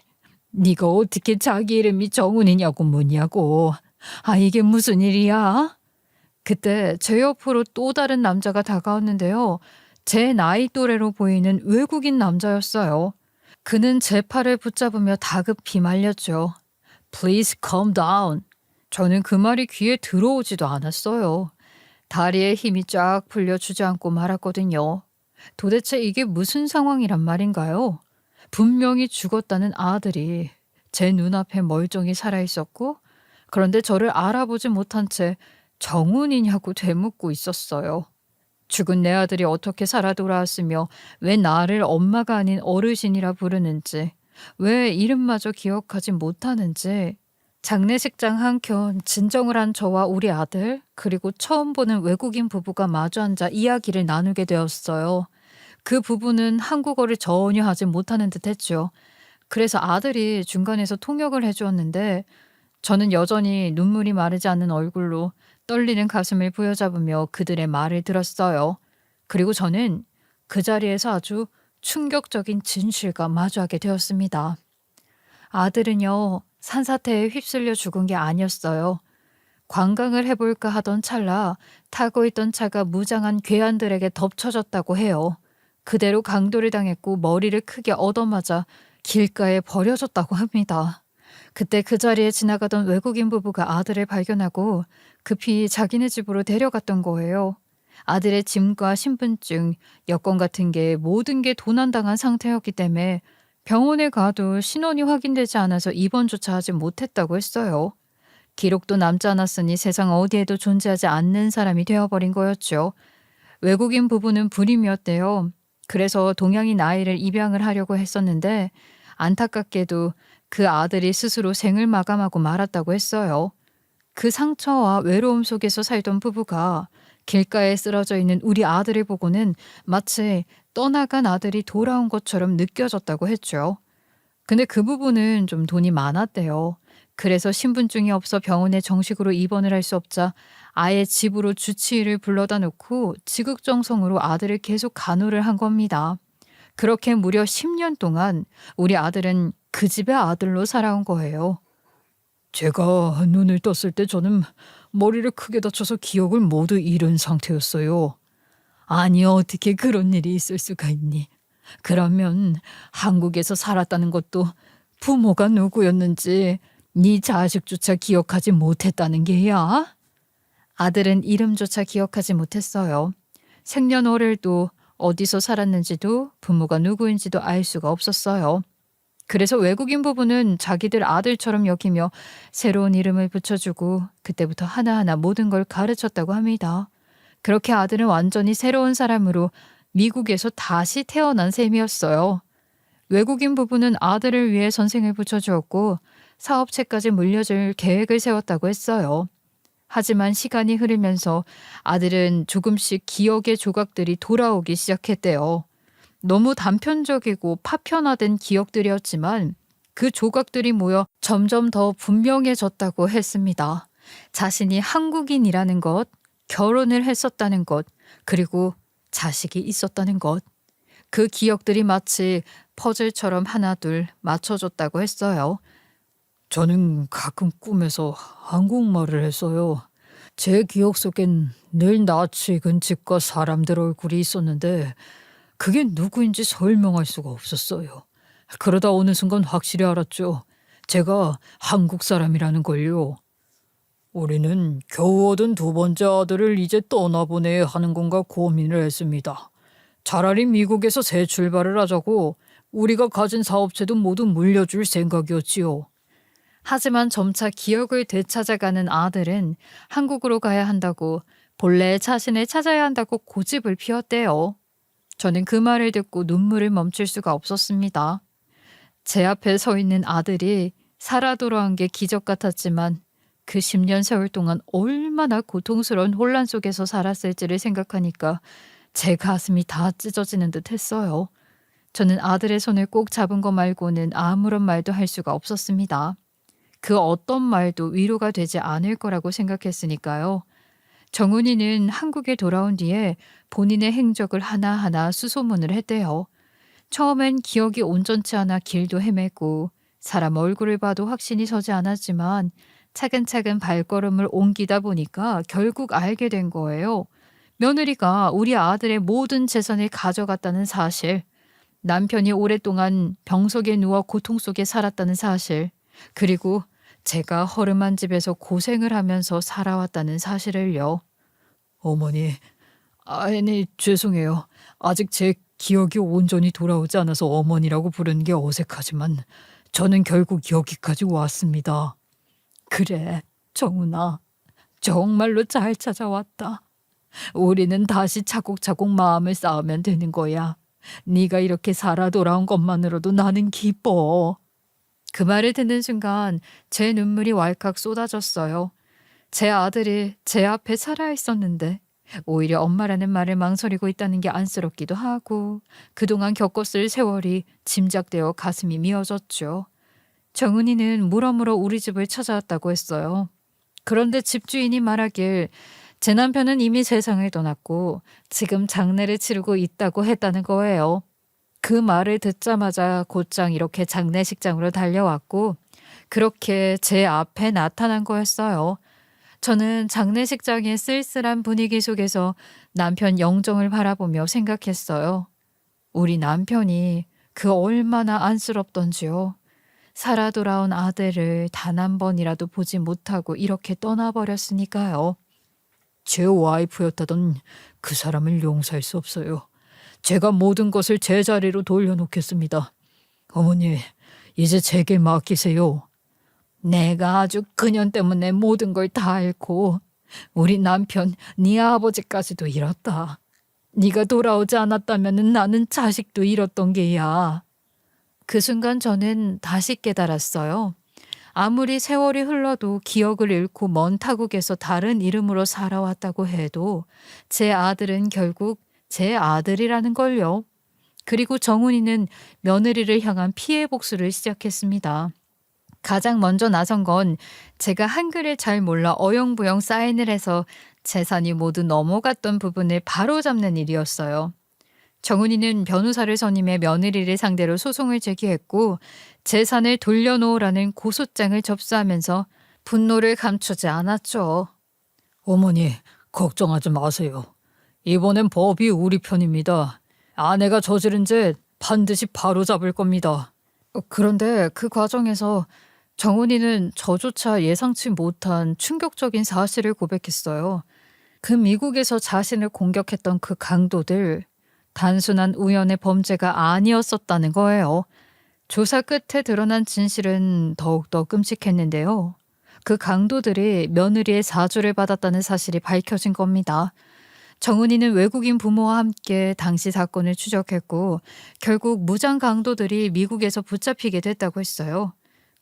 네가 어떻게 자기 이름이 정훈이냐고 묻냐고. 아, 이게 무슨 일이야? 그때 제 옆으로 또 다른 남자가 다가왔는데요. 제 나이 또래로 보이는 외국인 남자였어요. 그는 제 팔을 붙잡으며 다급히 말렸죠. Please calm down. 저는 그 말이 귀에 들어오지도 않았어요. 다리에 힘이 쫙 풀려 주저앉고 말았거든요. 도대체 이게 무슨 상황이란 말인가요? 분명히 죽었다는 아들이 제 눈앞에 멀쩡히 살아있었고 그런데 저를 알아보지 못한 채 정훈이냐고 되묻고 있었어요. 죽은 내 아들이 어떻게 살아 돌아왔으며 왜 나를 엄마가 아닌 어르신이라 부르는지, 왜 이름마저 기억하지 못하는지, 장례식장 한켠 진정을 한 저와 우리 아들, 그리고 처음 보는 외국인 부부가 마주 앉아 이야기를 나누게 되었어요. 그 부부는 한국어를 전혀 하지 못하는 듯 했죠. 그래서 아들이 중간에서 통역을 해주었는데 저는 여전히 눈물이 마르지 않는 얼굴로 떨리는 가슴을 부여잡으며 그들의 말을 들었어요. 그리고 저는 그 자리에서 아주 충격적인 진실과 마주하게 되었습니다. 아들은요, 산사태에 휩쓸려 죽은 게 아니었어요. 관광을 해볼까 하던 찰나 타고 있던 차가 무장한 괴한들에게 덮쳐졌다고 해요. 그대로 강도를 당했고 머리를 크게 얻어맞아 길가에 버려졌다고 합니다. 그때 그 자리에 지나가던 외국인 부부가 아들을 발견하고 급히 자기네 집으로 데려갔던 거예요. 아들의 짐과 신분증, 여권 같은 게 모든 게 도난당한 상태였기 때문에 병원에 가도 신원이 확인되지 않아서 입원조차 하지 못했다고 했어요. 기록도 남지 않았으니 세상 어디에도 존재하지 않는 사람이 되어버린 거였죠. 외국인 부부는 불임이었대요. 그래서 동양인 아이를 입양을 하려고 했었는데 안타깝게도 그 아들이 스스로 생을 마감하고 말았다고 했어요. 그 상처와 외로움 속에서 살던 부부가 길가에 쓰러져 있는 우리 아들을 보고는 마치 떠나간 아들이 돌아온 것처럼 느껴졌다고 했죠. 근데 그 부부는 좀 돈이 많았대요. 그래서 신분증이 없어 병원에 정식으로 입원을 할 수 없자 아예 집으로 주치의를 불러다 놓고 지극정성으로 아들을 계속 간호를 한 겁니다. 그렇게 무려 10년 동안 우리 아들은 그 집의 아들로 살아온 거예요. 제가 눈을 떴을 때 저는 머리를 크게 다쳐서 기억을 모두 잃은 상태였어요. 아니, 어떻게 그런 일이 있을 수가 있니? 그러면 한국에서 살았다는 것도 부모가 누구였는지 네 자식조차 기억하지 못했다는 게야? 아들은 이름조차 기억하지 못했어요. 생년월일도 어디서 살았는지도 부모가 누구인지도 알 수가 없었어요. 그래서 외국인 부부는 자기들 아들처럼 여기며 새로운 이름을 붙여주고 그때부터 하나하나 모든 걸 가르쳤다고 합니다. 그렇게 아들은 완전히 새로운 사람으로 미국에서 다시 태어난 셈이었어요. 외국인 부부는 아들을 위해 선생을 붙여주었고 사업체까지 물려줄 계획을 세웠다고 했어요. 하지만 시간이 흐르면서 아들은 조금씩 기억의 조각들이 돌아오기 시작했대요. 너무 단편적이고 파편화된 기억들이었지만 그 조각들이 모여 점점 더 분명해졌다고 했습니다. 자신이 한국인이라는 것, 결혼을 했었다는 것, 그리고 자식이 있었다는 것. 그 기억들이 마치 퍼즐처럼 하나둘 맞춰졌다고 했어요. 저는 가끔 꿈에서 한국말을 했어요. 제 기억 속엔 늘 낯이 익은 집과 사람들 얼굴이 있었는데 그게 누구인지 설명할 수가 없었어요. 그러다 어느 순간 확실히 알았죠. 제가 한국 사람이라는 걸요. 우리는 겨우 얻은 두 번째 아들을 이제 떠나보내야 하는 건가 고민을 했습니다. 차라리 미국에서 새 출발을 하자고 우리가 가진 사업체도 모두 물려줄 생각이었지요. 하지만 점차 기억을 되찾아가는 아들은 한국으로 가야 한다고 본래의 자신을 찾아야 한다고 고집을 피웠대요. 저는 그 말을 듣고 눈물을 멈출 수가 없었습니다. 제 앞에 서 있는 아들이 살아 돌아온 게 기적 같았지만 그 10년 세월 동안 얼마나 고통스러운 혼란 속에서 살았을지를 생각하니까 제 가슴이 다 찢어지는 듯 했어요. 저는 아들의 손을 꼭 잡은 거 말고는 아무런 말도 할 수가 없었습니다. 그 어떤 말도 위로가 되지 않을 거라고 생각했으니까요. 정훈이는 한국에 돌아온 뒤에 본인의 행적을 하나하나 수소문을 했대요. 처음엔 기억이 온전치 않아 길도 헤매고 사람 얼굴을 봐도 확신이 서지 않았지만 차근차근 발걸음을 옮기다 보니까 결국 알게 된 거예요. 며느리가 우리 아들의 모든 재산을 가져갔다는 사실, 남편이 오랫동안 병석에 누워 고통 속에 살았다는 사실, 그리고 제가 허름한 집에서 고생을 하면서 살아왔다는 사실을요. 어머니, 아니 죄송해요. 아직 제 기억이 온전히 돌아오지 않아서 어머니라고 부르는 게 어색하지만 저는 결국 여기까지 왔습니다. 그래, 정훈아. 정말로 잘 찾아왔다. 우리는 다시 차곡차곡 마음을 쌓으면 되는 거야. 네가 이렇게 살아 돌아온 것만으로도 나는 기뻐. 그 말을 듣는 순간 제 눈물이 왈칵 쏟아졌어요. 제 아들이 제 앞에 살아있었는데 오히려 엄마라는 말을 망설이고 있다는 게 안쓰럽기도 하고 그동안 겪었을 세월이 짐작되어 가슴이 미어졌죠. 정은이는 물어물어 우리 집을 찾아왔다고 했어요. 그런데 집주인이 말하길 제 남편은 이미 세상을 떠났고 지금 장례를 치르고 있다고 했다는 거예요. 그 말을 듣자마자 곧장 이렇게 장례식장으로 달려왔고 그렇게 제 앞에 나타난 거였어요. 저는 장례식장의 쓸쓸한 분위기 속에서 남편 영정을 바라보며 생각했어요. 우리 남편이 그 얼마나 안쓰럽던지요. 살아 돌아온 아들을 단 한 번이라도 보지 못하고 이렇게 떠나버렸으니까요. 제 와이프였다던 그 사람을 용서할 수 없어요. 제가 모든 것을 제자리로 돌려놓겠습니다. 어머니, 이제 제게 맡기세요. 내가 아주 그년 때문에 모든 걸 다 잃고 우리 남편, 네 아버지까지도 잃었다. 네가 돌아오지 않았다면 나는 자식도 잃었던 게야. 그 순간 저는 다시 깨달았어요. 아무리 세월이 흘러도 기억을 잃고 먼 타국에서 다른 이름으로 살아왔다고 해도 제 아들은 결국 제 아들이라는 걸요. 그리고 정훈이는 며느리를 향한 피해 복수를 시작했습니다. 가장 먼저 나선 건 제가 한글을 잘 몰라 어영부영 사인을 해서 재산이 모두 넘어갔던 부분을 바로잡는 일이었어요. 정훈이는 변호사를 선임해 며느리를 상대로 소송을 제기했고 재산을 돌려놓으라는 고소장을 접수하면서 분노를 감추지 않았죠. 어머니, 걱정하지 마세요. 이번엔 법이 우리 편입니다. 아내가 저지른 죄 반드시 바로잡을 겁니다. 그런데 그 과정에서 정훈이는 저조차 예상치 못한 충격적인 사실을 고백했어요. 그 미국에서 자신을 공격했던 그 강도들, 단순한 우연의 범죄가 아니었었다는 거예요. 조사 끝에 드러난 진실은 더욱더 끔찍했는데요. 그 강도들이 며느리의 사주를 받았다는 사실이 밝혀진 겁니다. 정은이는 외국인 부모와 함께 당시 사건을 추적했고 결국 무장 강도들이 미국에서 붙잡히게 됐다고 했어요.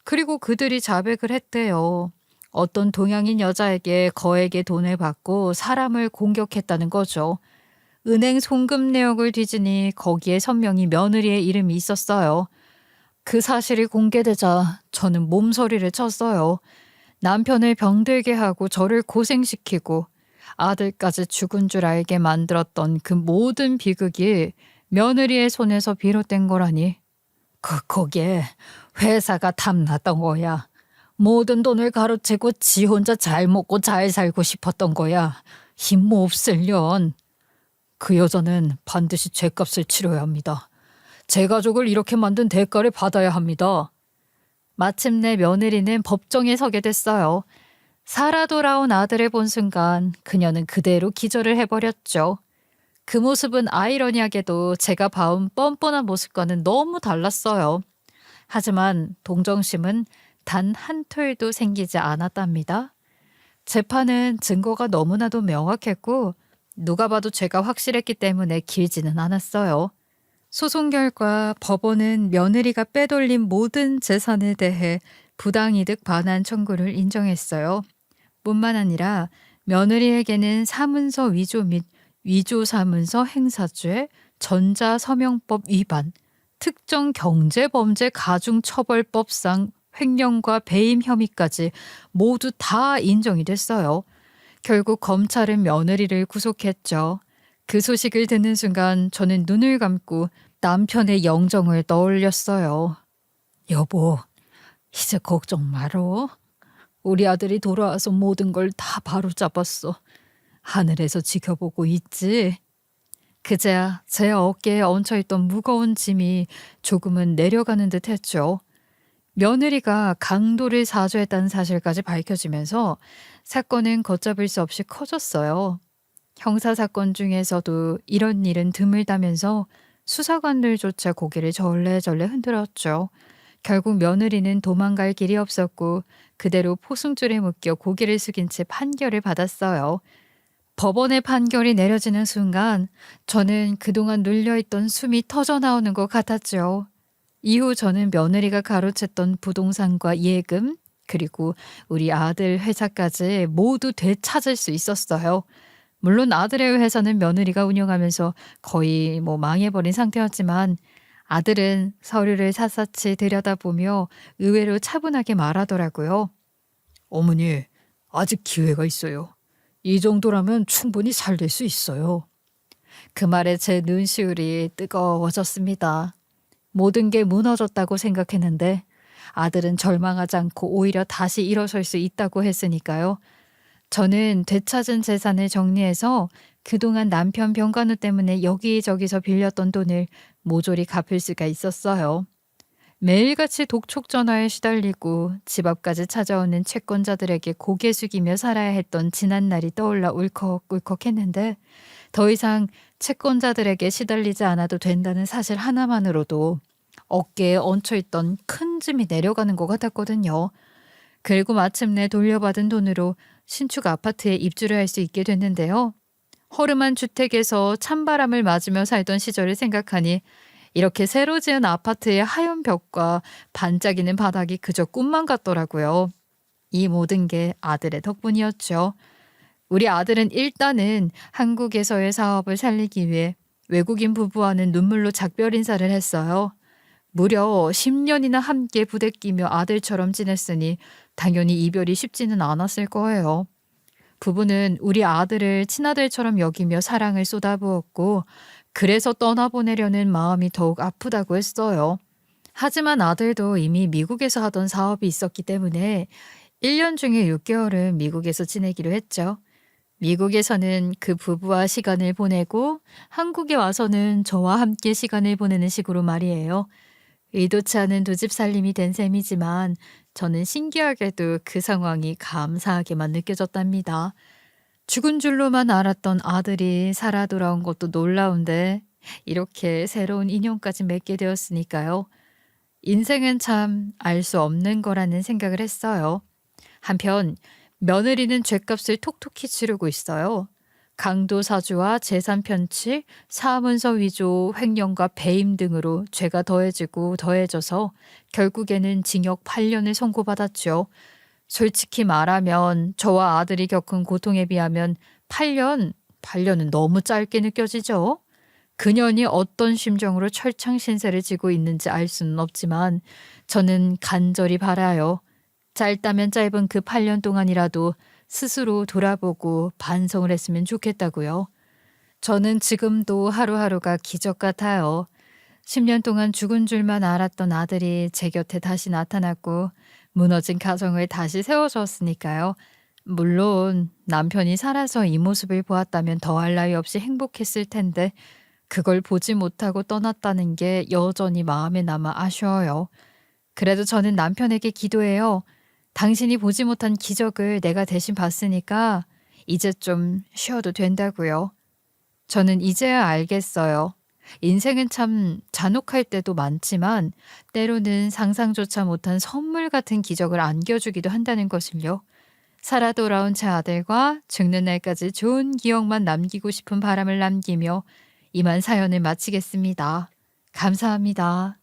그리고 그들이 자백을 했대요. 어떤 동양인 여자에게 거액의 돈을 받고 사람을 공격했다는 거죠. 은행 송금 내역을 뒤지니 거기에 선명히 며느리의 이름이 있었어요. 그 사실이 공개되자 저는 몸서리를 쳤어요. 남편을 병들게 하고 저를 고생시키고 아들까지 죽은 줄 알게 만들었던 그 모든 비극이 며느리의 손에서 비롯된 거라니. 거기에 회사가 탐났던 거야. 모든 돈을 가로채고 지 혼자 잘 먹고 잘 살고 싶었던 거야. 힘없을 년. 그 여자는 반드시 죗값을 치러야 합니다. 제 가족을 이렇게 만든 대가를 받아야 합니다. 마침내 며느리는 법정에 서게 됐어요. 살아 돌아온 아들을 본 순간 그녀는 그대로 기절을 해버렸죠. 그 모습은 아이러니하게도 제가 봐온 뻔뻔한 모습과는 너무 달랐어요. 하지만 동정심은 단 한 톨도 생기지 않았답니다. 재판은 증거가 너무나도 명확했고 누가 봐도 죄가 확실했기 때문에 길지는 않았어요. 소송 결과 법원은 며느리가 빼돌린 모든 재산에 대해 부당이득 반환 청구를 인정했어요. 뿐만 아니라 며느리에게는 사문서 위조 및 위조사문서 행사죄, 전자서명법 위반, 특정경제범죄 가중처벌법상 횡령과 배임 혐의까지 모두 다 인정이 됐어요. 결국 검찰은 며느리를 구속했죠. 그 소식을 듣는 순간 저는 눈을 감고 남편의 영정을 떠올렸어요. 여보, 이제 걱정 말어. 우리 아들이 돌아와서 모든 걸 다 바로잡았어. 하늘에서 지켜보고 있지. 그제야 제 어깨에 얹혀있던 무거운 짐이 조금은 내려가는 듯 했죠. 며느리가 강도를 사주했다는 사실까지 밝혀지면서 사건은 걷잡을 수 없이 커졌어요. 형사사건 중에서도 이런 일은 드물다면서 수사관들조차 고개를 절레절레 흔들었죠. 결국 며느리는 도망갈 길이 없었고 그대로 포승줄에 묶여 고개를 숙인 채 판결을 받았어요. 법원의 판결이 내려지는 순간 저는 그동안 눌려있던 숨이 터져나오는 것 같았죠. 이후 저는 며느리가 가로챘던 부동산과 예금, 그리고 우리 아들 회사까지 모두 되찾을 수 있었어요. 물론 아들의 회사는 며느리가 운영하면서 거의 망해버린 상태였지만 아들은 서류를 샅샅이 들여다보며 의외로 차분하게 말하더라고요. 어머니, 아직 기회가 있어요. 이 정도라면 충분히 살릴 수 있어요. 그 말에 제 눈시울이 뜨거워졌습니다. 모든 게 무너졌다고 생각했는데 아들은 절망하지 않고 오히려 다시 일어설 수 있다고 했으니까요. 저는 되찾은 재산을 정리해서 그동안 남편 병간호 때문에 여기저기서 빌렸던 돈을 모조리 갚을 수가 있었어요. 매일같이 독촉 전화에 시달리고 집 앞까지 찾아오는 채권자들에게 고개 숙이며 살아야 했던 지난날이 떠올라 울컥울컥했는데 더 이상 채권자들에게 시달리지 않아도 된다는 사실 하나만으로도 어깨에 얹혀있던 큰 짐이 내려가는 것 같았거든요. 그리고 마침내 돌려받은 돈으로 신축 아파트에 입주를 할 수 있게 됐는데요. 허름한 주택에서 찬바람을 맞으며 살던 시절을 생각하니 이렇게 새로 지은 아파트의 하얀 벽과 반짝이는 바닥이 그저 꿈만 같더라고요. 이 모든 게 아들의 덕분이었죠. 우리 아들은 일단은 한국에서의 사업을 살리기 위해 외국인 부부와는 눈물로 작별 인사를 했어요. 무려 10년이나 함께 부대끼며 아들처럼 지냈으니 당연히 이별이 쉽지는 않았을 거예요. 부부는 우리 아들을 친아들처럼 여기며 사랑을 쏟아부었고 그래서 떠나보내려는 마음이 더욱 아프다고 했어요. 하지만 아들도 이미 미국에서 하던 사업이 있었기 때문에 1년 중에 6개월은 미국에서 지내기로 했죠. 미국에서는 그 부부와 시간을 보내고 한국에 와서는 저와 함께 시간을 보내는 식으로 말이에요. 의도치 않은 두 집 살림이 된 셈이지만 저는 신기하게도 그 상황이 감사하게만 느껴졌답니다. 죽은 줄로만 알았던 아들이 살아 돌아온 것도 놀라운데 이렇게 새로운 인연까지 맺게 되었으니까요. 인생은 참 알 수 없는 거라는 생각을 했어요. 한편 며느리는 죗값을 톡톡히 치르고 있어요. 강도 사주와 재산 편취, 사문서 위조, 횡령과 배임 등으로 죄가 더해지고 더해져서 결국에는 징역 8년을 선고받았죠. 솔직히 말하면 저와 아들이 겪은 고통에 비하면 8년은 너무 짧게 느껴지죠. 그년이 어떤 심정으로 철창 신세를 지고 있는지 알 수는 없지만 저는 간절히 바라요. 짧다면 짧은 그 8년 동안이라도 스스로 돌아보고 반성을 했으면 좋겠다고요. 저는 지금도 하루하루가 기적 같아요. 10년 동안 죽은 줄만 알았던 아들이 제 곁에 다시 나타났고 무너진 가정을 다시 세워줬으니까요. 물론 남편이 살아서 이 모습을 보았다면 더할 나위 없이 행복했을 텐데 그걸 보지 못하고 떠났다는 게 여전히 마음에 남아 아쉬워요. 그래도 저는 남편에게 기도해요. 당신이 보지 못한 기적을 내가 대신 봤으니까 이제 좀 쉬어도 된다고요. 저는 이제야 알겠어요. 인생은 참 잔혹할 때도 많지만 때로는 상상조차 못한 선물 같은 기적을 안겨주기도 한다는 것을요. 살아 돌아온 제 아들과 죽는 날까지 좋은 기억만 남기고 싶은 바람을 남기며 이만 사연을 마치겠습니다. 감사합니다.